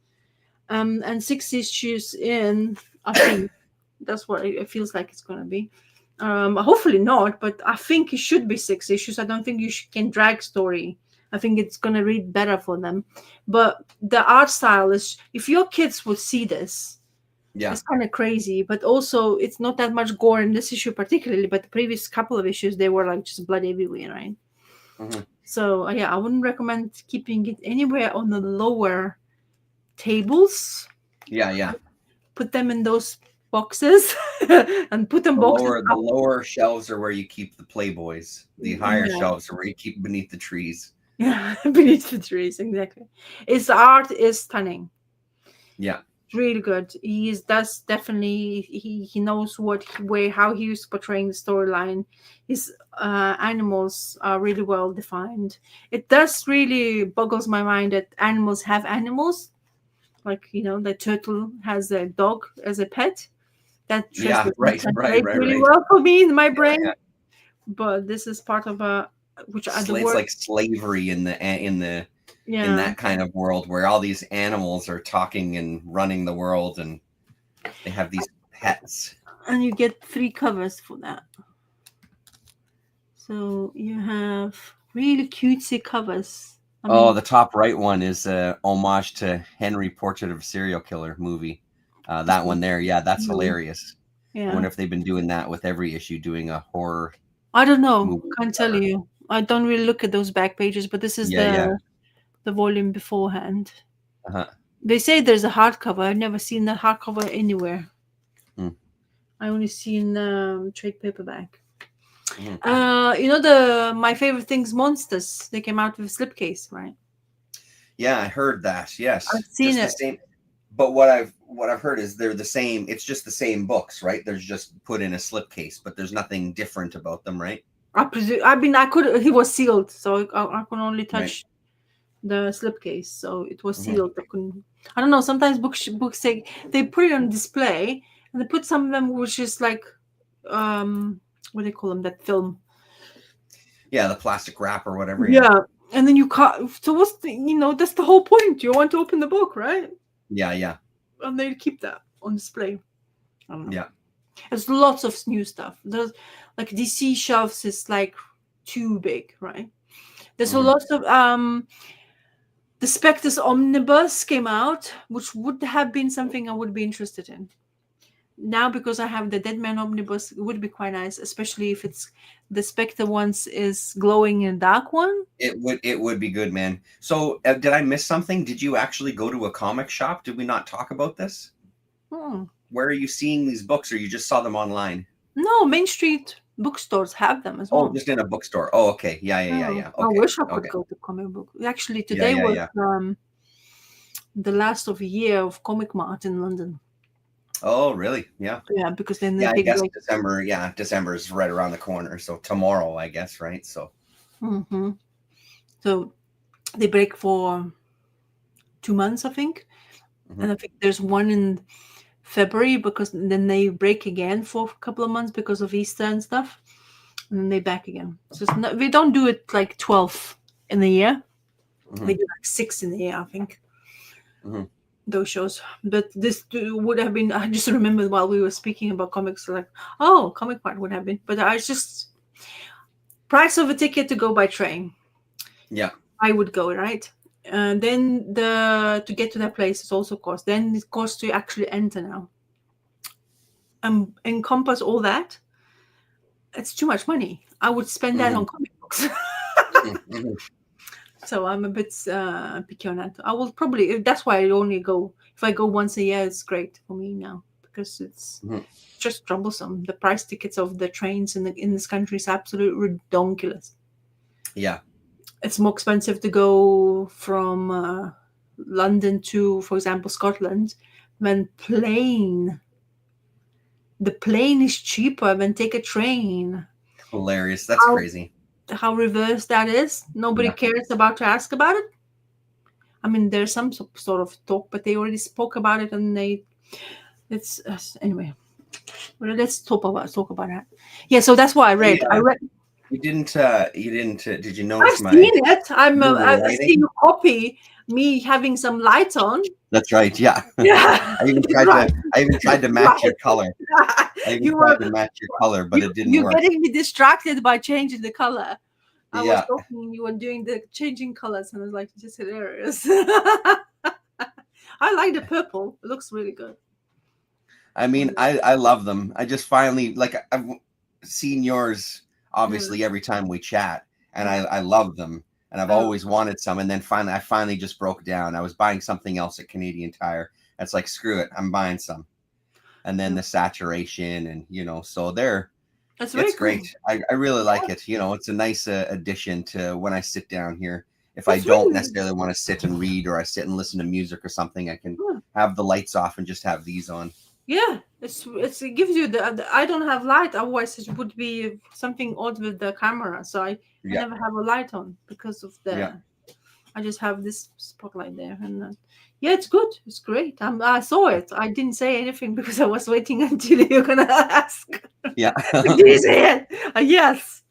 And 6 issues in, I think that's what it feels like it's gonna be. Hopefully not, but I think it should be 6 issues. I don't think you can drag story. I think it's gonna read better for them. But the art style is, if your kids would see this, Yeah. it's kind of crazy. But also, it's not that much gore in this issue particularly. But the previous couple of issues, they were like just blood everywhere, right? Mm-hmm. So yeah, I wouldn't recommend keeping it anywhere on the lower tables. Yeah. Put them in those boxes and put them boxes The lower shelves are where you keep the Playboys. The higher Yeah. shelves are where you keep beneath the trees. Yeah, beneath the trees, exactly. His art is stunning. Yeah. Really good. That's definitely, he knows how he is portraying the storyline. His animals are really well defined. It does really boggles my mind that animals have animals. Like, the turtle has a dog as a pet. That Yeah, doesn't right. translate really well for me in my brain. Yeah. But this is part of which are the It's word. like slavery in that kind of world where all these animals are talking and running the world, and they have these pets. And you get 3 covers for that. So you have really cutesy covers. The top right one is a homage to Henry Portrait of a Serial Killer movie. That one there, yeah, that's hilarious. Yeah. I wonder if they've been doing that with every issue, doing a horror. I don't know. Movie. Can't tell you. I don't really look at those back pages, but this is the volume beforehand. Uh-huh. They say there's a hardcover. I've never seen the hardcover anywhere. I only seen trade paperback. My favorite things, Monsters. They came out with a slipcase, right? Yeah, I heard that. Yes, I've seen just it. The same. But what I've heard is they're the same. It's just the same books, right? They're just put in a slipcase, but there's nothing different about them, right? I presume. I mean, I could. He was sealed, so I could only touch the slipcase. So it was sealed. I don't know. Sometimes books they put it on display, and they put some of them which is like, what do they call them? That film. Yeah, the plastic wrap or whatever. Yeah, and then you can't. So what's that's the whole point. You want to open the book, right? Yeah. And they keep that on display. I don't know. Yeah. There's lots of new stuff. There's like DC shelves is like too big, right? There's a lot of the Spectres Omnibus came out, which would have been something I would be interested in. Now, because I have the Dead Man Omnibus, it would be quite nice, especially if it's the Spectre ones is glowing and dark one. It would be good, man. So did I miss something? Did you actually go to a comic shop? Did we not talk about this? Where are you seeing these books, or you just saw them online? No, Main Street bookstores have them as well. Oh, just in a bookstore. Oh, okay. Yeah. Okay. I wish I could go to comic book. Actually, today was the last of the year of Comic Mart in London. Oh, really? Yeah. Yeah, because then I guess December. Yeah, December is right around the corner. So tomorrow, I guess, right? So. So they break for 2 months, I think, and I think there's one in February, because then they break again for a couple of months because of Easter and stuff, and then they back again. So we don't do it like 12 in the year. They do like 6 in the year, I think. Those shows. But this would have been, I just remembered while we were speaking about comics, like, Comic Mart would have been, but I just, price of a ticket to go by train. Yeah, I would go, right? And then to get to that place is also cost. Then it costs to actually enter now. Encompass all that. it's too much money. I would spend that Hmm. on comic books. Hmm. Hmm. So I'm a bit picky on that. I will probably. That's why I only go. If I go once a year, it's great for me now because it's Hmm. just troublesome. The price tickets of the trains in this country is absolutely ridiculous. Yeah. It's more expensive to go from London to, for example, Scotland than plane. The plane is cheaper than take a train. Hilarious. That's How crazy. reverse that is? Nobody Yeah. cares about to ask about it. I mean, there's some sort of talk, but they already spoke about it, and it's anyway. Well, let's talk about that. Yeah, so that's what I Hey, read. I read. did you I've notice my seen it. little I see writing? you copy me having some light on. That's right. Yeah. Yeah, right. I even tried to match your Right. color. I even You tried were to match your color, but it didn't you're work. getting me distracted by changing the color. I was Yeah. talking, you were doing the changing colors, and I was like, just hilarious. I like the purple. It looks really good. I mean, I love them. I just finally like I've seen yours Yeah, obviously every time we chat, and yeah. I love them, and I've Oh, always wanted some. And then finally, I finally just broke down. I was buying something else at Canadian Tire. It's like screw it, I'm buying some. And then yeah. the saturation, and so they're That's very it's great. cool. I really like Yeah, it. It's a nice addition to when I sit down here. If I it's don't really. necessarily want to sit and read, or I sit and listen to music or something, I can Yeah. have the lights off and just have these on. Yeah, it gives you I don't have light, otherwise it would be something odd with the camera. So I Yeah, never have a light on because of yeah. the. I just have this spotlight there, and yeah, it's good. It's great. I saw it. I didn't say anything because I was waiting until you're gonna ask. Yeah. Did you see it? Yes,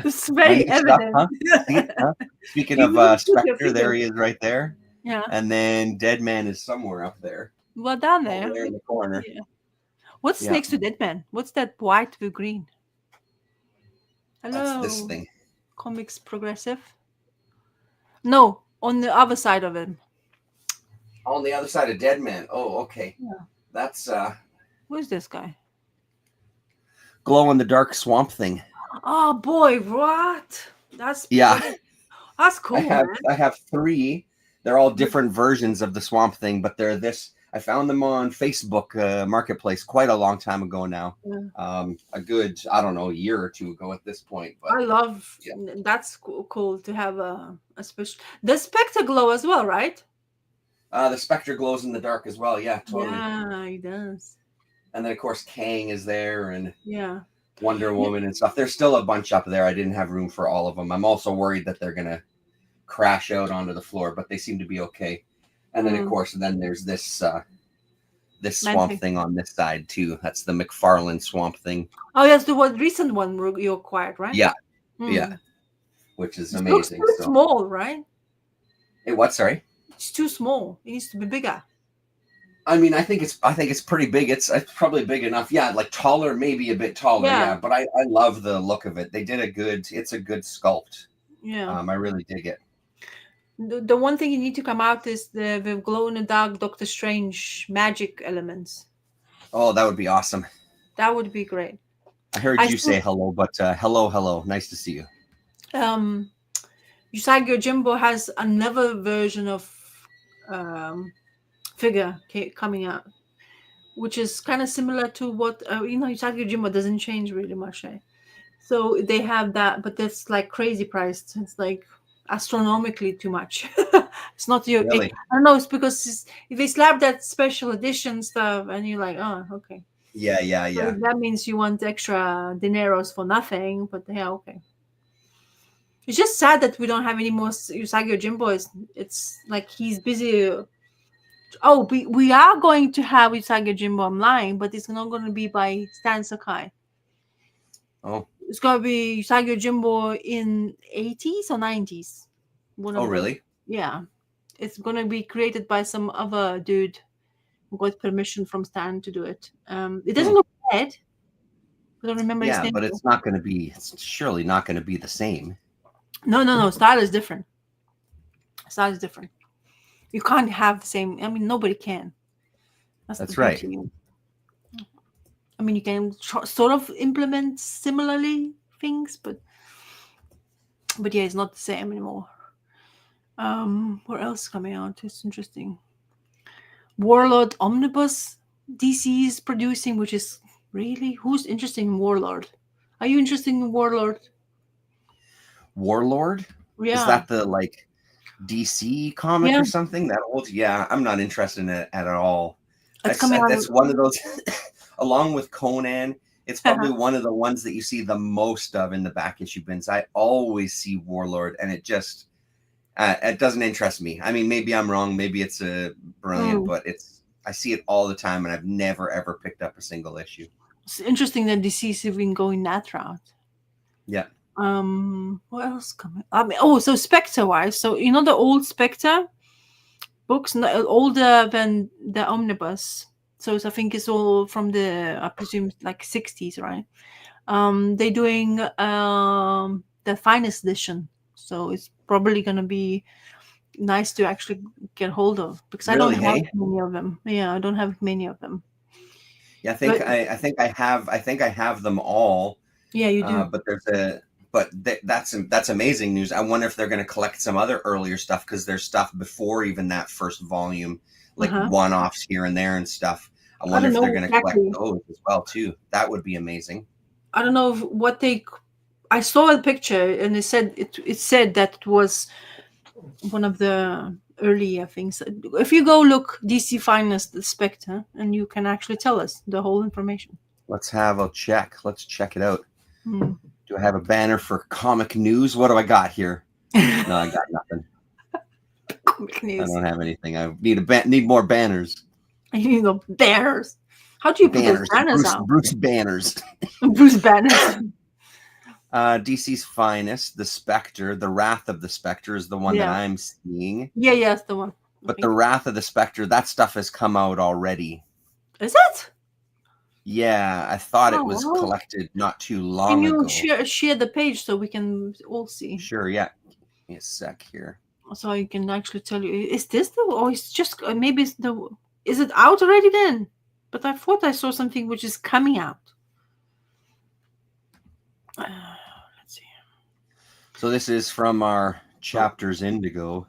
it's My very new stuff, evident. huh? See it, huh? Speaking You of really put your Spectre, there finger. he is right there. Yeah, And then Dead Man is somewhere up there, well down over there. there in the corner. Yeah. What's Yeah, next to Dead Man? What's that white with green? that's this Hello, thing. comics progressive. No, on the other side of him. On the other side of Dead Man. Oh, okay. Yeah. That's Who's this guy? glow in the dark swamp thing. Oh boy, what? Yeah, That's cool, man. I have three. They're all different versions of the swamp thing, but they're this. I found them on Facebook Marketplace quite a long time ago now. Yeah. A good, I don't know, a year or two ago at this point. But I love yeah, that's cool to have a special the Spectre glow as well, right? the Spectre glows in the dark as well. Yeah, totally. Yeah, he does. And then of course Kang is there, and Yeah. Wonder Yeah. Woman and stuff. There's still a bunch up there. I didn't have room for all of them. I'm also worried that they're gonna crash out onto the floor, but they seem to be okay. And then of Mm, course, then there's this man swamp thing. thing on this side too. That's the McFarlane swamp thing. Oh yes, the one recent one you acquired, right? Yeah, yeah, Mm. which is It looks amazing. too So, small, right? hey, what? Sorry. It's too small. It needs to be bigger. I mean, I think it's pretty big. It's probably big enough. Yeah, like taller, maybe a bit taller. Yeah, Yeah, but I love the look of it. They did a good. It's a good sculpt. yeah. I really dig it. The one thing you need to come out is the glow in the dark Doctor Strange magic elements. Oh, that would be awesome. That would be great. I heard I you say still hello, but hello, hello. Nice to see you. um Usagi Yojimbo has another version of um figure coming out, which is kind of similar to what Usagi Yojimbo doesn't change really much, eh? So they have that, but that's like crazy priced. It's like astronomically too much. It's not your. I Really? don't know. It's because if they slap that special edition stuff, and you're like, oh, okay. Yeah, yeah, So yeah. that means you want extra dineros for nothing. But yeah, okay. It's just sad that we don't have any more Usagi Yojimbo. It's like he's busy. Oh, we are going to have Usagi Yojimbo online, but it's not going to be by Stan Sakai. Oh, It's gonna be Usagi Jimbo in 80s or 90s. One oh, of them. really? Yeah. It's gonna be created by some other dude who got permission from Stan to do it. It doesn't Hmm. look bad. I don't remember his Yeah, name. but it's not going to be. It's surely not going to be the same. No, no, no. Style is different. Style is different. You can't have the same. I mean, nobody can. That's the That's right. beauty. I mean, you can sort of implement similarly things, but yeah, it's not the same anymore. What else coming out? It's interesting. Warlord Omnibus DC is producing, which is really, who's interested in Warlord? Are you interested in Warlord? Warlord? Is Yeah, that the like DC comic yeah, or something? That old? Yeah, I'm not interested in it at all. it's coming That's one of those, along with Conan, it's probably out. one of the ones that you see the most of in the back issue bins. I always see Warlord, and it doesn't interest me. I mean, maybe I'm wrong. Maybe it's brilliant, but I see it all the time, and I've never ever picked up a single issue. It's interesting that DC is even going that route. Yeah. What else coming? I mean, so Spectre wise, so you know the old Spectre books, older than the omnibus. So I think it's all from the, I presume, like 60s, right? They're doing the finest edition, so it's probably gonna be nice to actually get hold of, because I don't Really? have Hey. many of them. Yeah, I don't have many of them. Yeah, But I think I have them all. yeah, you do. But that's amazing news. I wonder if they're going to collect some other earlier stuff, because there's stuff before even that first volume, like Uh-huh. one-offs here and there and stuff. I I wonder don't if they're know going to collect exactly. those as well too. That would be amazing. I don't know what they. I saw a picture and it said that it was one of the earlier things. If you go look DC Finest the Spectre, and you can actually tell us the whole information. Let's have a check. Let's check it out. Hmm. Do I have a banner for comic news? What do I got here? No, I got nothing. Comic I news. don't have anything. I need more banners. You know, banners. How do you put those Banners. banners out? Bruce Banners. Bruce banners. DC's Finest, the Spectre, the Wrath of the Spectre is the one that Yeah. I'm seeing. Yeah, that's the one. I But the think. Wrath of the Spectre, that stuff has come out already. Is it? Yeah, I thought it Oh, was well. collected not too Can long you ago. share the page so we can all see? Sure, yeah. Give me a sec here. So I can actually tell you, is this the, or it's just, maybe it's the, is it out already then? But I thought I saw something which is coming out. Let's see. So this is from our Chapters Indigo.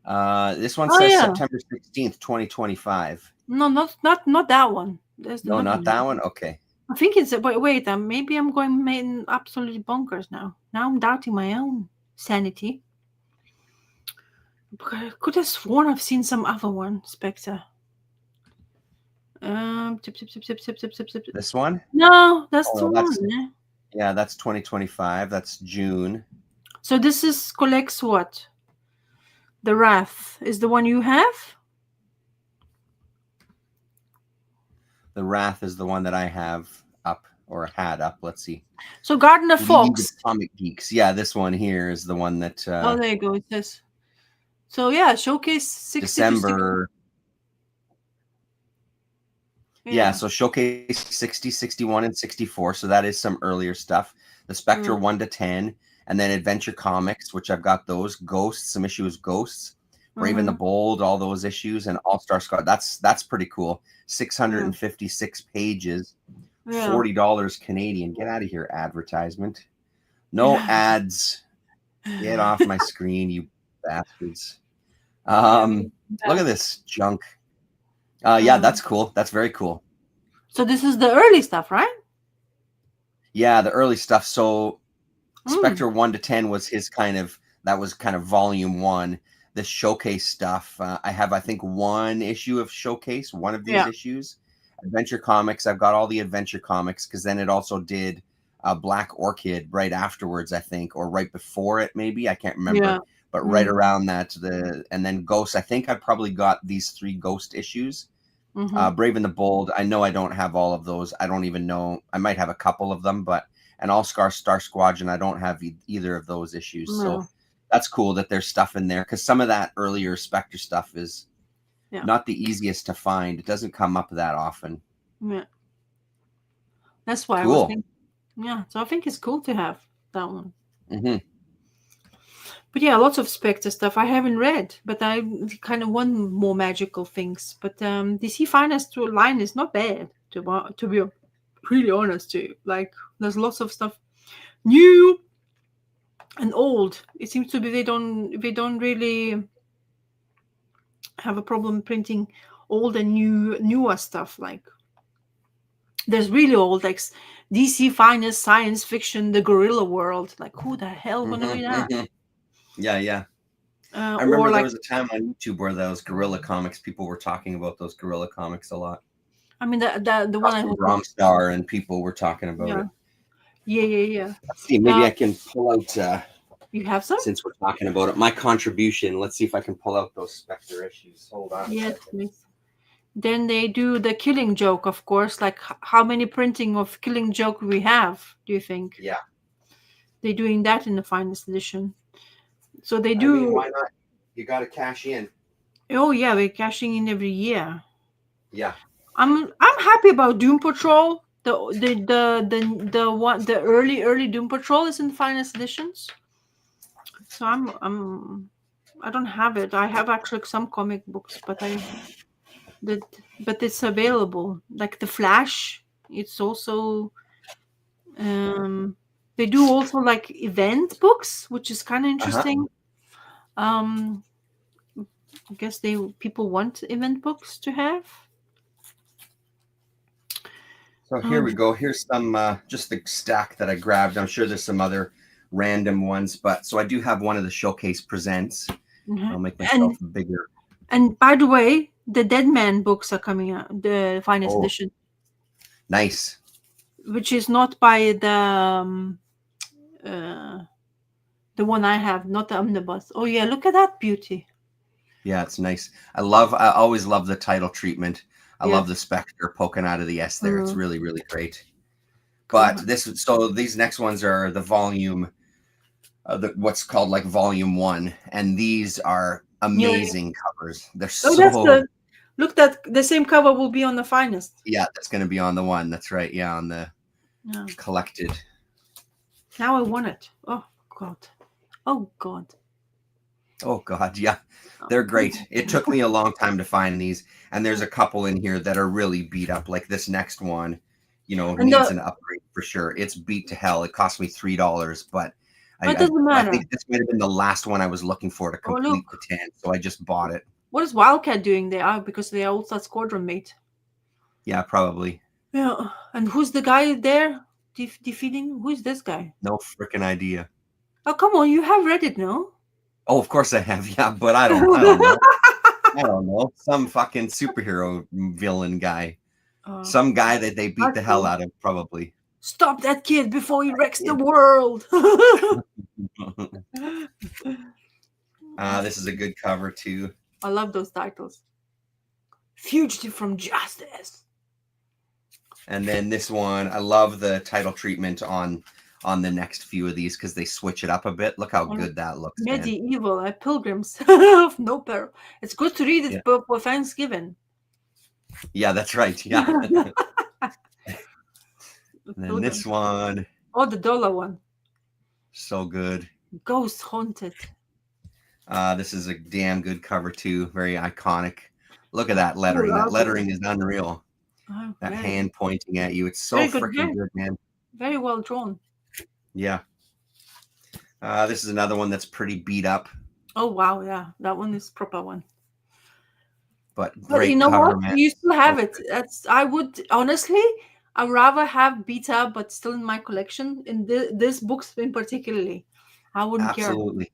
This one Oh says yeah. September 16th, 2025. No, not that one. There's No, another not one. that one? Okay. I think it's, wait, maybe I'm going absolutely bonkers now. Now I'm doubting my own sanity. But I could have sworn I've seen some other one, Spectre. Tip. This one? No, that's Oh, the no, one. yeah, that's 2025. That's June. So this is collects what? The Wrath is the one you have? The Wrath is the one that I have up, or had up. Let's see. So Gardner League Fox. of Comic Geeks. Yeah, this one here is the one that Oh, there you go. It says. So yeah, showcase 60 December. Yeah. So showcase 60, 61, and 64. So that is some earlier stuff. The Spectre 1 to 10, and then Adventure Comics, which I've got those. Ghosts, some issues Ghosts. Brave and the Bold, all those issues, and All-Star Squad. That's pretty cool. 656 pages, $40 Canadian. Get out of here, advertisement. No ads. Get off my screen, you bastards. Look at this junk. Yeah, that's cool. That's very cool. So this is the early stuff, right? Yeah, the early stuff. So Spectre 1 to 10 was that was kind of volume 1. The showcase stuff, I have, I think, one issue of showcase, one of these issues. Adventure Comics, I've got all the Adventure Comics, because then it also did Black Orchid right afterwards, I think, or right before it, maybe. I can't remember. But right around that, and then Ghost, I think I probably got these 3 Ghost issues. Brave and the Bold, I know I don't have all of those. I don't even know. I might have a couple of them, and All-Star Star Squadron, I don't have either of those issues. So that's cool that there's stuff in there, because some of that earlier Spectre stuff is not the easiest to find. It doesn't come up that often. Yeah. That's why cool. I was thinking. Yeah, so I think it's cool to have that one. But yeah, lots of Spectre stuff I haven't read, but I kind of want more magical things. But DC Finest line is not bad, to be Really honest too. Like there's lots of stuff new and old. It seems to be they don't really have a problem printing old and newer stuff. Like there's really old, like DC finest science fiction, the Gorilla World. Like who the hell gonna read that? Yeah, yeah. I Or remember there like, was a time on YouTube where those Gorilla comics, people were talking about those Gorilla comics a lot. I mean the one I Dustin was, Bromstar and people were talking about yeah, it. yeah, yeah, Let's see, yeah. maybe I can pull out, You have some? since we're talking about it, my contribution. Let's see if I can pull out those Spectre issues. Hold on a Yes, second. please. Then they do the Killing Joke, of course. Like how many printing of Killing Joke we have? Do you think Yeah. they're doing that in the finest edition? So they I mean, do. why not? You got to cash in. Oh yeah, we're cashing in every year. Yeah. I'm happy about Doom Patrol. The early Doom Patrol is in finest editions. So I don't have it. I have actually some comic books, that but it's available. Like the Flash, it's also they do also like event books, which is kind of Uh-huh. interesting. Um, I guess they people want event books to have. So here Oh, we go. Here's some, just the stack that I grabbed. I'm sure there's some other random ones, but so I do have one of the Showcase Presents. mhm. I'll make myself and bigger. and by the way, the Dead Man books are coming out, the finest Oh, edition, nice. which is not by uh, the one I have, not the omnibus. Oh yeah, look at that beauty. Yeah, it's nice. I always love the title treatment. I Yeah. love the Spectre poking out of the S there. It's Mm, really, really great. go But so these next ones are the volume, what's called like volume one, and these are Yeah. amazing covers. They're Oh, that's so, the look, that the same cover will be on the finest. yeah, that's going to be on the one. That's right. Yeah, on the Yeah. collected. Now I want it. Oh God. Oh God. Oh God, yeah, Oh, they're come great. It took me a long time to find these, and there's a couple in here that are really beat up. Like this next one, And needs an upgrade for sure. It's beat to hell. It cost me $3, but it doesn't I matter. think this might have been the last one I was looking for to Oh complete the look, 10, so I just bought it. what is Wildcat doing there? Oh, because they are also squadron mate. Yeah, probably. Yeah. And who's the guy there defeating? Who's this guy? No freaking idea. Oh come on, you have read it, no? Oh, of course I have. Yeah, but I don't know. I don't know. Some fucking superhero villain guy. Oh, Some guy that they beat that's the hell cool. out of, probably. Stop that kid before he wrecks the world. This is a good cover too. I love those titles. Fugitive from justice. And then this one, I love the title treatment on the next few of these because they switch it up a bit. Look how good that looks, man. Medieval pilgrims of no peril. It's good to read it Yeah, for Thanksgiving. yeah, that's right. Yeah. And then Pilgrim. this one, Oh, the dollar one. so good. Ghost haunted. This is a damn good cover too. Very iconic. Look at that Cool lettering. That artwork. lettering is unreal. Oh, That very, hand pointing at you. It's so very good. freaking good, man. Very well drawn. Yeah. This is another one that's pretty beat up, Oh wow, yeah, that one is proper one. but But you great know cover, what? man. You still have So it. That's I would honestly, I'd rather have beta, but still in my collection. In this books in particularly, I wouldn't care. absolutely.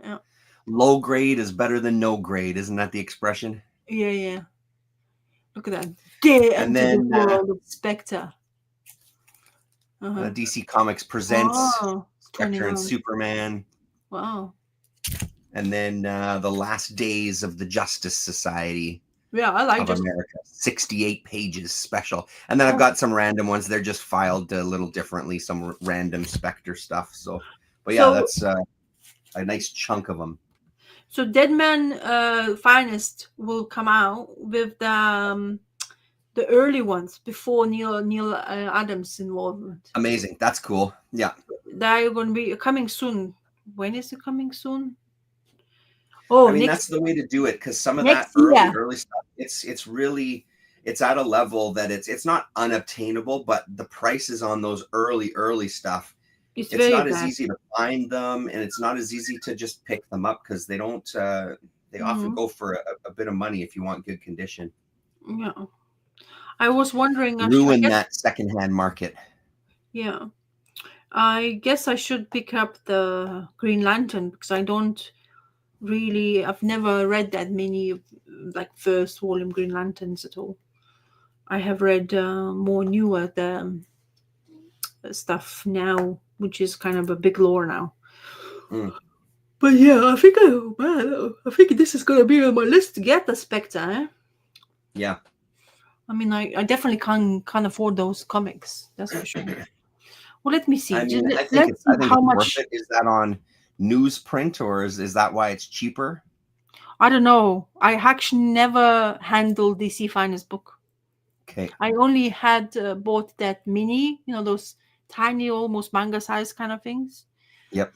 Yeah, Low grade is better than no grade. Isn't that the expression? yeah, yeah. Look at that. Get And into the then world of Spectre. Uh-huh. DC Comics presents Oh, Spectre and 21. Superman. Wow. And then The Last Days of the Justice Society Yeah, I like of just. America. 68 pages special. And then I've got some random ones. They're just filed a little differently, some random Spectre stuff. So, but yeah, So that's a nice chunk of them. so Deadman Finest will come out with the early ones before Neil Adams' involvement. Amazing. That's cool. Yeah. They're going to be coming soon. When is it coming soon? Oh, I mean, next that's the way to do it because some of that next year. early stuff, it's really it's at a level that it's not unobtainable, but the prices on those early stuff, It's it's very not as bad. easy to find them, and it's not as easy to just pick them up because they don't. They often go for a bit of money if you want good condition. Yeah. I was wondering, I Ruin guess, that secondhand market. yeah. I guess I should pick up the Green Lantern because I've never read that many like first volume Green Lanterns at all. I have read more newer stuff now, which is kind of a big lore now. Mm. But yeah, I think this is gonna be on my list to get the Spectre. Eh? Yeah. I mean, I definitely can't afford those comics. That's for sure. Well, let me see. I mean, Let's see I think how it's worth much. it. Is that on newsprint, or is that why it's cheaper? I don't know. I actually never handled DC Finest book. Okay. I only had bought that mini, those tiny, almost manga size kind of things. Yep.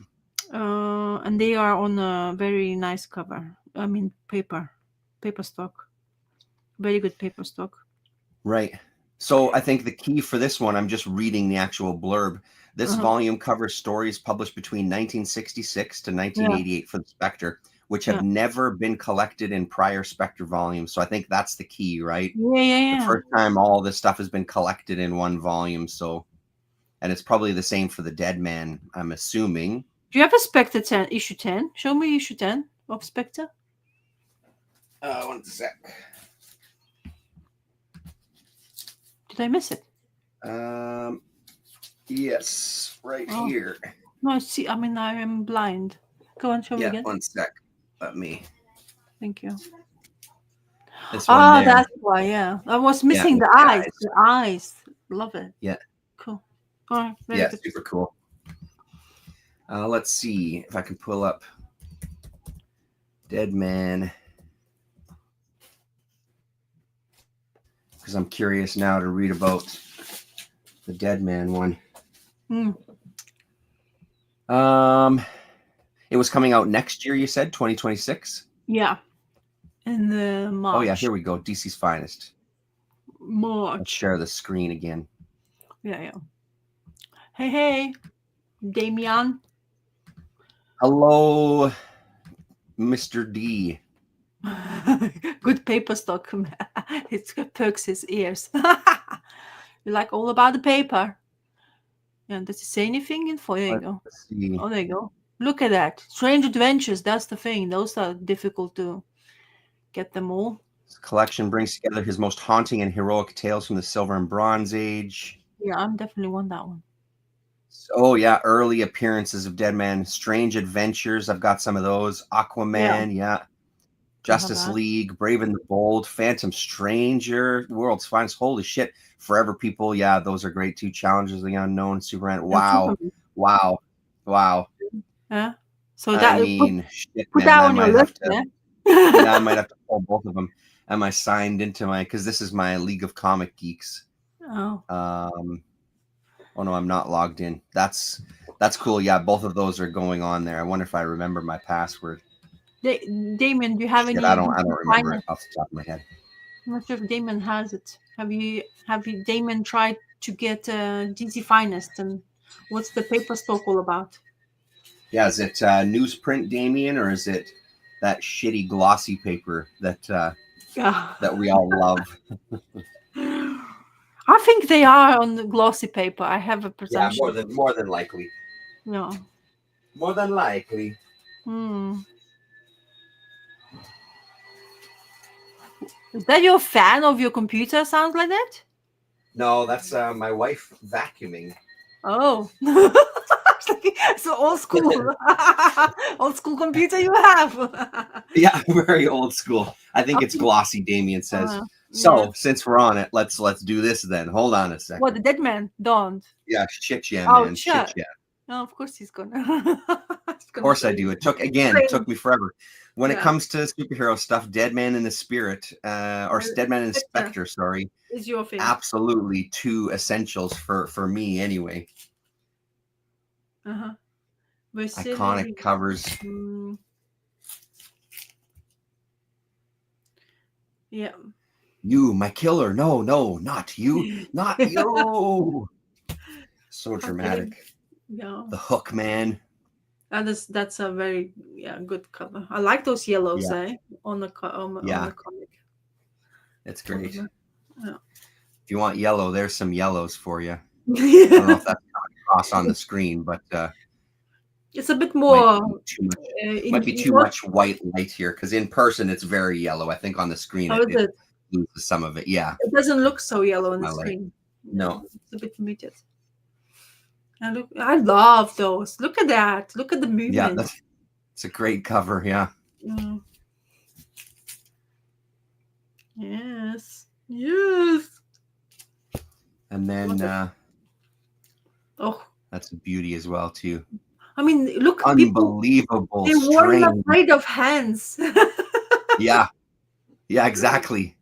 And they are on a very nice cover. I mean, paper stock. Very good paper stock. Right. So I think the key for this one, I'm just reading the actual blurb. This volume covers stories published between 1966 to 1988 for the Spectre, which have never been collected in prior Spectre volumes. So I think that's the key, right? Yeah. The first time all this stuff has been collected in one volume. So, and it's probably the same for the Dead Man, I'm assuming. Do you have a Spectre 10, issue 10? Show me issue 10 of Spectre. 1 sec. Did I miss it? Yes, right here. No, see, I mean, I am blind. Go on, show me again. 1 sec. Let me. Thank you. This one there. That's why, yeah. I was missing the eyes. The eyes. Love it. Yeah. Cool. All right. Yeah, good. Super cool. Let's see if I can pull up Dead Man. Because I'm curious now to read about the Dead Man one. It was coming out next year, you said, 2026? Yeah. In the March. Oh, yeah, here we go. DC's Finest. March. Let's share the screen again. Yeah. Hey, Damian. Hello, Mr. D. Good paper stock. It perks his ears. You like all about the paper. Yeah, does it say anything in for? There you go. See. Oh, there you go. Look at that. Strange Adventures. That's the thing. Those are difficult to get them all. This collection brings together his most haunting and heroic tales from the Silver and Bronze Age. Yeah, I'm definitely want that one. Oh, yeah. Early appearances of Dead Man. Strange Adventures. I've got some of those. Aquaman. Yeah. Justice League. Brave and the Bold. Phantom Stranger. World's Finest. Holy shit. Forever People. Yeah, those are great too. Challengers of the Unknown. Superman. Wow. Yeah. So that I mean, put that on your list. Yeah, I might have to pull both of them. Am I signed into my? Because this is my League of Comic Geeks. Oh. Oh no, I'm not logged in. That's cool. Yeah, both of those are going on there. I wonder if I remember my password. Damon, do you have any? I don't remember it off the top of my head. I'm not sure if Damon has it. Have you Damon tried to get DC Finest, and what's the paper stock all about? Yeah, is it newsprint, Damien, or is it that shitty glossy paper that that we all love? I think they are on the glossy paper. I have a presumption. Yeah, more than likely. No. More than likely. Is that your fan of your computer? Sounds like that? No, that's my wife vacuuming. Oh. So old school. Old school computer you have. Yeah, very old school. I think it's glossy, Damien says. So since we're on it, let's do this then. Hold on a second. What, the Dead Man? Don't. Yeah, shit, yeah, Oh, man. Shit, yeah. No, of course he's gonna. Of course I do. It took me forever. When it comes to superhero stuff, Dead Man in the Spirit, or Dead Man in the Spectre, sorry, is your favorite. Absolutely two essentials for me anyway. Iconic covers. Yeah. You, my killer. No, no, not you. Not you. So Okay. dramatic. Yeah. The Hook Man. That's a very, yeah, good cover. I like those yellows, Yeah, on the on yeah, the comic. it's On great. the, yeah. If you want yellow, there's some yellows for you. I don't know Yeah. if that's coming across on the screen, but It's a bit might more be too much. Might in be too not. much white light here because in person it's very yellow. I think on the screen How it, is it it? loses some of it. Yeah, It doesn't look so yellow on the my light. screen. Yeah, No, it's a bit muted. And look, I love those. Look at that. Look at the yeah, movement. that's it's a great cover. Yeah, Mm, yes. Yes. and then Love it. Oh, that's a beauty as well too. I mean, look, people, Unbelievable they weren't strain. afraid of hands. Yeah, yeah, exactly.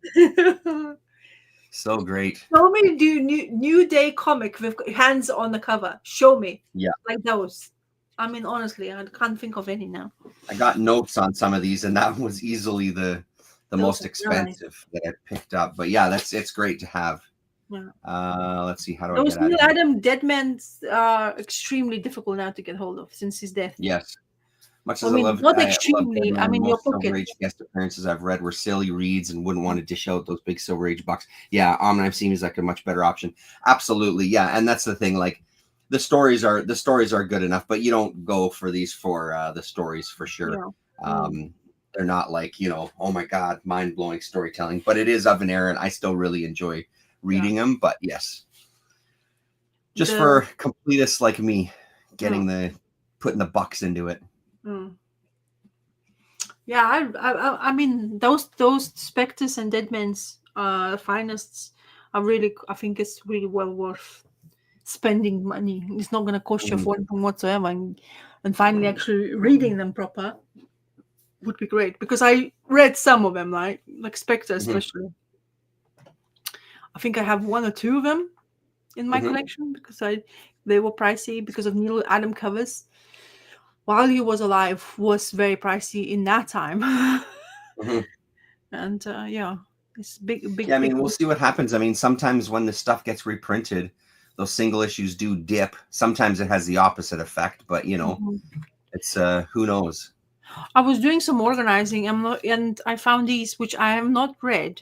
So great. Show me do New Day comic with hands on the cover. Show me Yeah, like those. I mean, honestly, I can't think of any now. I got notes on some of these, and that was easily the Those most are nice. expensive that I picked up. But yeah, it's great to have. Yeah. Let's see, how do I Those get out Neil of here? Adam Deadmans are extremely difficult now to get hold of since his death. Yes. Much I as I mean, love not Dead extremely. I Man, mean, your most Silver pocket. Age guest appearances I've read were silly reads and wouldn't want to dish out those big Silver Age bucks. Yeah, I've seen is like a much better option. Absolutely, yeah, and that's the thing. Like the stories are good enough, but you don't go for these for the stories for sure. Yeah. Mm, Um, they're not like oh my god, mind blowing storytelling, but it is of an era, and I still really enjoy yeah. reading them. But yes, just The for completists like me, mm, getting the putting the bucks into it. mm. Yeah, I mean those specters and deadmans finest are really, I think it's really well worth spending money. It's not going to cost you a Mhm, fortune whatsoever, and finally actually reading them proper would be great because I read some of them, like Spectre mhm, especially. I think I have one or two of them in my mhm, collection because they were pricey because of Neil Adam covers. While he was alive, was very pricey in that time, mhm. and yeah, it's big, Yeah, big, I big. mean, we'll see what happens. I mean, sometimes when this stuff gets reprinted, those single issues do dip. Sometimes it has the opposite effect, but Mhm. it's who knows. I was doing some organizing, and I found these, which I have not read.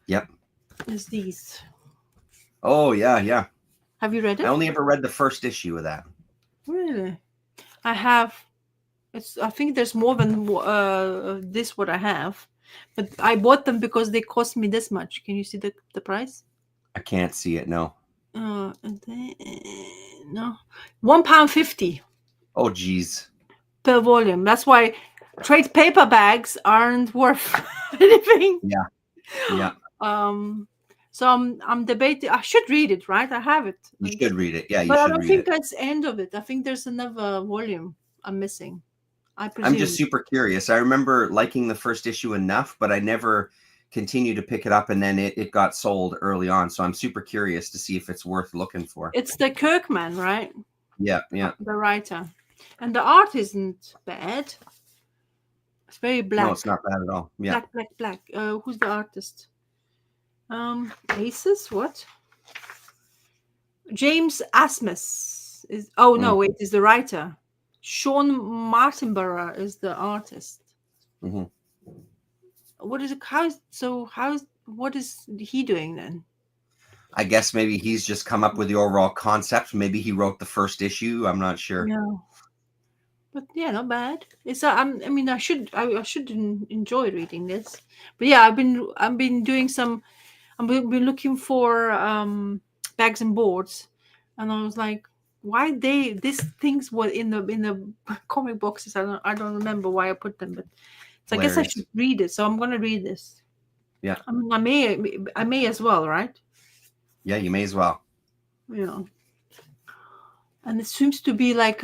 Yep. Is these? Oh yeah, yeah. Have you read I it? only ever read the first issue of that. Really? I have. It's. I think there's more than this what I have, but I bought them because they cost me this much. Can you see the price? I can't see it. No. And no, £1.50 Oh geez. per volume. That's why trade paper bags aren't worth anything. Yeah. Yeah. Um, so I'm debating. I should read it, right? I have it, You should read it. Yeah, you but I should don't read think it. that's the end of it. I think there's another volume I'm missing. I I'm just presume. super curious. I remember liking the first issue enough, but I never continued to pick it up, and then it got sold early on. So I'm super curious to see if it's worth looking for. It's the Kirkman, right? Yeah, yeah. The writer, and the art isn't bad. It's very No, black, it's not bad at all. Yeah. black, black, black. Who's the artist? Aces. What? James Asmus is. Oh no, Mm, wait, is the writer. Sean Martinborough is the artist. mhm. What is it? What is he doing then? I guess maybe he's just come up with the overall concept. Maybe he wrote the first issue. I'm not sure. Yeah, but yeah, not bad. It's. I mean, I should enjoy reading this. But yeah, I've been doing some. I've been looking for bags and boards, and I was like, why these things were in the comic boxes? I don't remember why I put them, but so I guess I should Hilarious. read it. So I'm gonna read this. Yeah. I mean, I may as well, right? Yeah, you may as well. You know, and it seems to be like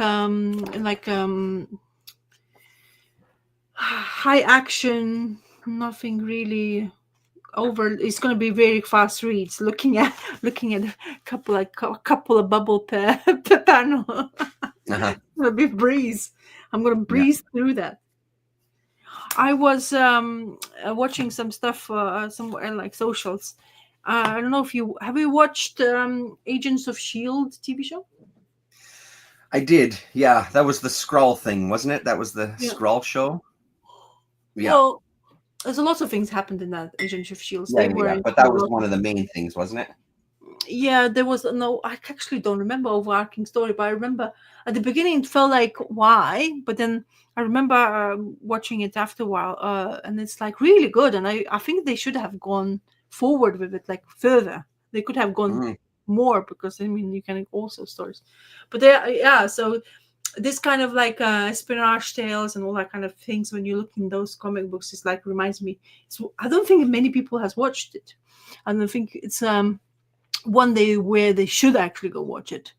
high action, nothing really over. It's going to be very fast reads. Looking at a couple of bubble per panel. Uh-huh. It's gonna be breeze. I'm gonna Yeah. breeze through that. I was watching some stuff somewhere like socials. I don't know if you have you watched Agents of Shield TV show. I did. Yeah, that was the Skrull thing, wasn't it? That was the Yeah. Skrull show. Yeah. Well, there's a lot of things happened in that Agents of Shields. Yeah, They yeah, were yeah. into But that a was lot one of of the main things, wasn't it? yeah, there was no. I actually don't remember overarching story, but I remember at the beginning it felt like why, but then I remember watching it after a while, and it's like really good. And I think they should have gone forward with it like further. They could have gone Mhm. more because I mean you can also stories, but they yeah. So this kind of like espionage tales and all that kind of things when you look in those comic books, it's like reminds me. I don't think many people has watched it. I don't think it's one day where they should actually go watch it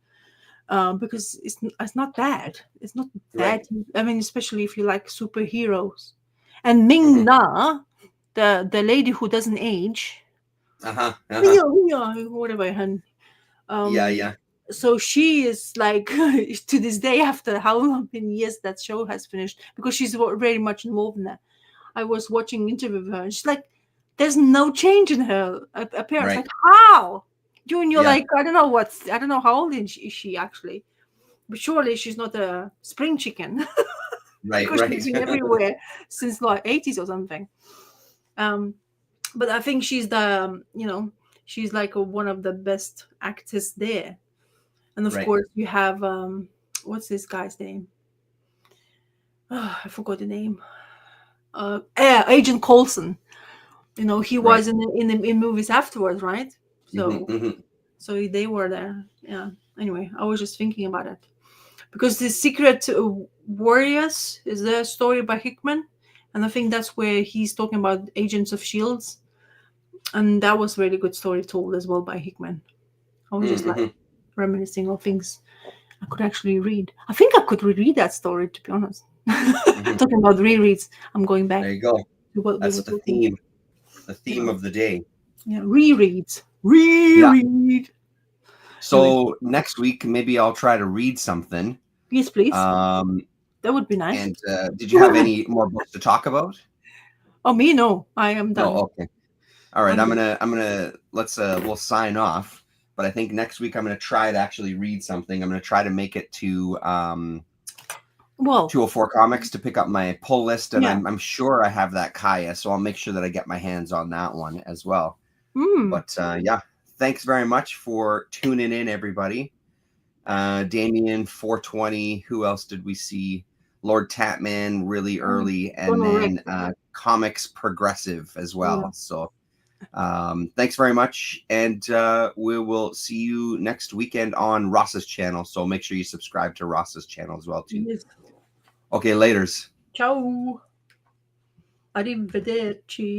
because it's not bad. It's not bad. Right. I mean, especially if you like superheroes. And Ming Mhm. Na, the lady who doesn't age, Uh-huh. Uh-huh. whatever her. Yeah, Um, yeah. so she is like to this day after how many years that show has finished because she's very much involved in that. I was watching an interview with her and she's like, "There's no change in her appearance. Right. Like how?" You and you're Yeah. like, I don't know how old is she actually, but surely she's not a spring chicken Right, because she's right. been everywhere since like 80s or something. Um, but I think she's the she's like one of the best actors there. And of Right. course, you have what's this guy's name? Oh, I forgot the name. Agent Coulson. You know, he Right. was in movies afterwards, right? Mhm, So mhm. they were there. Yeah. Anyway, I was just thinking about it because the Secret Warriors is a story by Hickman, and I think that's where he's talking about Agents of Shields, and that was really good story told as well by Hickman. I was just like Mhm. reminiscing of things I could actually read. I think I could reread that story, to be honest. Mhm. Talking about rereads, I'm going There back you go. to what we That's were the talking. theme. The Yeah, theme of the day. yeah, rereads, Yeah. reread. Anyway, So next week maybe I'll try to read something. yes, please. Um That would be nice. and did you have any more books to talk about? Oh, me, no. I am No, done. okay. All right, I'm done. I'm gonna let's we'll sign off. But I think next week I'm gonna try to actually read something. I'm gonna try to make it to Well, 204 Comics to pick up my pull list, and yeah. I'm sure I have that Kaya, so I'll make sure that I get my hands on that one as well. Mm. But yeah, thanks very much for tuning in, everybody. Damien 420. Who else did we see? Lord Tatman really early, and Gonna wreck. then Comics Progressive as Yeah. well. So thanks very much, and we will see you next weekend on Rasa's channel. So make sure you subscribe to Rasa's channel as well too. Yes. Okay, laters. Ciao. Arrivederci.